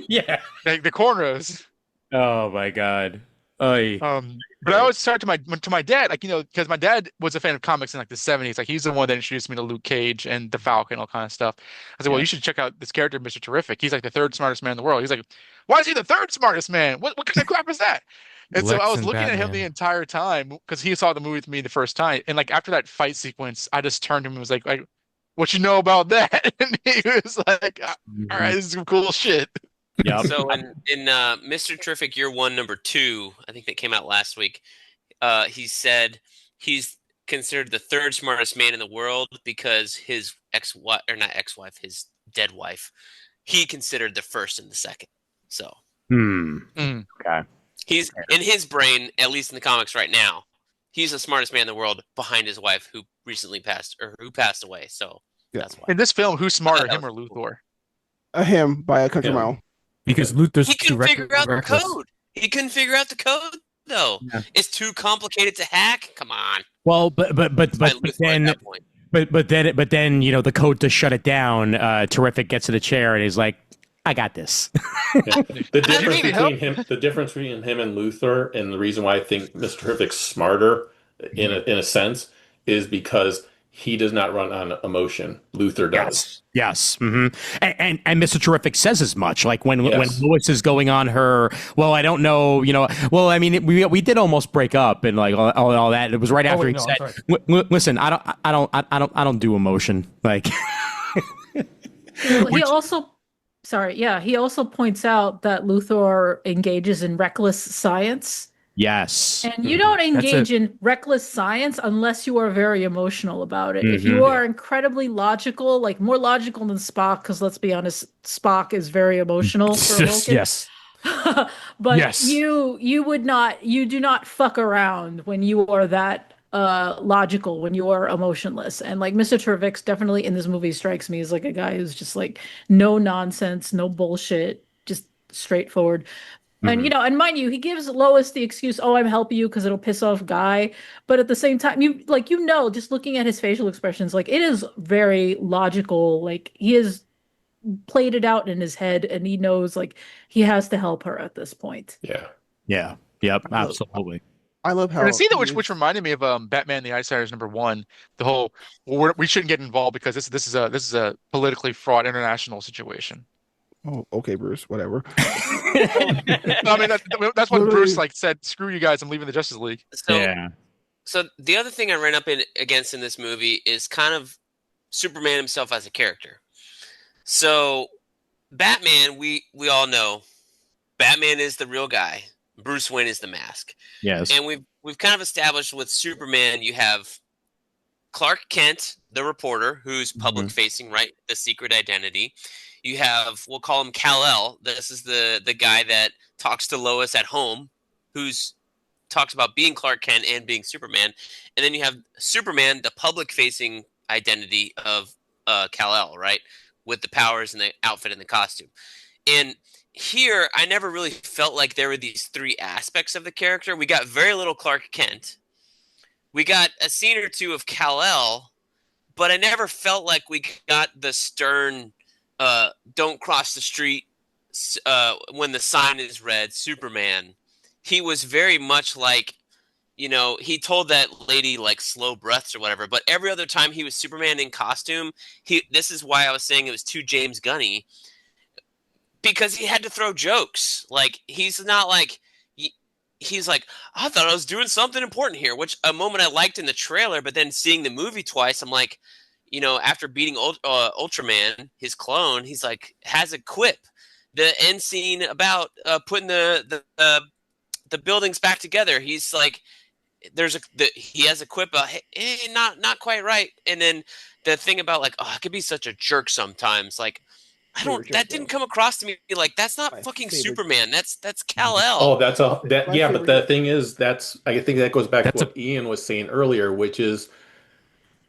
yeah, like the cornrows. Oh my God. But I always start to my dad, like, because my dad was a fan of comics in like the 70s. Like, he's the one that introduced me to Luke Cage and the Falcon, all kind of stuff. I said, well, you should check out this character, Mr. Terrific. He's like the third smartest man in the world. He's like, why is he the third smartest man? What kind of crap is that? And so I was looking at him the entire time because he saw the movie with me the first time. And like after that fight sequence, I just turned to him and was like, what you know about that? And he was like, all right, this is some cool shit. Yeah. So in Mr. Terrific Year 1, Number 2, I think that came out last week, he said he's considered the third smartest man in the world because his ex-wife, or not ex-wife, his dead wife, he considered the first and the second. So Okay. he's in his brain, at least in the comics right now, he's the smartest man in the world behind his wife who recently passed or who passed away. So Yeah. that's why. In this film, who's smarter, that him or was cool. Luthor? Him by a country Him. mile. Because Luthor's He too couldn't figure out the reckless. code. He couldn't figure out the code though. Yeah. It's too complicated to hack. Come on. Well, but then at that point. but then you know the code to shut it down. Terrific gets to the chair and he's like, "I got this." Yeah. The difference need help. between him and Luthor, and the reason why I think Mr. Terrific's smarter in a sense is because he does not run on emotion. Luthor does. Yes. Mm-hmm. And Mr. Terrific says as much. Like when Lois is going on her, well, I don't know, you know. Well, I mean, we did almost break up and like all that. It was right after he said, "Listen, I don't do emotion." Like He also points out that Luthor engages in reckless science. yes. And you don't engage it. in reckless science unless you are very emotional about it. If you are incredibly logical, like more logical than Spock, because let's be honest, Spock is very emotional for a Vulcan. Yes. But Yes. you do not fuck around when you are that logical, when you are emotionless. And like Mr. Terrific's definitely in this movie strikes me as like a guy who's just like no nonsense, no bullshit, just straightforward. And you know, and mind you, he gives Lois the excuse, "Oh, I'm helping you because it'll piss off Guy." But at the same time, just looking at his facial expressions, like it is very logical. Like he has played it out in his head, and he knows like he has to help her at this point. Yeah. Yeah. Yep. Absolutely. I love how And a scene which reminded me of Batman: The Outsiders #1. The whole we shouldn't get involved because this is a politically fraught international situation. Oh, okay, Bruce. Whatever. I mean, that's what Bruce like said. Screw you guys! I'm leaving the Justice League. So the other thing I ran up against in this movie is kind of Superman himself as a character. So Batman, we all know, Batman is the real guy. Bruce Wayne is the mask. Yes. And we've kind of established with Superman, you have Clark Kent, the reporter, who's public facing, right? The secret identity. You have, we'll call him Kal-El. This is the guy that talks to Lois at home, who's talks about being Clark Kent and being Superman. And then you have Superman, the public-facing identity of Kal-El, right? With the powers and the outfit and the costume. And here, I never really felt like there were these three aspects of the character. We got very little Clark Kent. We got a scene or two of Kal-El, but I never felt like we got the stern don't cross the street when the sign is red, Superman. He was very much like, you know, he told that lady like slow breaths or whatever, but every other time he was Superman in costume, this is why I was saying it was too James Gunny, because he had to throw jokes. Like, he's not like, he's like, I thought I was doing something important here, which a moment I liked in the trailer, but then seeing the movie twice, I'm like, you know, after beating Ultraman, his clone, he's like, has a quip. The end scene about putting the buildings back together, he's like, he has a quip about, hey, not quite right. And then the thing about like, oh, I could be such a jerk sometimes. Like, that didn't come across to me like that's not my fucking favorite. Superman. That's Kal-El. Oh, but the thing is, I think that goes back to what Ian was saying earlier, which is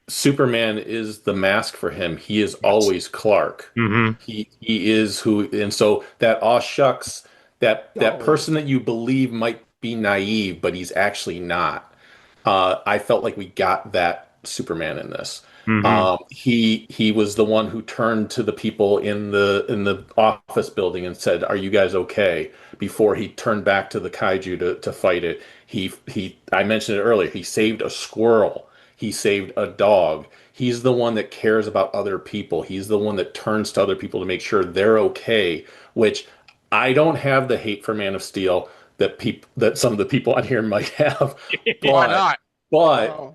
Superman is the mask for him. He is always Clark. He is who, and so that shucks, that person that you believe might be naive, but he's actually not. I felt like we got that Superman in this. He was the one who turned to the people in the office building and said, "Are you guys okay?" Before he turned back to the kaiju to fight it. I mentioned it earlier. He saved a squirrel. He saved a dog. He's the one that cares about other people. He's the one that turns to other people to make sure they're okay. Which I don't have the hate for Man of Steel that some of the people on here might have. Why not? But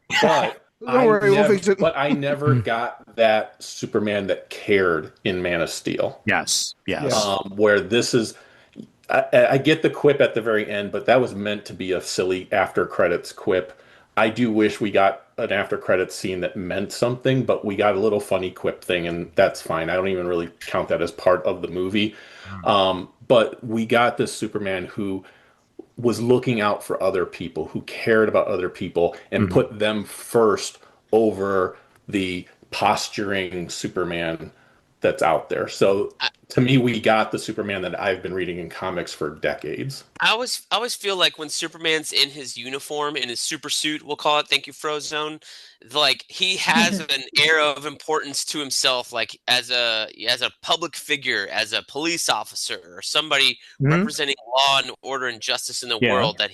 I never Hmm. got that Superman that cared in Man of Steel. Yes. Where this is, I get the quip at the very end, but that was meant to be a silly after credits quip. I do wish we got an after credits scene that meant something, but we got a little funny quip thing, and that's fine. I don't even really count that as part of the movie. But we got this Superman who was looking out for other people, who cared about other people, and put them first over the posturing Superman that's out there. So to me, we got the Superman that I've been reading in comics for decades. I always feel like when Superman's in his uniform, in his super suit, we'll call it, thank you, Frozone, like he has an air of importance to himself, like as a public figure, as a police officer, or somebody representing law and order and justice in the world, that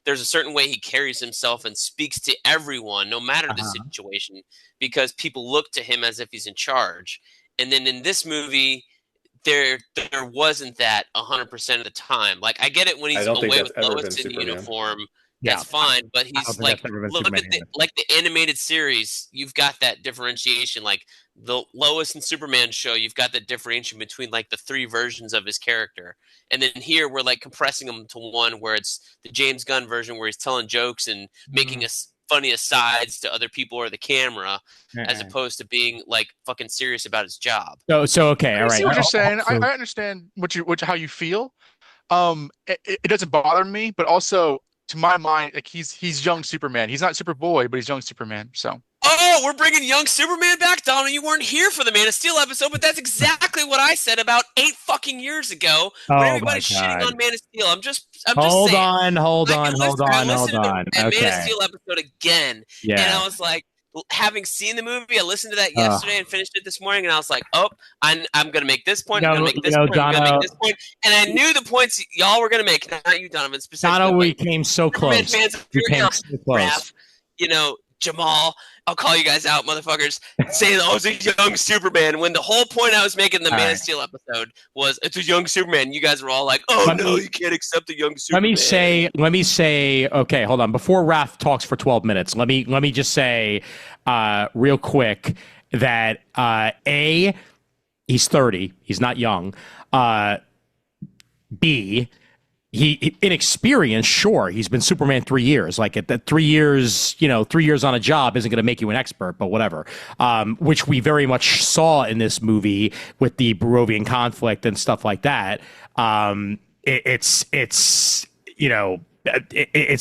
there's a certain way he carries himself and speaks to everyone, no matter the situation, because people look to him as if he's in charge. And then in this movie, there wasn't that 100% of the time. Like, I get it when he's away with Lois in uniform, that's fine. But he's like, look at the animated series, you've got that differentiation. Like the Lois and Superman show, you've got that differentiation between like the three versions of his character. And then here we're like compressing them to one where it's the James Gunn version where he's telling jokes and making us funny asides to other people or the camera, as opposed to being like fucking serious about his job. So okay, all right. I see what you're saying. I understand how you feel. It doesn't bother me, but also to my mind, like he's young Superman. He's not Superboy, but he's young Superman. So. Oh, we're bringing young Superman back, Donna. You weren't here for the Man of Steel episode, but that's exactly what I said about 8 fucking years ago when everybody's shitting on Man of Steel. I'm just saying. Hold on. I listened to the Okay. Man of Steel episode again, and I was like, having seen the movie, I listened to that yesterday and finished it this morning, and I was like, oh, I'm going to make this point, I'm going to make this point, I'm going to make this point, and I knew the points y'all were going to make, not you, Donovan, specifically. Donna, we came so close. We came so close. Raph, Jamal, I'll call you guys out, motherfuckers, saying, oh, it's a young Superman, when the whole point I was making in the Man of Steel episode was, it's a young Superman. You guys were all like, oh, you can't accept a young Superman. Let me say, okay, hold on. Before Raph talks for 12 minutes, let me just say real quick that A, he's 30. He's not young. B, he inexperienced, sure. He's been Superman 3 years. Like at that 3 years, 3 years on a job isn't going to make you an expert, but whatever. Which we very much saw in this movie with the Barovian conflict and stuff like that. It's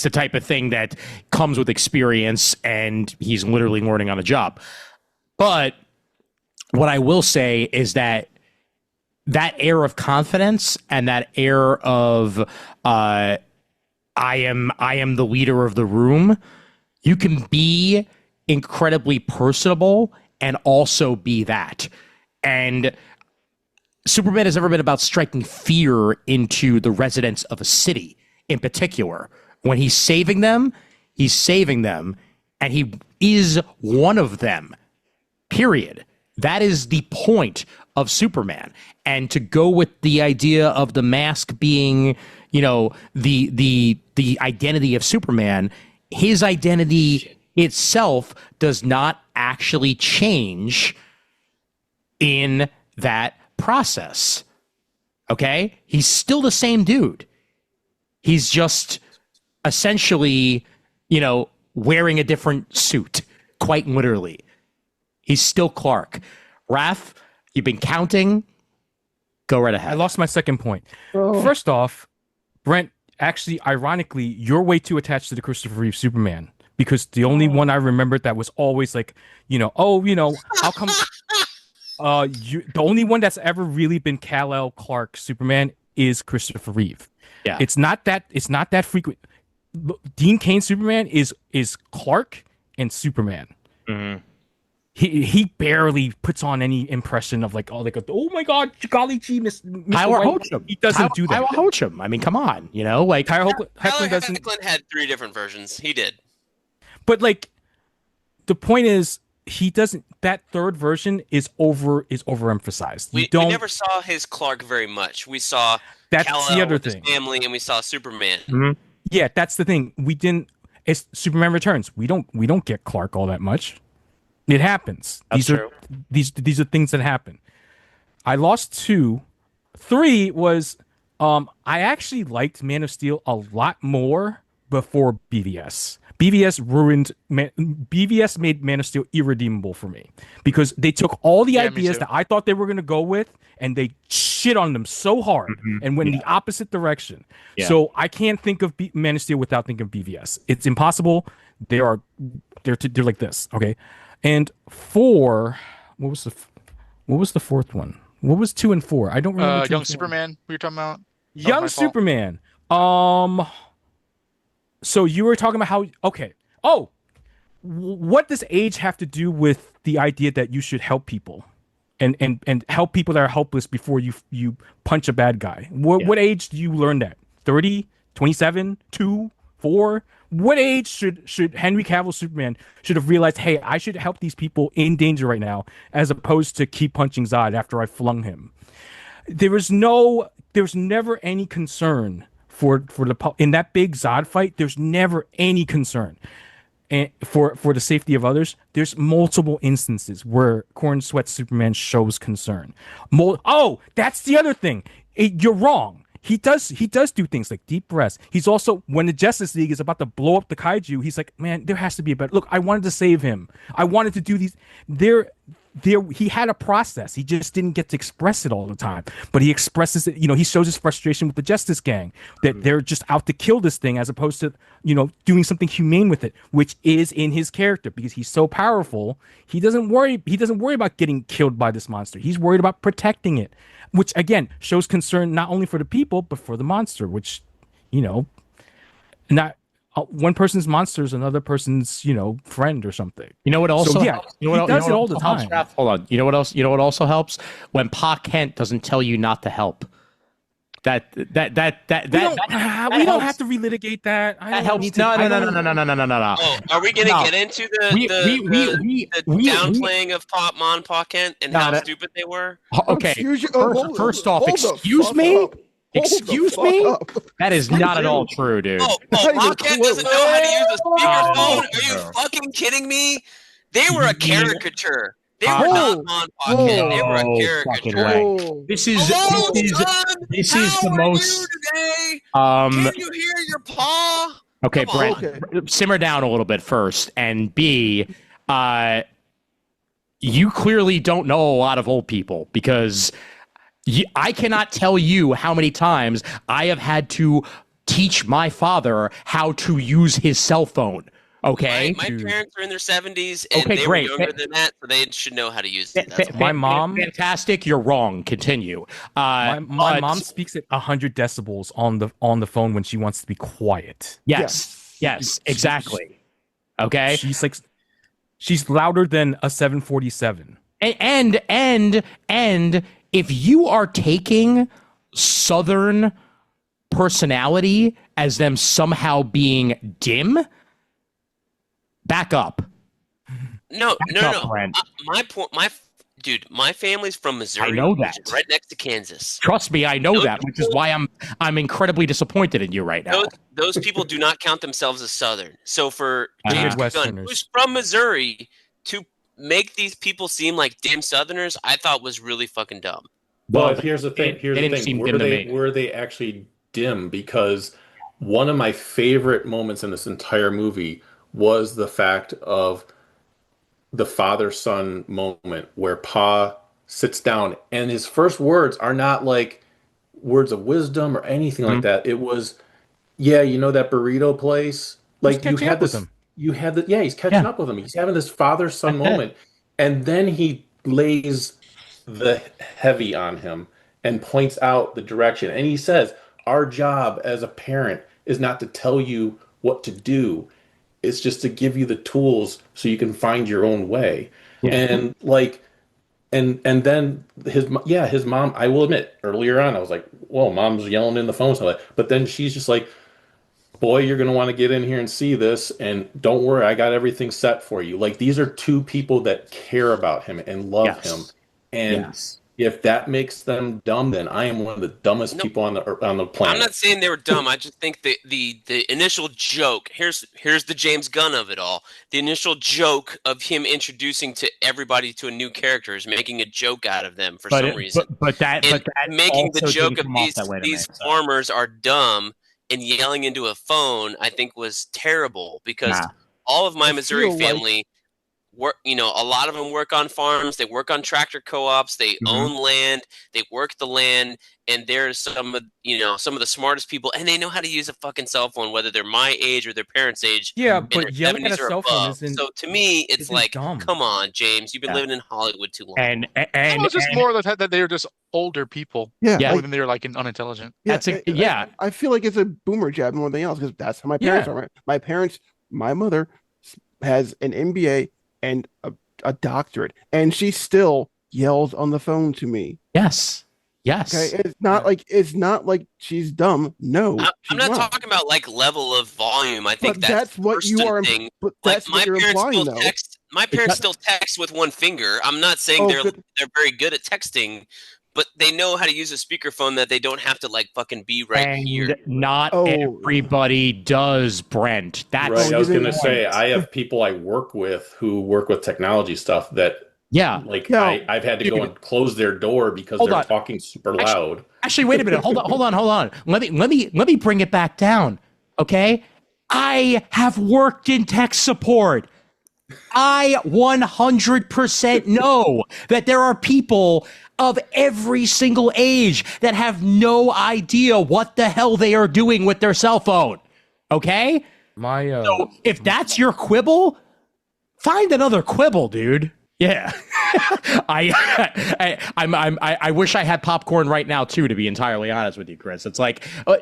the type of thing that comes with experience, and he's literally learning on the job. But what I will say is that air of confidence and that air of I am the leader of the room, you can be incredibly personable and also be that. And Superman has never been about striking fear into the residents of a city in particular. When he's saving them, and he is one of them, period. That is the point of Superman. And to go with the idea of the mask being, the identity of Superman, his identity itself does not actually change in that process. Okay? He's still the same dude. He's just essentially, wearing a different suit, quite literally. He's still Clark. Raph, you've been counting. Go right ahead. I lost my second point. First off, Brent, actually, ironically, you're way too attached to the Christopher Reeve Superman, because the only one I remembered that was always like, how come the only one that's ever really been Kal-El Clark Superman is Christopher Reeve. Yeah. It's not that frequent. Dean Cain Superman is Clark and Superman. Mm-hmm. He barely puts on any impression of oh my god, golly gee, Mr. Tyler White. Hoechlin. He doesn't do that. Tyler Hoechlin. I mean, come on, Tyler Hoechlin doesn't. Hoechlin had 3 different versions. He did. But the point is, he doesn't. That third version is overemphasized. We never saw his Clark very much. We saw that's Kal-El the other with thing. His family, and we saw Superman. Mm-hmm. Yeah, that's the thing. We didn't. It's Superman Returns. We don't get Clark all that much. It happens. That's true. These are things that happen. I lost 2. 3 was I actually liked Man of Steel a lot more before BVS. BVS made Man of Steel irredeemable for me, because they took all the ideas that I thought they were going to go with and they shit on them so hard and went in the opposite direction. Yeah. So I can't think of Man of Steel without thinking of BVS. It's impossible. They're like this, okay? And 4, what was the fourth one? What was 2 and 4? I don't remember. Young Superman. We were talking about Young Superman. So you were talking about how? Okay. Oh, what does age have to do with the idea that you should help people, and help people that are helpless before you punch a bad guy? What age do you learn that? 30, 27, 2, 4? What age should Henry Cavill Superman should have realized, hey, I should help these people in danger right now, as opposed to keep punching Zod after I flung him? There was never any concern for in that big Zod fight. There's never any concern and for the safety of others. There's multiple instances where Corenswet Superman shows concern. Oh, that's the other thing. You're wrong. He does do things like deep breaths. He's also, when the Justice League is about to blow up the kaiju, he's like, man, there has to be a better look. I wanted to save him. I wanted to do these. He had a process. He just didn't get to express it all the time. But he expresses it. He shows his frustration with the Justice Gang, that they're just out to kill this thing, as opposed to doing something humane with it, which is in his character, because he's so powerful. He doesn't worry about getting killed by this monster. He's worried about protecting it, which again shows concern not only for the people but for the monster, which not one person's monster is another person's friend or something. You know what also? So, yeah, you know what, he does you know it what all the helps, time. Raph? Hold on. You know what else? You know what also helps? When Pa Kent doesn't tell you not to help. That We don't have to relitigate that. That helps. No. Oh, are we gonna get into the downplaying of Pa Kent and how stupid they were? Okay. First off, excuse me. Excuse me? That is not at all true, dude. Oh, Pa Kent doesn't know how to use a speakerphone? Are you fucking kidding me? They were a caricature. They were not on Kent. They were a caricature. This is the most. Can you hear your paw? Okay, Brent, simmer down a little bit first, and B, you clearly don't know a lot of old people, because I cannot tell you how many times I have had to teach my father how to use his cell phone. Okay. My parents are in their 70s, and they were younger than that, so they should know how to use it. My mom. Fantastic. You're wrong. Continue. My mom speaks at 100 decibels on the phone when she wants to be quiet. Yes. Exactly. Okay. She's louder than a 747. And if you are taking Southern personality as them somehow being dim, back up. No. My family's from Missouri. I know that. Right next to Kansas. Trust me, I know that, which is why I'm incredibly disappointed in you right now. Those people do not count themselves as Southern. So for James Gunn, who's from Missouri, to make these people seem like dim Southerners, I thought was really fucking dumb. But here's the thing. Were they actually dim? Because one of my favorite moments in this entire movie was the fact of the father-son moment where Pa sits down and his first words are not like words of wisdom or anything like that. It was, that burrito place. Like he's catching up with him. He's having this father-son moment. And then he lays the heavy on him and points out the direction. And he says, our job as a parent is not to tell you what to do. It's just to give you the tools so you can find your own way. Yeah. And then his mom, I will admit, earlier on, I was like, whoa, mom's yelling in the phone. But then she's just like, boy, you're going to want to get in here and see this. And don't worry, I got everything set for you. Like, these are two people that care about him and love him. And if that makes them dumb, then I am one of the dumbest people on the planet. I'm not saying they were dumb. I just think the initial joke, here's the James Gunn of it all. The initial joke of him introducing to everybody to a new character is making a joke out of them for some reason. But making the joke of these farmers are dumb and yelling into a phone, I think was terrible, because all of my Missouri family work, a lot of them work on farms, they work on tractor co-ops, they own land, they work the land, and there's some of the smartest people, and they know how to use a fucking cell phone, whether they're my age or their parents' age. Yeah, in but their yelling at a 70s or cell phone above. isn't. So to me, it's isn't like, dumb. come on, James, you've been living in Hollywood too long. And It was just more that they were just older people. Yeah, More than they were like unintelligent. I feel like it's a boomer jab more than anything else because that's how my parents are. My parents, my mother has an MBA and a doctorate, and she still yells on the phone to me. Yes. Okay, it's not like she's dumb. No, I'm not talking about like level of volume. I think that's what you are. Thing. But like that's what you're implying, though. My parents still text with one finger. I'm not saying they're very good at texting, but they know how to use a speakerphone that they don't have to like fucking be right here. Not everybody does, Brent. That's right. I was going to say, I have people I work with who work with technology stuff that. I've had to go and close their door because they're talking super loud. Actually, wait a minute. Hold on. Let me bring it back down. Okay? I have worked in tech support. I 100% know that there are people of every single age that have no idea what the hell they are doing with their cell phone. Okay? So if that's your quibble, find another quibble, dude. Yeah, I wish I had popcorn right now too. To be entirely honest with you, Kris, it's like we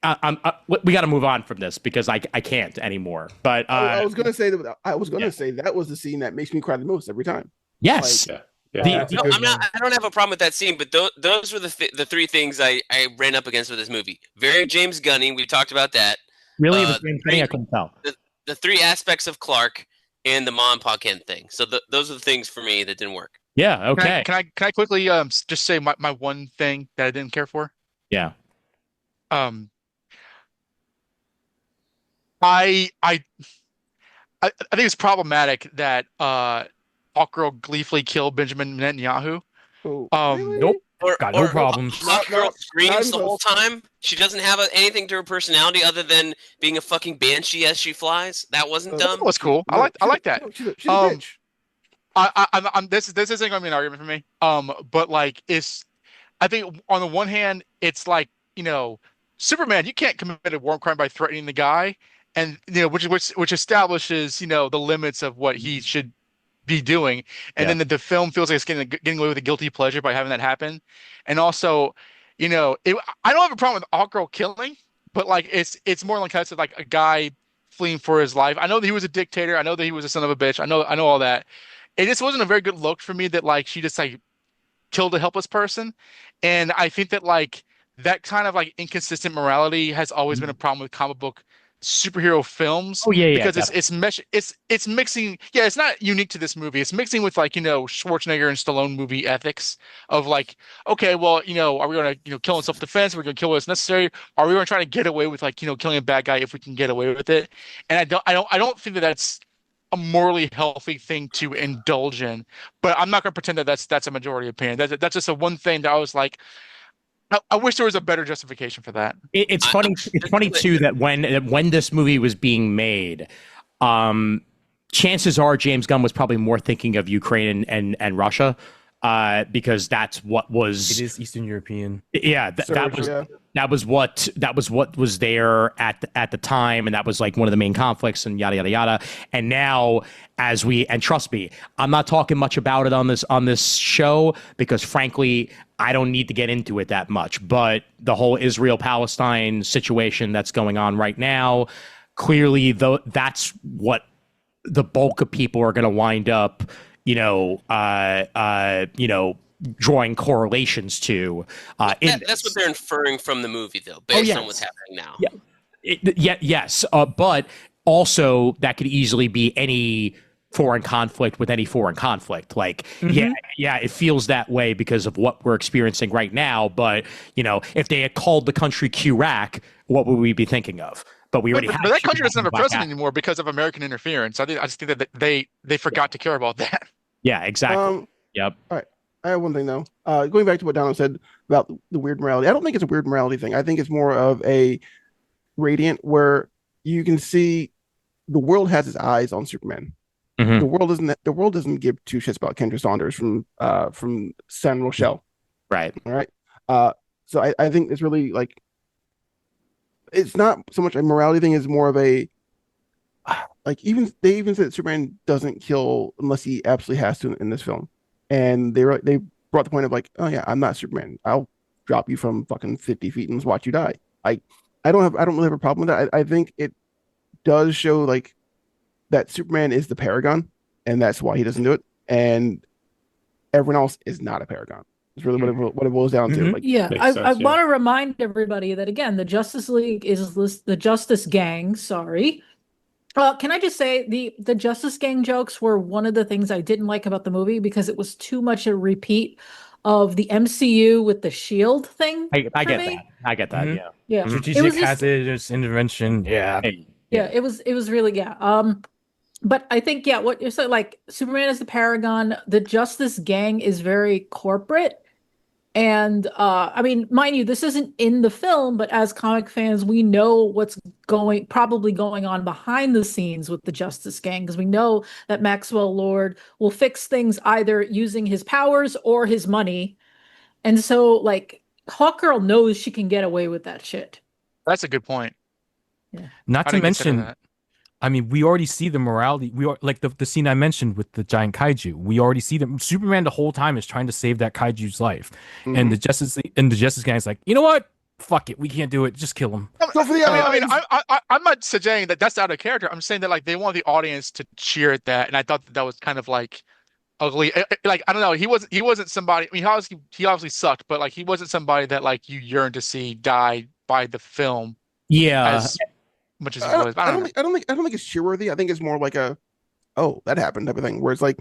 got to move on from this because I can't anymore. But I was gonna say that was the scene that makes me cry the most every time. Yes. I don't have a problem with that scene, but those were the three things I ran up against with this movie. Very James Gunny. We talked about that. Really, it was James Gunny. I couldn't tell. The three aspects of Clark. And the mom and pop Ken thing. So those are the things for me that didn't work. Yeah. Okay. Can I quickly just say my one thing that I didn't care for? Yeah. I think it's problematic that Hawkgirl gleefully killed Benjamin Netanyahu. Really? Nope. Got no problems. Hawkgirl screams the whole time. She doesn't have anything to her personality other than being a fucking banshee as she flies. That wasn't dumb. That was cool. I like that. She's a bitch. This isn't gonna be an argument for me. But like I think on the one hand, it's like, Superman, you can't commit a war crime by threatening the guy, and which establishes, the limits of what he should be doing, and then the film feels like it's getting away with a guilty pleasure by having that happen. And also, I don't have a problem with Hawkgirl killing, but like it's more like kind of like a guy fleeing for his life. I know that he was a dictator. I know that he was a son of a bitch. I know all that. It just wasn't a very good look for me that like she just like killed a helpless person. And I think that like that kind of like inconsistent morality has always been a problem with comic book superhero films. Because it's mixing. Yeah, it's not unique to this movie. It's mixing with like, Schwarzenegger and Stallone movie ethics of like, okay, well, are we going to, kill in self-defense? Are we going to kill what's necessary? Are we going to try to get away with like, killing a bad guy if we can get away with it? And I don't think that that's a morally healthy thing to indulge in. But I'm not going to pretend that that's a majority opinion. That's just a one thing that I was like, I wish there was a better justification for that. It's funny. It's funny too that when this movie was being made, chances are James Gunn was probably more thinking of Ukraine and Russia, because that's what was. It is Eastern European. Yeah, that was what was there at the time, and that was like one of the main conflicts, and yada yada yada. And now, and trust me, I'm not talking much about it on this show because frankly, I don't need to get into it that much. But the whole Israel-Palestine situation that's going on right now, clearly, that's what the bulk of people are going to wind up, drawing correlations to. That's what they're inferring from the movie, though, based on what's happening now. Yes. But also, that could easily be any foreign conflict with any foreign conflict. Like, it feels that way because of what we're experiencing right now. But, if they had called the country Iraq, what would we be thinking of? But we already have. But that country doesn't have a president anymore because of American interference. I just think that they forgot to care about that. Yeah, exactly. Yep. All right. I have one thing though. Going back to what Donovan said about the weird morality. I don't think it's a weird morality thing. I think it's more of a gradient where you can see the world has its eyes on Superman. Mhm. The world doesn't give two shits about Kendra Saunders from San Rochelle. Right. All right. So I think it's really like it's not so much a morality thing, it's more of a like they even said Superman doesn't kill unless he absolutely has to in this film. And they brought the point of like, oh yeah, I'm not Superman. I'll drop you from fucking 50 feet and watch you die. I don't really have a problem with that. I think it does show like that Superman is the paragon, and that's why he doesn't do it. And everyone else is not a paragon. It's really what it boils down to. Mhm. Like, Yeah, Makes I sense, yeah. want to remind everybody that again, the Justice League is the Justice Gang. Sorry. Can I just say the Justice Gang jokes were one of the things I didn't like about the movie because it was too much a repeat of the MCU with the Shield thing. I for get me. that. I get that. Mhm. Yeah. Yeah, it Strategic was just, hazardous intervention. Yeah. Hey, yeah, it was really but I think what you're saying, like Superman is the paragon, the Justice Gang is very corporate. And I mean, mind you, this isn't in the film, but as comic fans, we know what's probably going on behind the scenes with the Justice Gang, because we know that Maxwell Lord will fix things either using his powers or his money. And so, like, Hawkgirl knows she can get away with that shit. That's a good point. Not I to didn't consider mention, that. I mean, we already see the morality. We are like the scene I mentioned with the giant kaiju. We already see them. Superman the whole time is trying to save that kaiju's life, and the Justice Gang is like, you know what? Fuck it, we can't do it. Just kill him. go for the I'm not saying that that's out of character. I'm saying that like they want the audience to cheer at that, and I thought that was kind of like ugly. Like I don't know, he wasn't somebody. I mean, he obviously sucked, but like he wasn't somebody that like you yearn to see die by the film Yeah. as much as he was. I don't know. I don't think it's cheerworthy. I think it's more like a oh that happened type of thing where it's like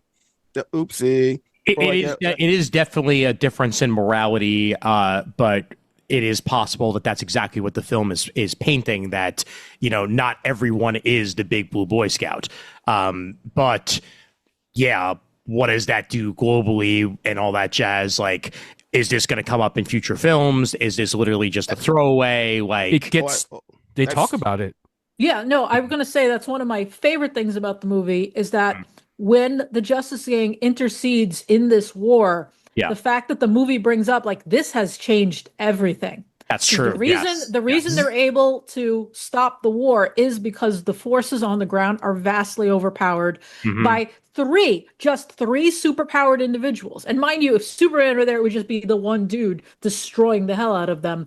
oopsie. It is definitely a difference in morality, but it is possible that that's exactly what the film is painting, that, you know, not everyone is the big blue Boy Scout. But yeah, what does that do globally and all that jazz? Like, is this going to come up in future films? Is this literally just a throwaway? Like, It gets. They talk about it. Yeah, no, I'm going to say that's one of my favorite things about the movie is that when the Justice Gang intercedes in this war, Yeah. the fact that the movie brings up like this has changed everything. That's true. The reason they're able to stop the war is because the forces on the ground are vastly overpowered by just three superpowered individuals. And mind you, if Superman were there, it would just be the one dude destroying the hell out of them.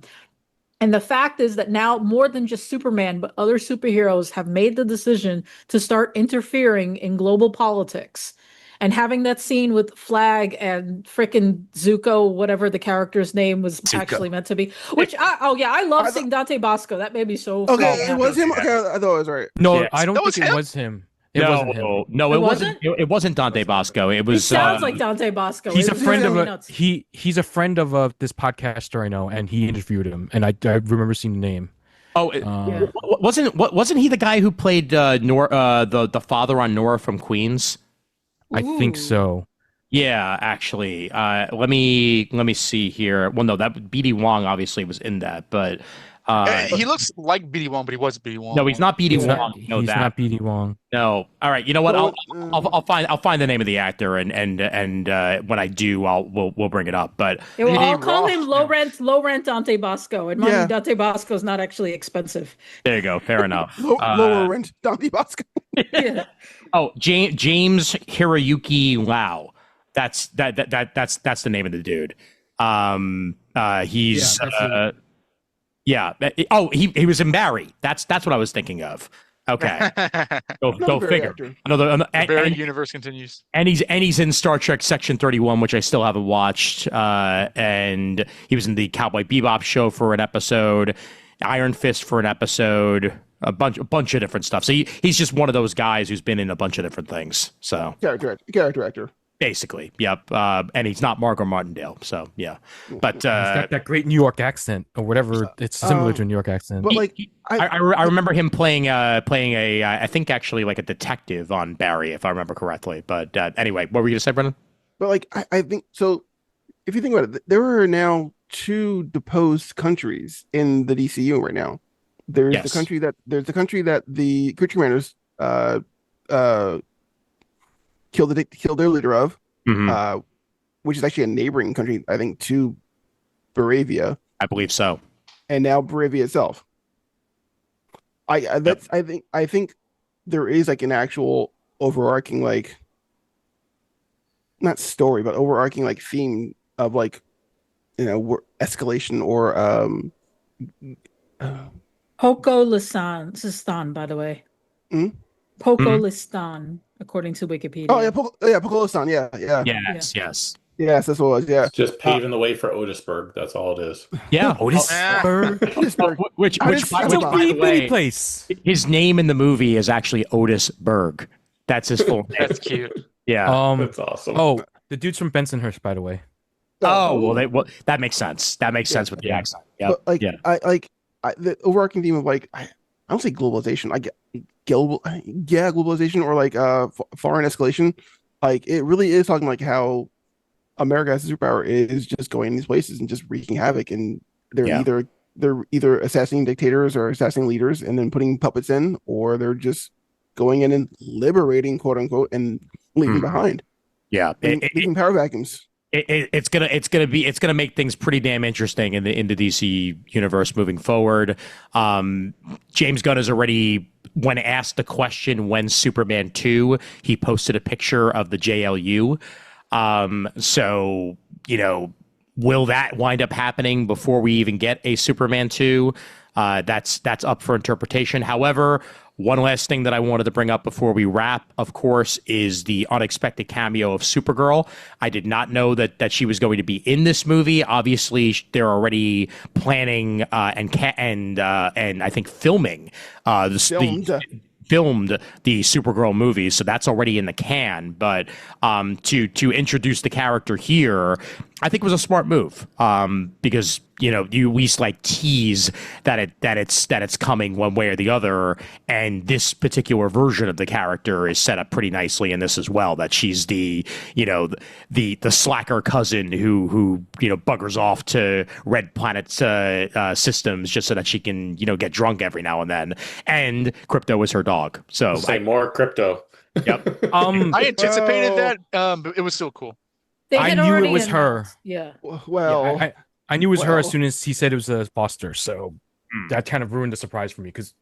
And the fact is that now more than just Superman, but other superheroes have made the decision to start interfering in global politics. And having that scene with Flag and frickin' Zuko, whatever the character's name was actually meant to be, which I love seeing Dante Bosco. That made me so Okay, happy. it was him. Okay, I thought it was right. No, Yes. I don't think it was him. It wasn't him. No, it wasn't. It wasn't Dante Bosco. It was. It sounds like Dante Bosco. He's It a was friend of really a nuts. he's a friend of this podcaster I know, and he interviewed him, and I remember seeing the name. Oh, wasn't he the guy who played the father on Nora from Queens? I think so. Yeah, actually. Let me see here. Well, no, that BD Wong obviously was in that, but He looks like BD Wong, but he wasn't BD Wong. no, he's not BD He's Wong. not, No, he's that. not BD Wong. No. All right. You know what? Well, I'll find the name of the actor and when I do, we'll bring it up. But Yeah, well, I'll BD call Roth, him low rent Dante Bosco. And mind Yeah. you, Dante Bosco is not actually expensive. there you go. Fair enough. Lower rent, Dante Bosco. Yeah. Oh, James Hiroyuki Lau. That's the name of the dude. He's he was in Barry. That's what I was thinking of. Okay, go Barry figure. actor. Another Barry universe continues. and he's in Star Trek Section 31, which I still haven't watched. And he was in the Cowboy Bebop show for an episode, Iron Fist for an episode, a bunch of different stuff. So he's just one of those guys who's been in a bunch of different things. So Character actor. basically, yep. And he's not Margot Martindale. So yeah, but He's got that great New York accent or whatever. It's similar to a New York accent. But like, I remember him playing a I think actually like a detective on Barry, if I remember correctly. But anyway, what were you gonna say, Brendan? But like, I think so. If you think about it, there are now two deposed countries in the DCU right now. There's the country that the Creature Commanders killed their leader of, Mhm. which is actually a neighboring country, I think, to Baravia, I believe so. and now Baravia itself. I think there is like an actual overarching like not story, but overarching like theme of like escalation or Pocolistan, by the way. Hmm? Pocolistan, according to Wikipedia. Oh yeah, Pocolistan, yeah. Yes. Yes, that's what it was. Yeah. It's just paving the way for Otisburg. That's all it is. Yeah. Otisburg. Which How by does- by that's a the way, place. his name in the movie is actually Otis Berg. That's his full name. That's cute. Yeah. That's awesome. Oh, the dude's from Bensonhurst, by the way. Well, that makes sense. That makes sense with the accent. Yeah. But like, Yeah. the overarching theme of like, I don't say globalization. I get globalization or like foreign escalation. Like, it really is talking like how America as a superpower is just going these places and just wreaking havoc, and they're either assassinating dictators or assassinating leaders and then putting puppets in, or they're just going in and liberating, quote unquote, and leaving behind. Yeah. Leaving power vacuums. It's gonna make things pretty damn interesting in the DC universe moving forward. James Gunn has already, when asked the question when Superman 2, he posted a picture of the JLU. So will that wind up happening before we even get a Superman 2? That's up for interpretation. However, one last thing that I wanted to bring up before we wrap, of course, is the unexpected cameo of Supergirl. I did not know that she was going to be in this movie. Obviously, they're already planning and I think filming filmed the Supergirl movie, so that's already in the can. But to introduce the character here, I think was a smart move, because you at least like tease that it's coming one way or the other, and this particular version of the character is set up pretty nicely in this as well. That she's the slacker cousin who buggers off to Red Planet systems just so that she can get drunk every now and then, and Krypto is her dog. So Say more Krypto. Yep. I anticipated that, but it was still cool. I knew it was her. Yeah. Well, Yeah, I knew it was her as soon as he said it was a foster. So that kind of ruined the surprise for me, because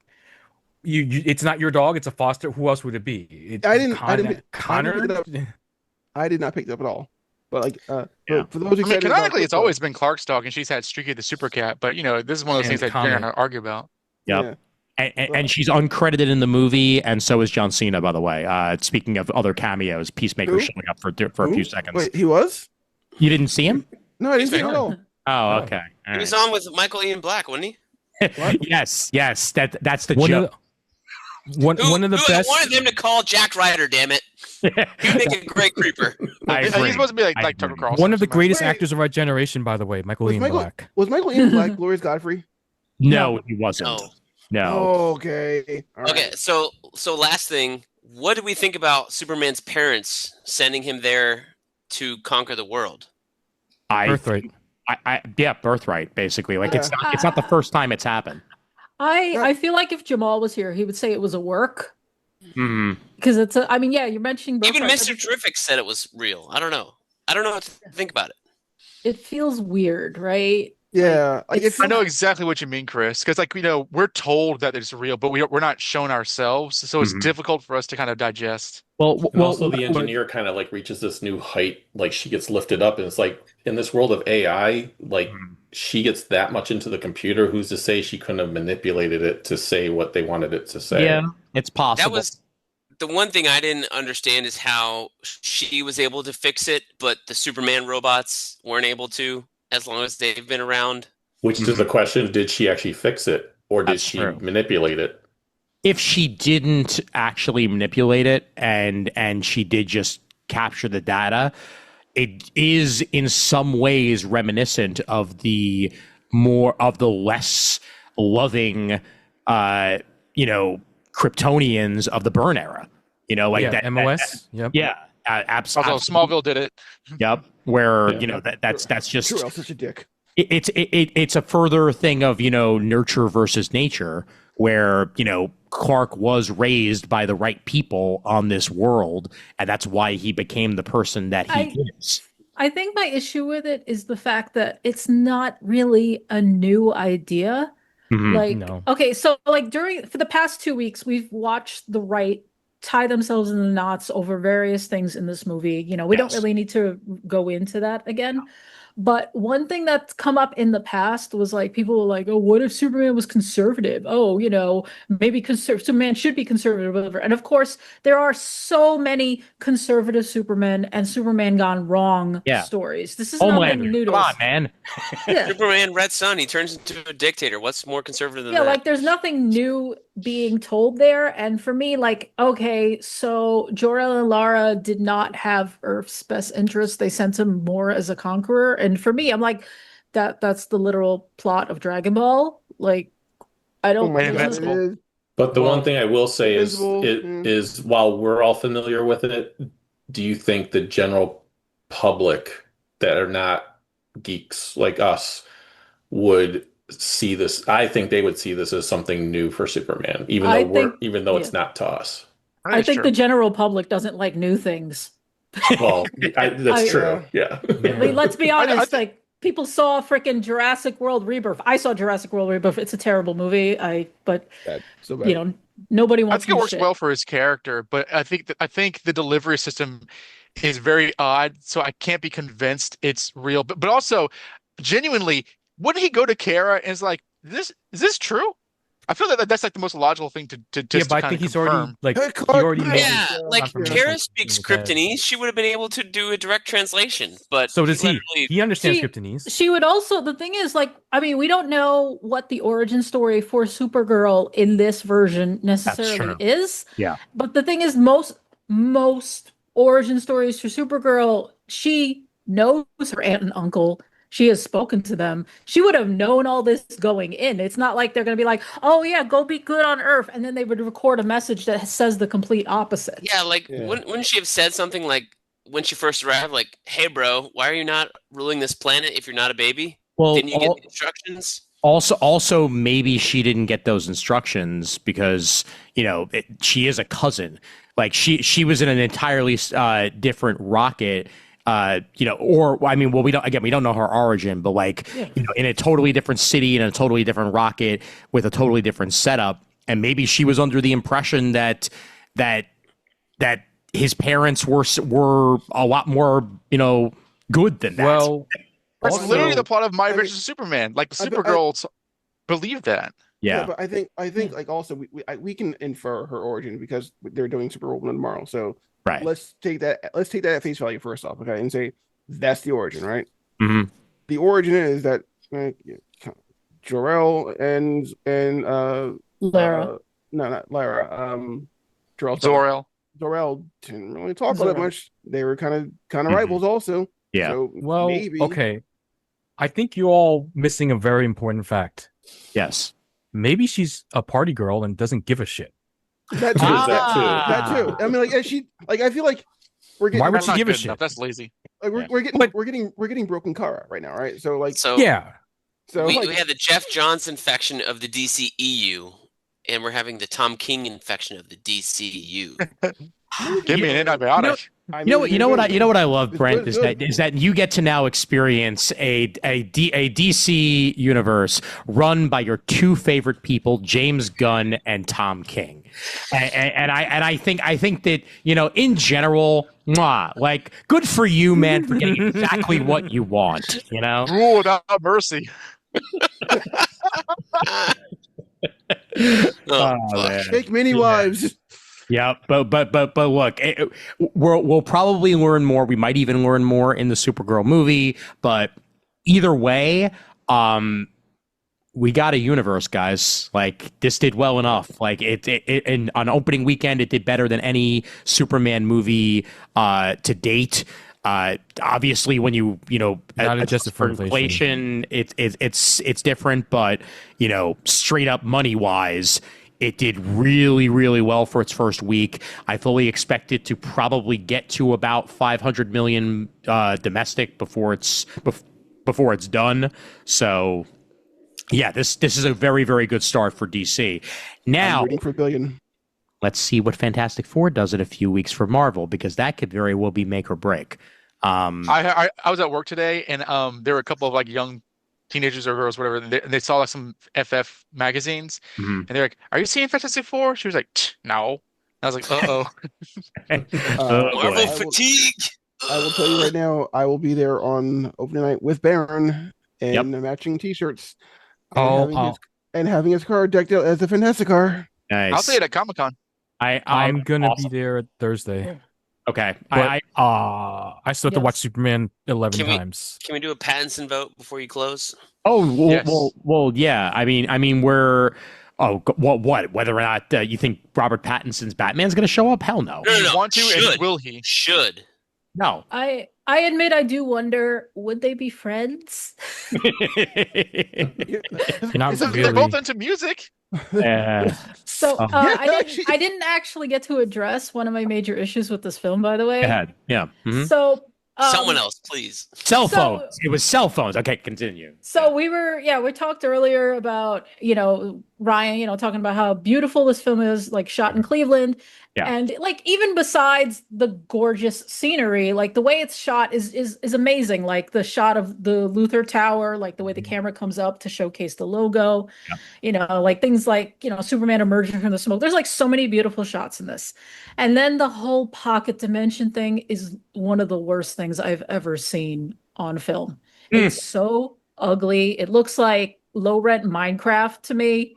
it's not your dog; it's a foster. Who else would it be? Connor. I did not pick it up at all. But like, Yeah. for those excited about Canonically, it's Krypto- always been Clark's dog, and she's had Streaky the Super Cat. But this is one of those And things that you're gonna argue about. Yep. Yeah. And she's uncredited in the movie, and so is John Cena, by the way. Speaking of other cameos, Peacemaker Who? showing up for a few seconds. Wait, he was? You didn't see him? No, I didn't see him at all. Oh, okay. All He was right. on with Michael Ian Black, wasn't he? Yes. That's the One joke. one of the I best. wanted them to call Jack Ryder. Damn it! He'd make a great creeper. I He's agree. supposed to be I like Tucker agree. Carlson. One of the or something. greatest Wait. actors of our generation, by the way, Michael Ian Black. Was Michael Ian Black Glorious Godfrey? No, he wasn't. No. No. Oh, okay. All right. Okay, so last thing, what do we think about Superman's parents sending him there to conquer the world? Birthright. Birthright, basically. Like Yeah. it's not the first time it's happened. I feel like if Jamal was here, he would say it was a work, Mhm. because you're mentioning Even Birthright, Mr. Terrific said it was real. I don't know. I don't know what to think about it. it feels weird, right? Yeah. Like, it's- if I know exactly what you mean, Chris. Because we're told that it's real, but we're not shown ourselves, so it's Mhm. difficult for us to kind of digest. Well, And also, the engineer kind of like reaches this new height. Like she gets lifted up, and it's like in this world of AI, like she gets that much into the computer. Who's to say she couldn't have manipulated it to say what they wanted it to say? yeah, it's possible. That was the one thing I didn't understand is how she was able to fix it, but the Superman robots weren't able to, as long as they've been around. Which is the question: did she actually fix it, or did That's she true. manipulate it? If she didn't actually manipulate it and she did just capture the data, it is in some ways reminiscent of the less loving Kryptonians of the Burn era. That MOS. Yep. Absolutely. Although Smallville did it. Yep. Where Yeah. that's just Jor-El's such a dick. it's a further thing of nurture versus nature, where Clark was raised by the right people on this world, and that's why he became the person that he is. I think my issue with it is the fact that it's not really a new idea. Like, No. okay, so like for the past 2 weeks, we've watched the right tie themselves in the knots over various things in this movie. You know, we don't really need to go into that again. But one thing that's come up in the past was like people were like, oh, what if Superman was conservative? Oh, you know, maybe Superman should be conservative, whatever. And of course, there are so many conservative Superman and Superman gone wrong stories. This is nothing new to come us. on, man. Superman, Red Sun, he turns into a dictator. What's more conservative than Yeah, that? like there's nothing new being told there. And for me, like, okay, so Jor-El and Lara did not have Earth's best interest. They sent him more as a conqueror. And for me, I'm like, that's the literal plot of Dragon Ball. Like, I don't But the one thing I will say is while we're all familiar with it, do you think the general public that are not geeks like us would see this? I think they would see this as something new for Superman, even though it's not to us. I think the general public doesn't like new things. Well, that's true. Yeah. Let's be honest. Like people saw freaking Jurassic World Rebirth. I saw Jurassic World Rebirth. It's a terrible movie. But you know, nobody wants. I think it works well for his character, but I think the delivery system is very odd. So I can't be convinced it's real. But also, genuinely, wouldn't he go to Kara and is like, is this true? I feel that that's like the most logical thing to just but I think he's already like he already made like Kara speaks Kryptonese. She would have been able to do a direct translation, but so does he. He understands Kryptonese. She would also. The thing is, like, I mean, we don't know what the origin story for Supergirl in this version necessarily is. Yeah. But the thing is, most origin stories for Supergirl, she knows her aunt and uncle. She has spoken to them. She would have known all this going in. It's not like they're going to be like, oh, yeah, go be good on Earth. And then they would record a message that says the complete opposite. Yeah, like, wouldn't she have said something like, when she first arrived, like, hey, bro, why are you not ruling this planet if you're not a baby? Well, didn't you get the instructions? Also, maybe she didn't get those instructions because, you know, she is a cousin. Like, she was in an entirely different rocket. You know, or I mean, well, we don't know her origin, but like, you know, in a totally different city, in a totally different rocket with a totally different setup, and maybe she was under the impression that his parents were a lot more, you know, good than that. Well, that's literally the plot of My versus Superman. Like Supergirl believed that. Yeah, but I think like also we can infer her origin because they're doing Superwoman tomorrow, so. Right. Let's take that at face value first off, okay, and say that's the origin, right? Mm-hmm. The origin is that Jor-El and Lara. No, not Lara. Jor-El didn't really talk all that much. They were kind of rivals, also. Yeah. So well, maybe. Okay. I think you're all missing a very important fact. Yes. Maybe she's a party girl and doesn't give a shit. That too. That too. I mean, like, I feel like we're getting. Why would she give a shit? Enough. That's lazy. Like we're getting broken Kara right now, right? So like, yeah. So we had the Jeff Johns infection of the DCEU, and we're having the Tom King infection of the DCU. Give me an antibiotic. You know what I love, Brent, is that you get to now experience a DC universe run by your two favorite people, James Gunn and Tom King, and I think that, you know, in general, like, good for you, man, for getting exactly what you want. You know, rule without mercy. Take many wives. Yeah, but look, we'll probably learn more. We might even learn more in the Supergirl movie. But either way, we got a universe, guys. Like, this did well enough. Like, it on opening weekend, it did better than any Superman movie to date. Obviously, when you know, not adjusted for inflation, it's different. But, you know, straight up money wise, it did really, really well for its first week. I fully expect it to probably get to about 500 million domestic before it's done. So, Yeah, this is a very, very good start for DC. Now, I'm rooting for a billion. let's see what Fantastic Four does in a few weeks for Marvel, because that could very well be make or break. I was at work today, and there were a couple of like young teenagers or girls, whatever, and they saw like some FF magazines, Mhm. and they're like, "Are you seeing Fantastic Four?" She was like, "No." I was like, "Uh-oh." Oh, Marvel boy. fatigue. I will tell you right now, I will be there on opening night with Baron and matching T-shirts, and having his car decked out as a Fantastic car. Nice. I'll see it at Comic-Con. I'm gonna be there Thursday. Okay. But I still have to watch Superman 11 times. Can we do a Pattinson vote before you close? Oh, well, Yes. well, yeah. I mean, we're. Oh, what? Whether or not you think Robert Pattinson's Batman's going to show up? Hell no. No. Want to, Should. and will he? Should. No. I admit I do wonder, would they be friends? Not They're really. both into music. So Yeah, I didn't actually get to address one of my major issues with this film, by the way. Go ahead. Yeah. Mhm. So Someone else, please. Cell phones. It was cell phones. Okay, continue. So we talked earlier about, Ryan, talking about how beautiful this film is, like shot in Cleveland. Yeah. And like even besides the gorgeous scenery, like the way it's shot is amazing. Like the shot of the Luthor Tower, like the way the camera comes up to showcase the logo, like things like, Superman emerging from the smoke. There's like so many beautiful shots in this. And then the whole pocket dimension thing is one of the worst things I've ever seen on film. It's so ugly. It looks like low rent Minecraft to me.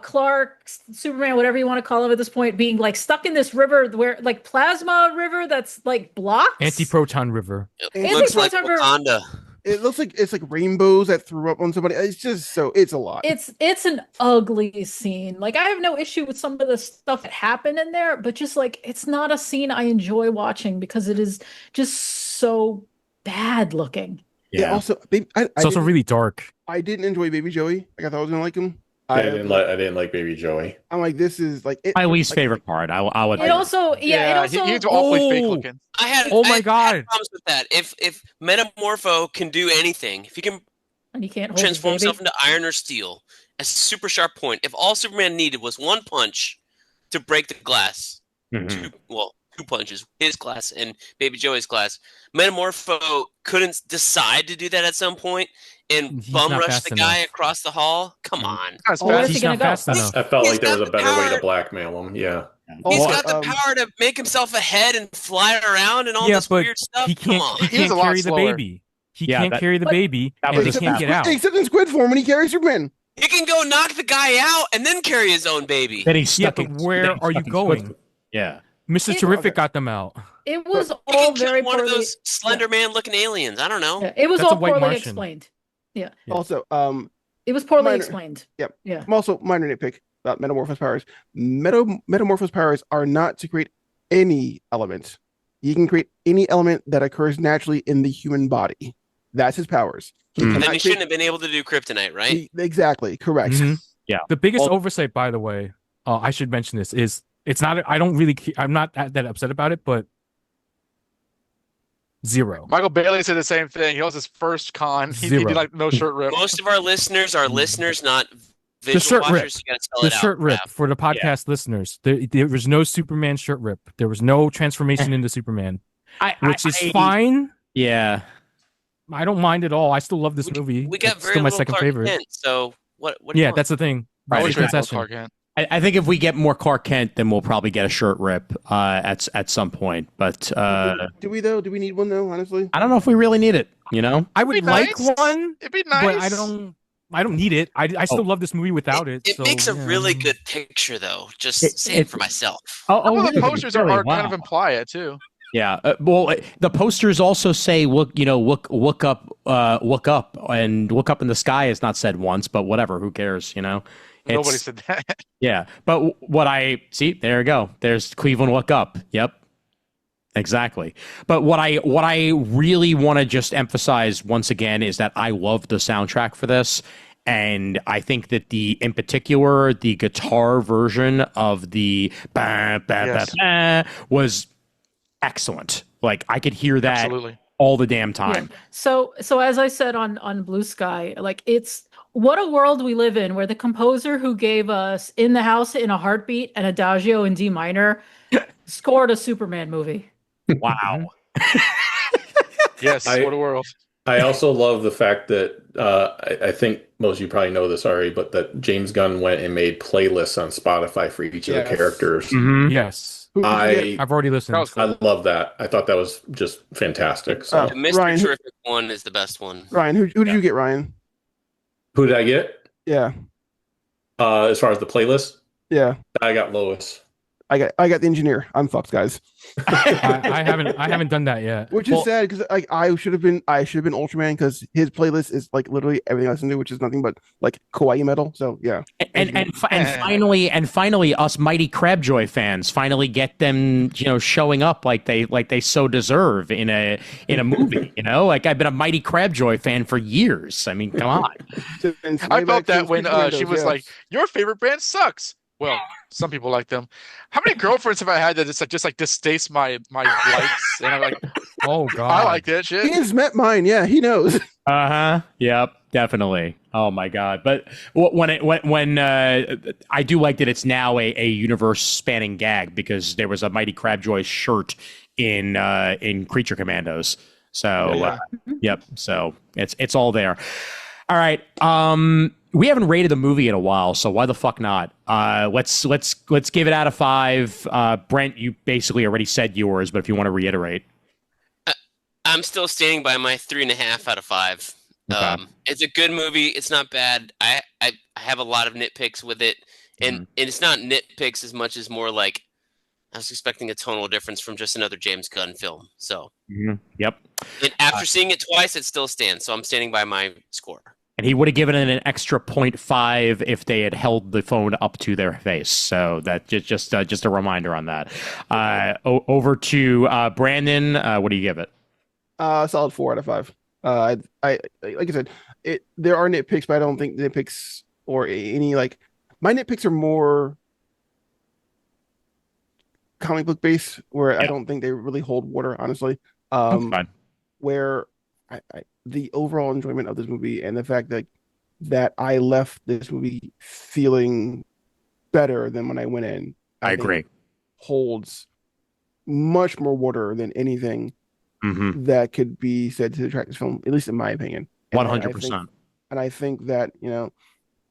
Clark, Superman, whatever you want to call him at this point, being like stuck in this river where like plasma river that's like blocks. Anti-proton river. It looks like Wakanda. It looks like it's like rainbows that threw up on somebody. It's just it's a lot. It's an ugly scene. Like I have no issue with some of the stuff that happened in there, but just like it's not a scene I enjoy watching because it is just so bad looking. Yeah. Also, it's also really dark. I didn't enjoy Baby Joey. Like I thought I was gonna like him. I didn't like Baby Joey. I'm like, this is like my least favorite part. I would. It also, he's awfully fake looking. I had problems with that. If Metamorpho can do anything, if he can and he can't hold transform himself into iron or steel, a super sharp point. If all Superman needed was one punch to break the glass, two punches, his glass and Baby Joey's glass, Metamorpho couldn't decide to do that at some point and bum rush the guy across the hall. Come on. He's not fast enough. I felt like there was a better way to blackmail him. Yeah. He's got the power to make himself ahead and fly around and all this weird stuff. He can't, Come on. he can't carry the baby. He can't carry the baby, and he can't get out. Except in Squid form when he carries Superman. He can go knock the guy out and then carry his own baby. Then he's stuck. But where are you going? Yeah. Mr. Terrific got them out. It was all very one of those Slender Man looking aliens. I don't know. Yeah, it was all poorly explained. Yeah. Also, it was poorly explained. Yep. Yeah. I'm also minor nitpick about Metamorpho's powers. Metamorpho's powers are not to create any element. He can create any element that occurs naturally in the human body. That's his powers. Then he shouldn't have been able to do kryptonite, right? Exactly. Correct. Mm-hmm. Yeah. The biggest oversight, by the way, I should mention this, is it's not, I'm not that upset about it, but 0. Michael Bailey said the same thing. He was his first con. He did like no shirt rip. Most of our listeners are listeners, not The visual shirt rip. watchers. You gotta spell The it out, shirt rip Raph. for the podcast listeners. There was no Superman shirt rip. There was no transformation into Superman, which is fine. Yeah. I don't mind at all. I still love this movie. We got It's very still my little second Clark favorite. Kent, so what do you Yeah, want? that's the thing. I Right, wish we had more concession. Clark Kent. I think if we get more Clark Kent, then we'll probably get a shirt rip at some point. But do we though? Do we need one though? Honestly, I don't know if we really need it. You know, I would like one. It'd be nice. But I don't need it. I still love this movie without it. It so, makes a yeah. really good picture, though. Just saying for myself. Some of the really? posters Really? are Wow. kind of imply it too. Yeah. Well, the posters also say look up, and look up in the sky is not said once, but whatever. Who cares? You know. Nobody said that. Yeah, but what I see, there you go. There's Cleveland look up. Yep. Exactly. But what I really want to just emphasize once again is that I love the soundtrack for this. And I think that in particular, the guitar version of the bah, bah, bah, bah, was excellent. Like I could hear that Absolutely. all the damn time. Yeah. So as I said on Blue Sky, like it's what a world we live in where the composer who gave us In the House in a Heartbeat and Adagio in D minor scored a Superman movie. Wow. Yes, what a world. I also love the fact that I think most of you probably know this already, but that James Gunn went and made playlists on Spotify for each of the characters. Mhm. Yes. I've already listened. I love that. I thought that was just fantastic. So The Mr. Ryan, Terrific one is the best one. Ryan, who did you get, Ryan? who did I get? Yeah, As far as the playlist, yeah. I got Lois. I got the engineer. I'm fucked, guys. I haven't done that yet. Which is sad because like I should have been Ultraman because his playlist is like literally everything I listen to, which is nothing but like kawaii metal. So yeah. And finally, us Mighty Crabjoy fans finally get them, showing up like they so deserve in a movie. Like I've been a Mighty Crabjoy fan for years. I mean, come on. I felt that when she was like, "Your favorite band sucks." Well, some people like them. How many girlfriends have I had that just distaste my likes? And I'm like, Oh God, I like that shit. He has met mine. Yeah, he knows. Yep. Definitely. Oh my God. But when I do like that it's now a universe spanning gag because there was a Mighty Crabjoy shirt in Creature Commandos. So yep. So it's all there. All right. We haven't rated the movie in a while, so why the fuck not? Let's give it out of 5. Brent, you basically already said yours, but if you want to reiterate. I'm still standing by my 3.5 out of 5. Okay. It's a good movie. It's not bad. I have a lot of nitpicks with it, and it's not nitpicks as much as more like I was expecting a tonal difference from just another James Gunn film. So, Yep. and after seeing it twice, it still stands. So I'm standing by my score. And he would have given it an extra 0.5 if they had held the phone up to their face. So that just a reminder on that. Over to Brandon. What do you give it? Solid 4 out of 5. I like I said, there are nitpicks, but I don't think nitpicks or any like my nitpicks are more comic book based, where I don't think they really hold water, honestly. Fine. Where the overall enjoyment of this movie and the fact that I left this movie feeling better than when I went in. I agree. Holds much more water than anything that could be said to detract this film, at least in my opinion. 100%. And I think that,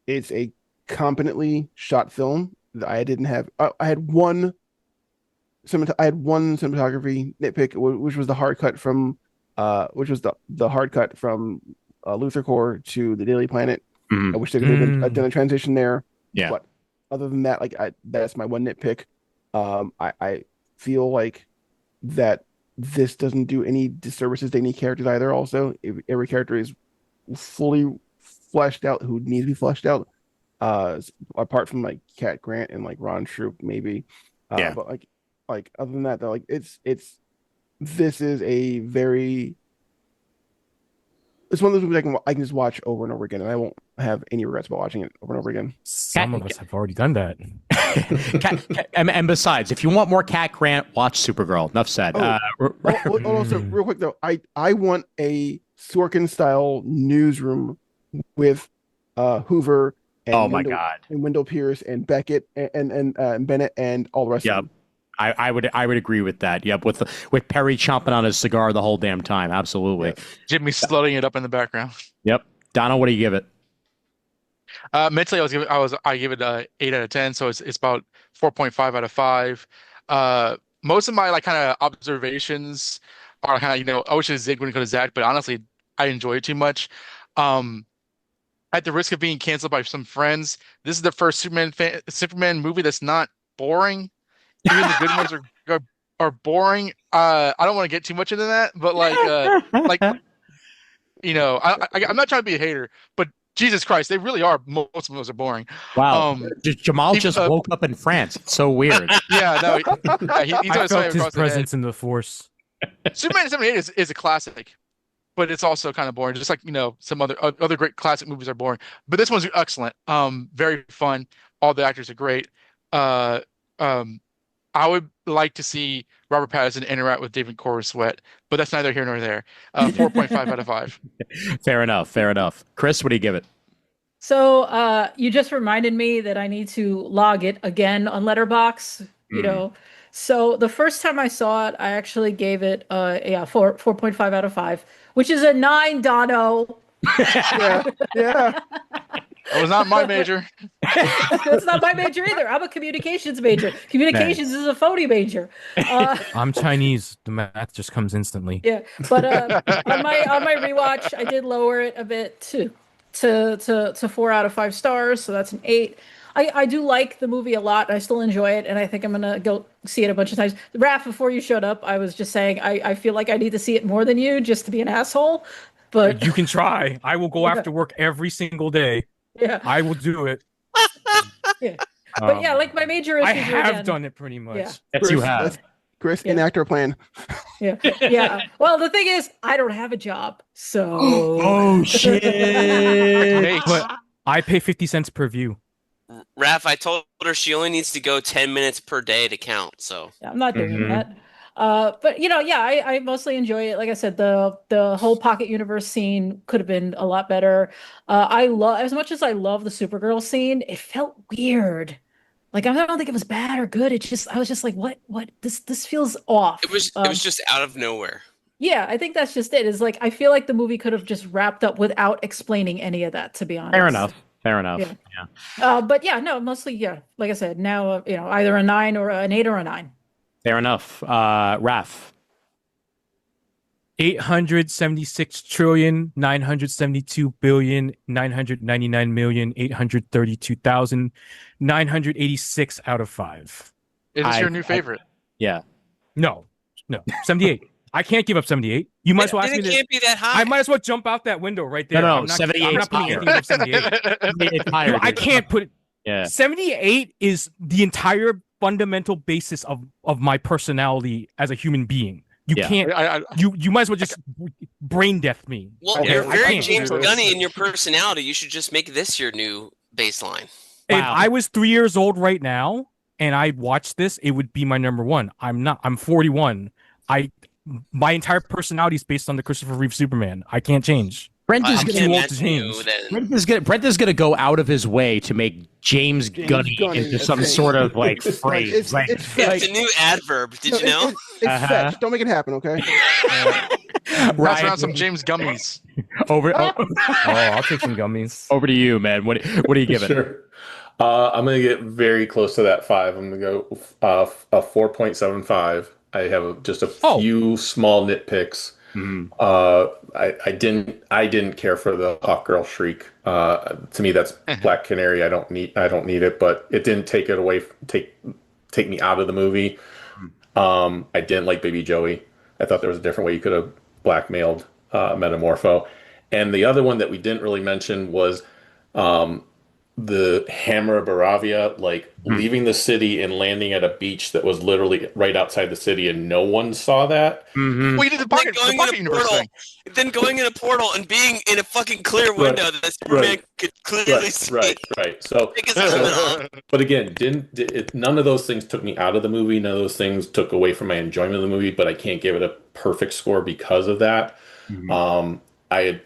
it's a competently shot film that I didn't have. I had one cinematography nitpick, which was the hard cut from Luthor Corps to the Daily Planet. I wish they could have done a transition there. Yeah. But other than that, that's my one nitpick. I feel like that this doesn't do any disservices to any characters either. Also, every character is fully fleshed out who needs to be fleshed out. Apart from like Cat Grant and like Ron Shroop, maybe. But like other than that, though, this is a very. It's one of those movies I can just watch over and over again, and I won't have any regrets about watching it over and over again. Some of us have already done that. And besides, if you want more Cat Grant, watch Supergirl. Enough said. Also, real quick though, I want a Sorkin style newsroom with Hoover. And God! And Wendell Pierce and Beckett and Bennett and all the rest of them. I would agree with that. Yep, with Perry chomping on his cigar the whole damn time. Absolutely. Jimmy slutting it up in the background. Yep. Donna, what do you give it? Mentally, I give it 8 out of 10, so it's about 4.5 out of 5. Most of my kind of observations are kind of I wish it Zig wouldn't go to Zach, but honestly, I enjoy it too much. At the risk of being canceled by some friends, this is the first Superman movie that's not boring. Even the good ones are boring. I don't want to get too much into that, but I'm not trying to be a hater, but Jesus Christ, they really are. Most of those are boring. Wow. Jamal just woke up in France. It's so weird. Yeah, no. He's I felt his presence in the Force. Superman 78 is a classic, but it's also kind of boring. Just like some other great classic movies are boring, but this one's excellent. Very fun. All the actors are great. I would like to see Robert Pattinson interact with David Corenswet, but that's neither here nor there. 4.5 out of 5. Fair enough. Fair enough. Kris, what do you give it? So you just reminded me that I need to log it again on Letterboxd, you know. So the first time I saw it, I actually gave it 4.5 out of 5, which is a 9, Dono. Yeah. It was not my major. That's not my major either. I'm a communications major. Communications is a phony major. I'm Chinese. The math just comes instantly. Yeah, but on my rewatch, I did lower it a bit to 4 out of 5 stars, so that's an 8. I do like the movie a lot. I still enjoy it, and I think I'm gonna go see it a bunch of times. Raph, before you showed up, I was just saying I feel like I need to see it more than you just to be an asshole. But You can try. I will go after work every single day. yeah, I will do it. yeah. But yeah, like my major issues I are, have again, done it pretty much. Yeah. Yes, you have. Kris, Yeah. enact our plan. Yeah. Well, the thing is, I don't have a job, so Oh, shit. Mate, But I pay 50 cents per view. Raph, I told her she only needs to go 10 minutes per day to count. So I'm not doing Mhm. that. But yeah, I mostly enjoy it. Like I said, the whole Pocket Universe scene could have been a lot better. I love, as much as I love the Supergirl scene, it felt weird. Like I don't think it was bad or good. I was just like, what? This feels off. it was just out of nowhere. Yeah, I think that's just it. Is like I feel like the movie could have just wrapped up without explaining any of that. To be honest. Fair enough. Fair enough. Yeah. But yeah, no, mostly yeah. Like I said, now either a 9 or an 8 or a 9. Fair enough. Raph. 876,972,999,832,986 out of 5. is this your new favorite? Yeah. No, 78. I can't give up 78. You might as well ask me It this. can't be that high. I might as well jump out that window right there. No, I'm not 78 I'm not putting higher. anything above 78. It's higher, No, I dude. can't put it. Yeah. 78 is the entire fundamental basis of my personality as a human being. You Yeah. can't. I, You might as well just brain death me. Well, Okay, you're I very can't James do this. Gunny in your personality. You should just make this your new baseline. If Wow. I was 3 years old right now and I watched this, it would be my number one. I'm not. I'm 41. My entire personality is based on the Christopher Reeve Superman. I can't change. Brent is I'm too gonna old to change. Brent is gonna go out of his way to make James Gunny Gunny into a some thing. sort of like It's phrase. Like, it's It's fetch. a new adverb. Did No, you know? It's Uh-huh. fetch. Don't make it happen, okay? Pass Ryan, around some James Gummies. over Oh, I'll take some gummies. over to you, man. What do you give it? Sure. I'm gonna get very close to that 5. I'm gonna go a 4.75. I have just a few small nitpicks. I didn't care for the Hawkgirl shriek. To me, that's Black Canary. I don't need it, but it didn't take it away. Take me out of the movie. I didn't like Baby Joey. I thought there was a different way you could have blackmailed Metamorpho. And the other one that we didn't really mention was the Hammer of Baravia, like leaving the city and landing at a beach that was literally right outside the city, and no one saw that. Mm-hmm. Well, you did the Then pocket universe portal, thing. then going in a portal and being in a fucking clear window that Superman could clearly see. Right. So, Take his helmet off. but again, none of those things took me out of the movie. None of those things took away from my enjoyment of the movie. But I can't give it a perfect score because of that.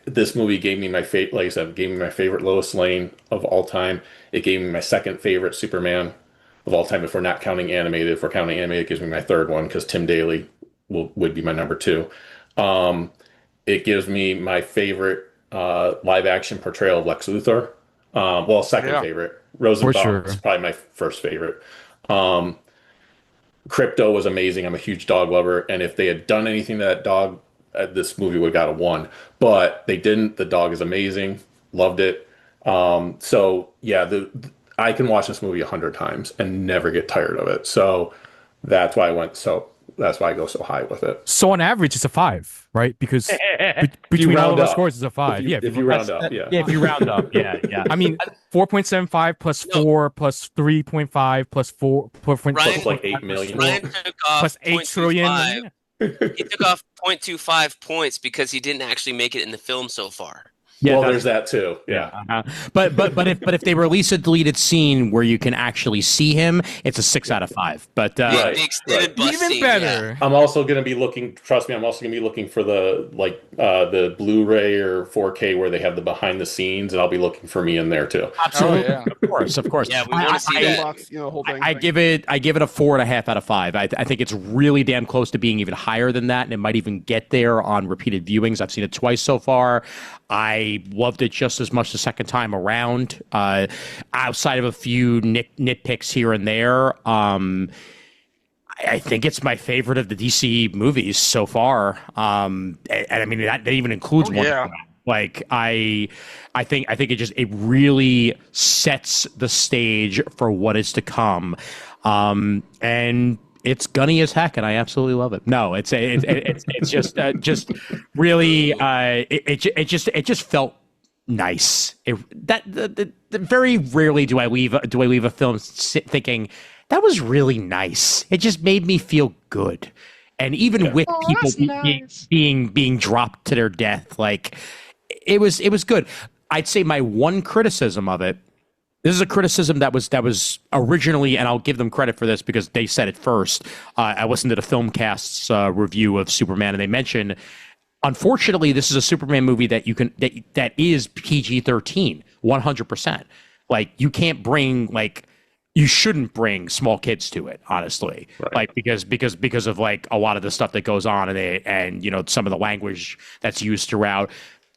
This movie gave me my favorite. Like I said, gave me my favorite Lois Lane of all time. It gave me my second favorite Superman of all time. If we're not counting animated, if we're counting animated, it gives me my third one because Tim Daly would be my number 2. It gives me my favorite live action portrayal of Lex Luthor. Second favorite. Rosenbaum is probably my first favorite. Krypto was amazing. I'm a huge dog lover, and if they had done anything to that dog, this movie would have got a 1. But they didn't. The dog is amazing. Loved it. So yeah, I can watch this movie 100 times and never get tired of it. So that's why I go so high with it. So on average, it's a 5, right? Because between all of our scores, it's a 5. If you round up, yeah. Yeah, if you round up, yeah. I mean, 4.75 plus 4 plus 3.5 plus 4 plus Ryan- like 8 million. Ryan took off plus 8 trillion. 0.25. He took off 0.25 points because he didn't actually make it in the film so far. Yeah, well, that's- there's that too. Yeah. Uh-huh. But if they release a deleted scene where you can actually see him, it's a 6 out of 5. But Right. The extended bus Even scene, better. I'm also going to be looking. Trust me, I'm also going to be looking for the Blu-ray or 4K where they have the behind the scenes, and I'll be looking for me in there too. absolutely, yeah. of course. Yeah, we want to see that. Box, whole thing. I give it a 4.5 out of 5. I think it's really damn close to being even higher than that, and it might even get there on repeated viewings. I've seen it twice so far. I loved it just as much the second time around. Outside of a few nitpicks here and there, I think it's my favorite of the DC movies so far. And I mean that even includes one. yeah. Like I think it really sets the stage for what is to come. And it's gunny as heck, and I absolutely love it. No, it's just really it just felt nice. Very rarely do I leave a film thinking that was really nice. It just made me feel good, and even with people that's nice. being dropped to their death, like it was good. I'd say my one criticism of it. This is a criticism that was originally, and I'll give them credit for this because they said it first. I listened to the Filmcast's review of Superman, and they mentioned, unfortunately, this is a Superman movie that that is PG-13, 100%. Like you can't bring you shouldn't bring small kids to it, honestly, like because of like a lot of the stuff that goes on and some of the language that's used throughout.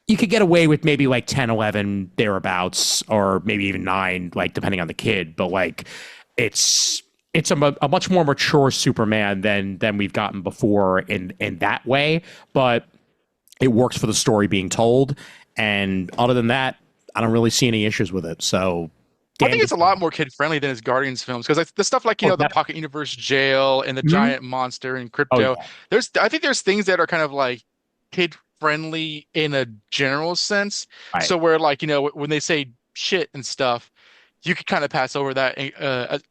You could get away with maybe like 10, 11 thereabouts, or maybe even 9, like depending on the kid. But like, it's a much more mature Superman than we've gotten before in that way. But it works for the story being told. And other than that, I don't really see any issues with it. So I think it's a lot more kid friendly than his Guardians films, because the stuff like the Pocket Universe jail and the giant monster and Krypto. I think there's things that are kind of like kid friendly in a general sense. Right. So where when they say shit and stuff, you could kind of pass over that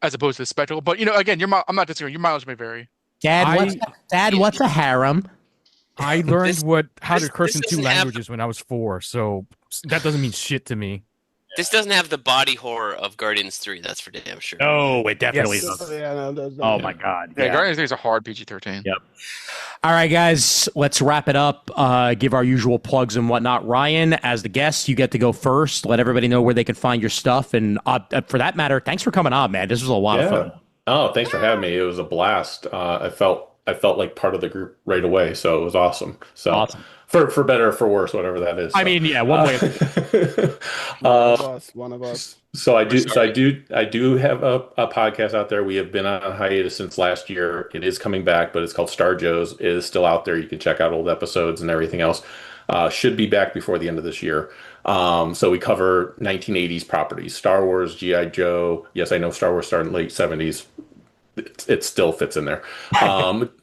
as opposed to the spectacle. But again, I'm not disagreeing. Your mileage may vary. Dad, what's a harem? I learned how to curse this in 2 doesn't have- languages when I was 4, so that doesn't mean shit to me. This doesn't have the body horror of Guardians 3, that's for damn sure. No, it definitely Yes. does. Yeah, no, those- Oh my God. Yeah, Guardians 3 is a hard PG-13. Yep. All right, guys, let's wrap it up. Give our usual plugs and whatnot. Ryan, as the guest, you get to go first. Let everybody know where they can find your stuff. And for that matter, thanks for coming on, man. This was a lot of fun. Oh, thanks for having me. It was a blast. I felt like part of the group right away, so it was awesome. So Awesome. For better or for worse, whatever that is. I mean, yeah, one way. One of us. So I do have a podcast out there. We have been on hiatus since last year. It is coming back, but it's called Star Joe's. It is still out there. You can check out old episodes and everything else. Should be back before the end of this year. So we cover 1980s properties: Star Wars, G.I. Joe. Yes, I know Star Wars started in the late 70s. It still fits in there.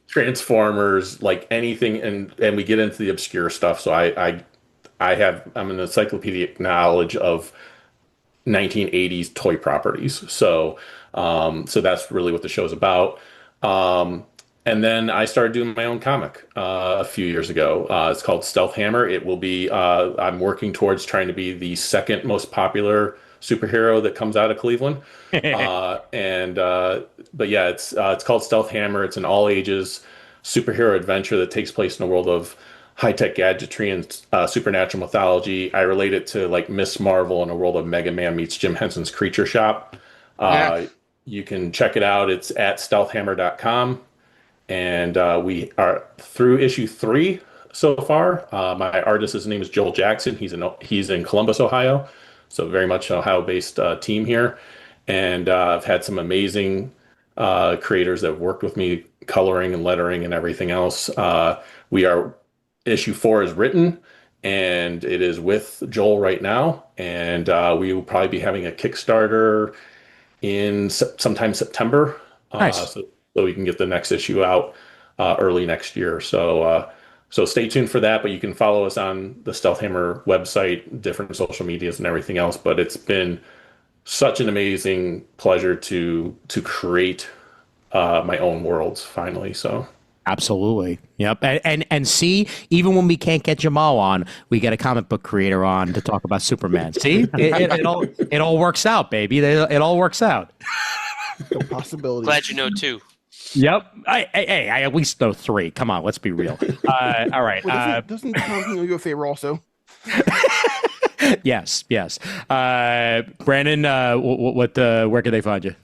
Transformers, like anything, and we get into the obscure stuff. So I'm an encyclopedic knowledge of 1980s toy properties. So that's really what the show's about. And then I started doing my own comic a few years ago. It's called Stealth Hammer. It will be. I'm working towards trying to be the second most popular superhero that comes out of Cleveland. But yeah, it's called Stealth Hammer. It's an all ages superhero adventure that takes place in a world of high-tech gadgetry and supernatural mythology. I relate it to like Miss Marvel in a world of Mega Man meets Jim Henson's Creature Shop. You can check it out. It's at stealthhammer.com. And we are through issue 3 so far. My artist, his name is Joel Jackson. He's in Columbus, Ohio. So very much Ohio-based team here. And I've had some amazing creators that have worked with me, coloring and lettering and everything else. Issue 4 is written, and it is with Joel right now. And we will probably be having a Kickstarter in sometime September. Nice. So we can get the next issue out early next year. So stay tuned for that. But you can follow us on the Stealth Hammer website, different social medias and everything else. But it's been such an amazing pleasure to create my own worlds finally. So Absolutely. Yep. And see, even when we can't get Jamal on, we get a comic book creator on to talk about Superman. See, it all works out, baby. It all works out. The possibility. Glad you know too. Yep. I at least know three. Come on, let's be real. All right. Wait, doesn't Tom owe you a favor also? Yes. Brandon, where can they find you?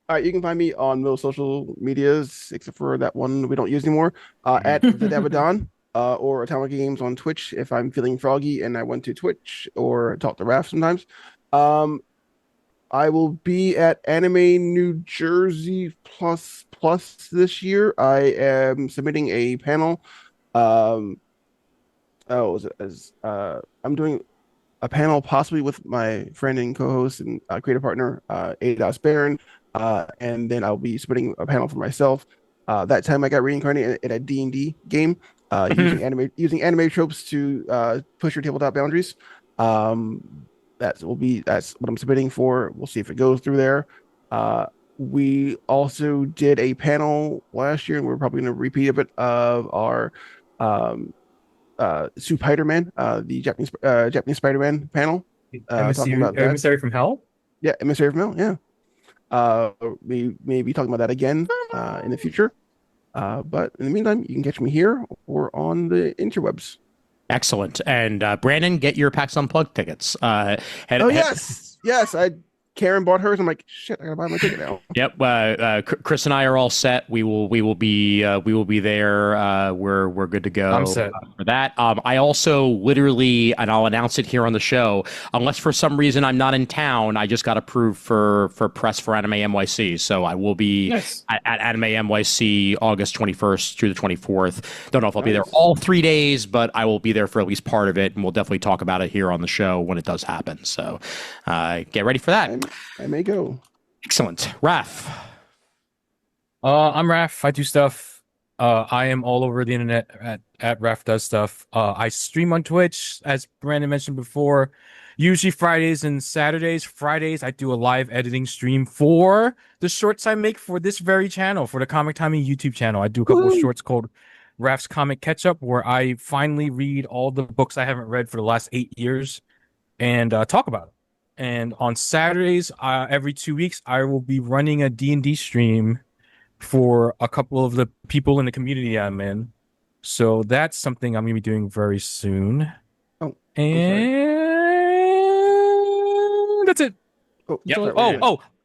All right, you can find me on most social medias, except for that one we don't use anymore, at the Davadon, or Atomic Games on Twitch if I'm feeling froggy and I went to Twitch or talk to Raph sometimes. I will be at Anime New Jersey plus this year. I am submitting a panel. I'm doing a panel possibly with my friend and co-host and creative partner, Adas Baron. And then I'll be submitting a panel for myself. That time I got reincarnated in a D&D game, using anime tropes to push your tabletop boundaries. That's what I'm submitting for. We'll see if it goes through there. We also did a panel last year, and we're probably going to repeat a bit of our Spider-Man, the Japanese Spider-Man panel. Talking about that. Emissary from Hell? Yeah, Emissary from Hell, yeah. We may be talking about that again in the future. But in the meantime, you can catch me here or on the interwebs. Excellent. And Brandon, get your PAX Unplugged tickets. Yes. Karen bought hers. I'm like, shit, I gotta buy my ticket now. Yep. Kris and I are all set. We will be there. We're good to go. I'm set for that. I also literally, and I'll announce it here on the show, unless for some reason I'm not in town, I just got approved for press for Anime NYC. So I will be at Anime NYC August 21st through the 24th. Don't know if I'll be there all 3 days, but I will be there for at least part of it, and we'll definitely talk about it here on the show when it does happen. So get ready for that. I may go. Excellent. Raph. I'm Raph. I do stuff. I am all over the internet at Raph Does Stuff. I stream on Twitch, as Brandon mentioned before, usually Fridays and Saturdays. Fridays, I do a live editing stream for the shorts I make for this very channel, for the Comic Timing YouTube channel. I do a couple of shorts called Raph's Comic Catch Up, where I finally read all the books I haven't read for the last 8 years and talk about it. And on Saturdays, every 2 weeks, I will be running a D&D stream for a couple of the people in the community I'm in. So that's something I'm going to be doing very soon. Oh, and that's it.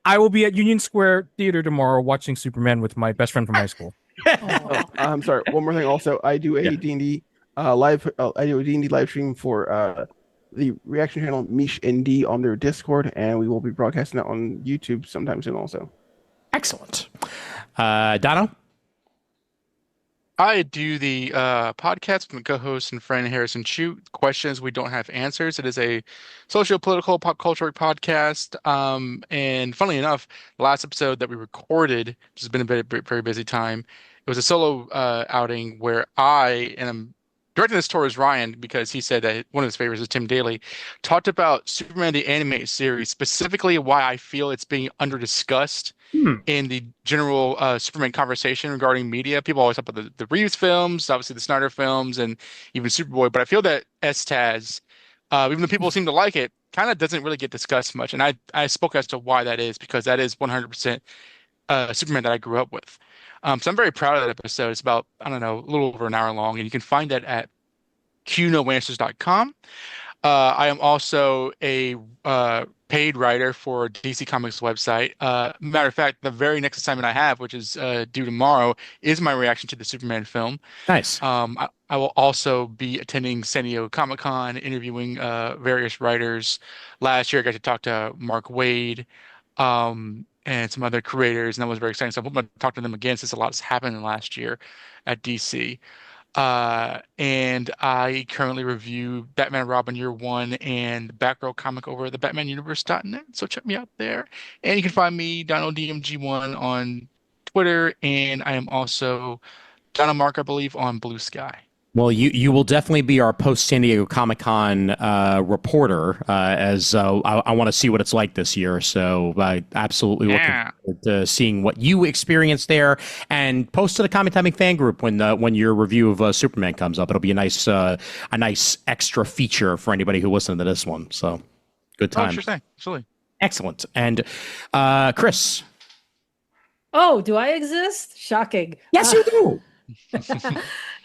I will be at Union Square Theater tomorrow watching Superman with my best friend from high school. I'm sorry. One more thing. Also, I do a D&D live. I do a D&D live stream for the reaction channel Mish ND on their Discord, and we will be broadcasting that on YouTube sometime soon also. Excellent. Dono? I do the podcast with my co-host and friend Harrison Chu. Questions we don't have answers. It is a socio-political pop culture podcast. And funnily enough, the last episode that we recorded, which has been a very busy time, it was a solo outing where and I'm directing this towards Ryan because he said that one of his favorites is Tim Daly, talked about Superman the Animated Series, specifically why I feel it's being under-discussed in the general Superman conversation regarding media. People always talk about the Reeves films, obviously the Snyder films, and even Superboy, but I feel that STAS, even though people seem to like it, kind of doesn't really get discussed much. And I spoke as to why that is, because that is 100% Superman that I grew up with. So I'm very proud of that episode. It's about, I don't know, a little over an hour long, and you can find that at qnoanswers.com. I am also a paid writer for DC Comics website. Matter of fact, the very next assignment I have, which is due tomorrow, is my reaction to the Superman film. Nice. I will also be attending San Diego Comic-Con, interviewing various writers. Last year, I got to talk to Mark Waid, and some other creators, and that was very exciting. So I'm hoping to talk to them again since a lot has happened in the last year at DC. And I currently review Batman and Robin Year One and Batgirl comic over at the BatmanUniverse.net. So check me out there. And you can find me, DonaldDMG1 on Twitter, and I am also Donomark, I believe, on Blue Sky. Well, you will definitely be our post San Diego Comic-Con reporter, as I want to see what it's like this year. So I absolutely looking forward to seeing what you experienced there, and post to the Comic Timing fan group when your review of Superman comes up. It'll be a nice extra feature for anybody who listened to this one. So good time. Oh, sure thing. Absolutely. Excellent. And Kris. Oh, do I exist? Shocking. Yes, you do.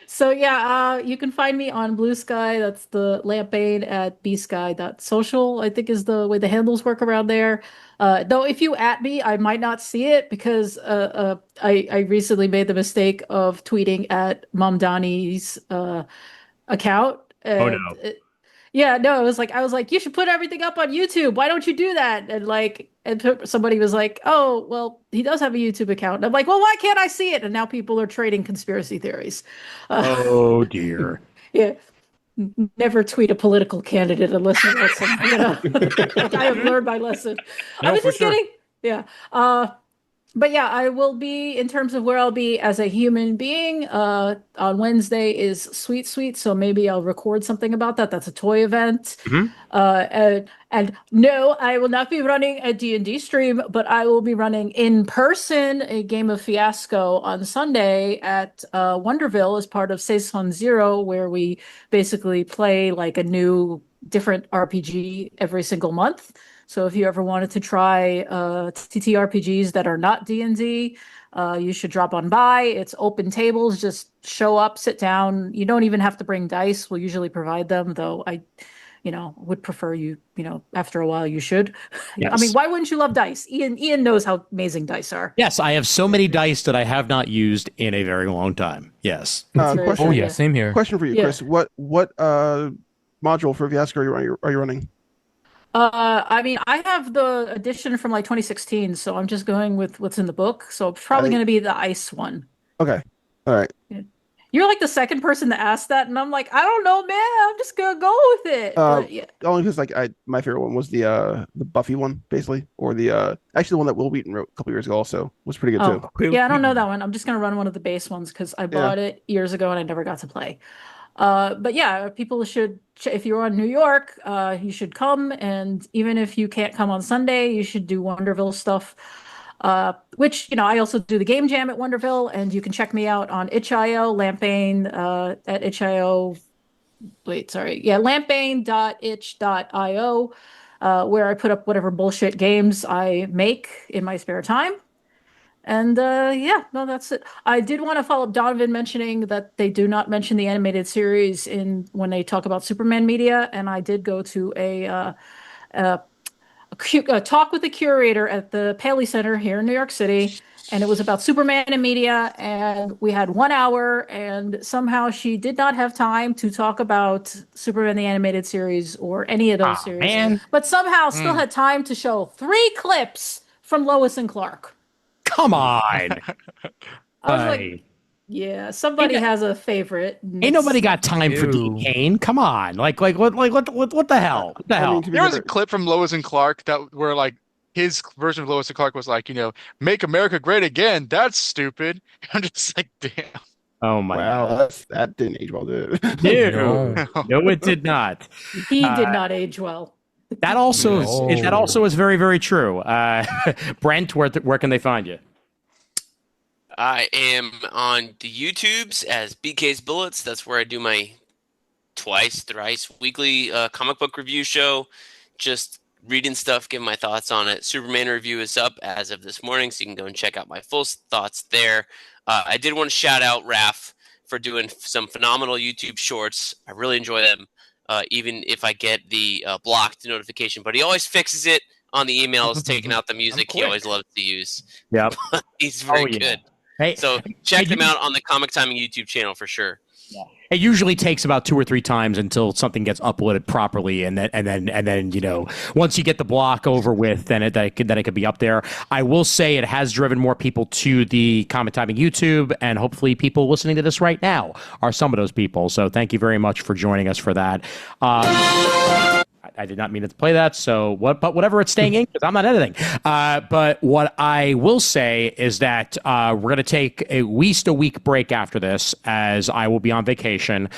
So yeah, you can find me on Blue Sky. That's the Lampane at bsky.social, I think is the way the handles work around there. Though if you at me, I might not see it because I recently made the mistake of tweeting at Mom Donnie's account. Oh no. Yeah, no, I was like, you should put everything up on YouTube. Why don't you do that? And somebody was like, oh, well, he does have a YouTube account. And I'm like, well, why can't I see it? And now people are trading conspiracy theories. Oh dear. Yeah. Never tweet a political candidate unless you listen. Like I have learned my lesson. No, I was for just sure. kidding. Yeah. But yeah, I will be, in terms of where I'll be as a human being, on Wednesday is Sweet Sweet, so maybe I'll record something about that. That's a toy event. And no, I will not be running a D&D stream, but I will be running in person a game of Fiasco on Sunday at Wonderville as part of Saison Zero, where we basically play like a new, different RPG every single month. So if you ever wanted to try TTRPGs that are not D&D, you should drop on by. It's open tables. Just show up, sit down. You don't even have to bring dice. We'll usually provide them, though I would prefer you, after a while you should. Yes. I mean, why wouldn't you love dice? Ian knows how amazing dice are. Yes, I have so many dice that I have not used in a very long time. Yes. Question, Oh yeah, same here. question for you, Yeah. Kris. What module for Fiasco are you running? I mean, I have the edition from like 2016, so I'm just going with what's in the book. So it's probably going to be the ice one. Okay. All right. You're like the second person to ask that, and I'm like, I don't know, man. I'm just gonna go with it. But yeah. Only because my favorite one was the Buffy one, basically, or the actually the one that Will Wheaton wrote a couple years ago. Also was pretty good too. Yeah, I don't know that one. I'm just gonna run one of the base ones because I bought it years ago and I never got to play. But yeah, people should, if you're on New York, you should come. And even if you can't come on Sunday, you should do Wonderville stuff. Which, I also do the game jam at Wonderville, and you can check me out on itch.io, Lampane, at itch.io. Wait, sorry. Yeah, lampane.itch.io, where I put up whatever bullshit games I make in my spare time. And that's it. I did want to follow up Donovan mentioning that they do not mention the animated series when they talk about Superman media, and I did go to a talk with the curator at the Paley Center here in New York City, and it was about Superman and media, and we had 1 hour, and somehow she did not have time to talk about Superman the animated series or any of those series, man. but somehow still had time to show 3 clips from Lois and Clark. Come on. I was like, yeah, somebody has a favorite. Ain't nobody got time for Dean Cain. Come on. What the hell? What the hell? There was a clip from Lois and Clark where like his version of Lois and Clark was like, make America great again. That's stupid. I'm just like, damn. Oh my Wow, that didn't age well, did it? No, it did not. He did not age well. That also is very, very true. Brent, where can they find you? I am on the YouTubes as BK's Bullets. That's where I do my thrice weekly comic book review show. Just reading stuff, giving my thoughts on it. Superman review is up as of this morning, so you can go and check out my full thoughts there. I did want to shout out Raph for doing some phenomenal YouTube shorts. I really enjoy them, even if I get the blocked notification. But he always fixes it on the emails, taking out the music he always loves to use. Yep. He's very good. Hey, so check him out on the Comic Timing YouTube channel for sure. Yeah. It usually takes about 2 or 3 times until something gets uploaded properly, and then once you get the block over with, then it could be up there. I will say it has driven more people to the Comic Timing YouTube, and hopefully people listening to this right now are some of those people. So thank you very much for joining us for that. that. I did not mean to play that. So but whatever, it's staying in because I'm not editing. But what I will say is that we're going to take at least a week break after this, as I will be on vacation.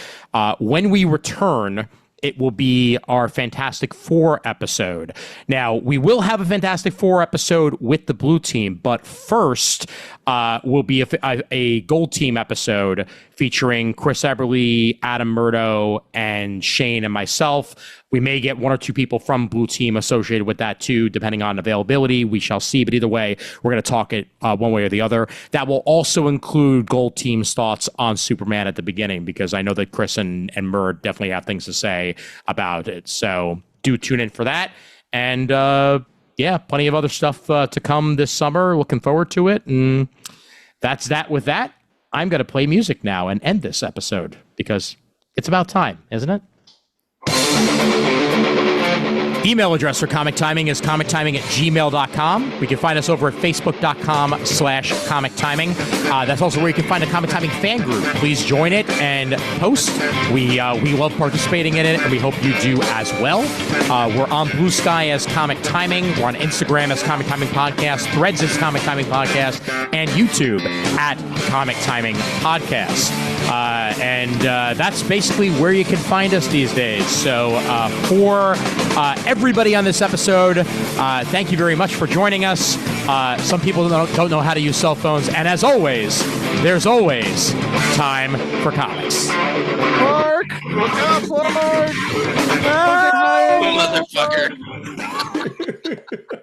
When we return, it will be our Fantastic Four episode. Now, we will have a Fantastic Four episode with the Blue Team, but first will be a Gold Team episode featuring Chris Eberly, Adam Murdo, and Shane and myself. We may get one or two people from Blue Team associated with that too, depending on availability. We shall see. But either way, we're going to talk it one way or the other. That will also include Gold Team's thoughts on Superman at the beginning, because I know that Chris and Murd definitely have things to say about it. So do tune in for that. And yeah, plenty of other stuff to come this summer. Looking forward to it. And that's that with that. I'm going to play music now and end this episode because it's about time, isn't it? Email address for Comic Timing is comictiming@gmail.com. We can find us over at facebook.com/Comic Timing. That's also where you can find a Comic Timing fan group. Please join it and post. We love participating in it, and we hope you do as well. We're on Blue Sky as Comic Timing. We're on Instagram as Comic Timing Podcast, Threads as Comic Timing Podcast, and YouTube at Comic Timing Podcast. And that's basically where you can find us these days. So for everybody on this episode, thank you very much for joining us. Some people don't know how to use cell phones, and as always, there's always time for comics. Mark! Look out, Mark! Motherfucker.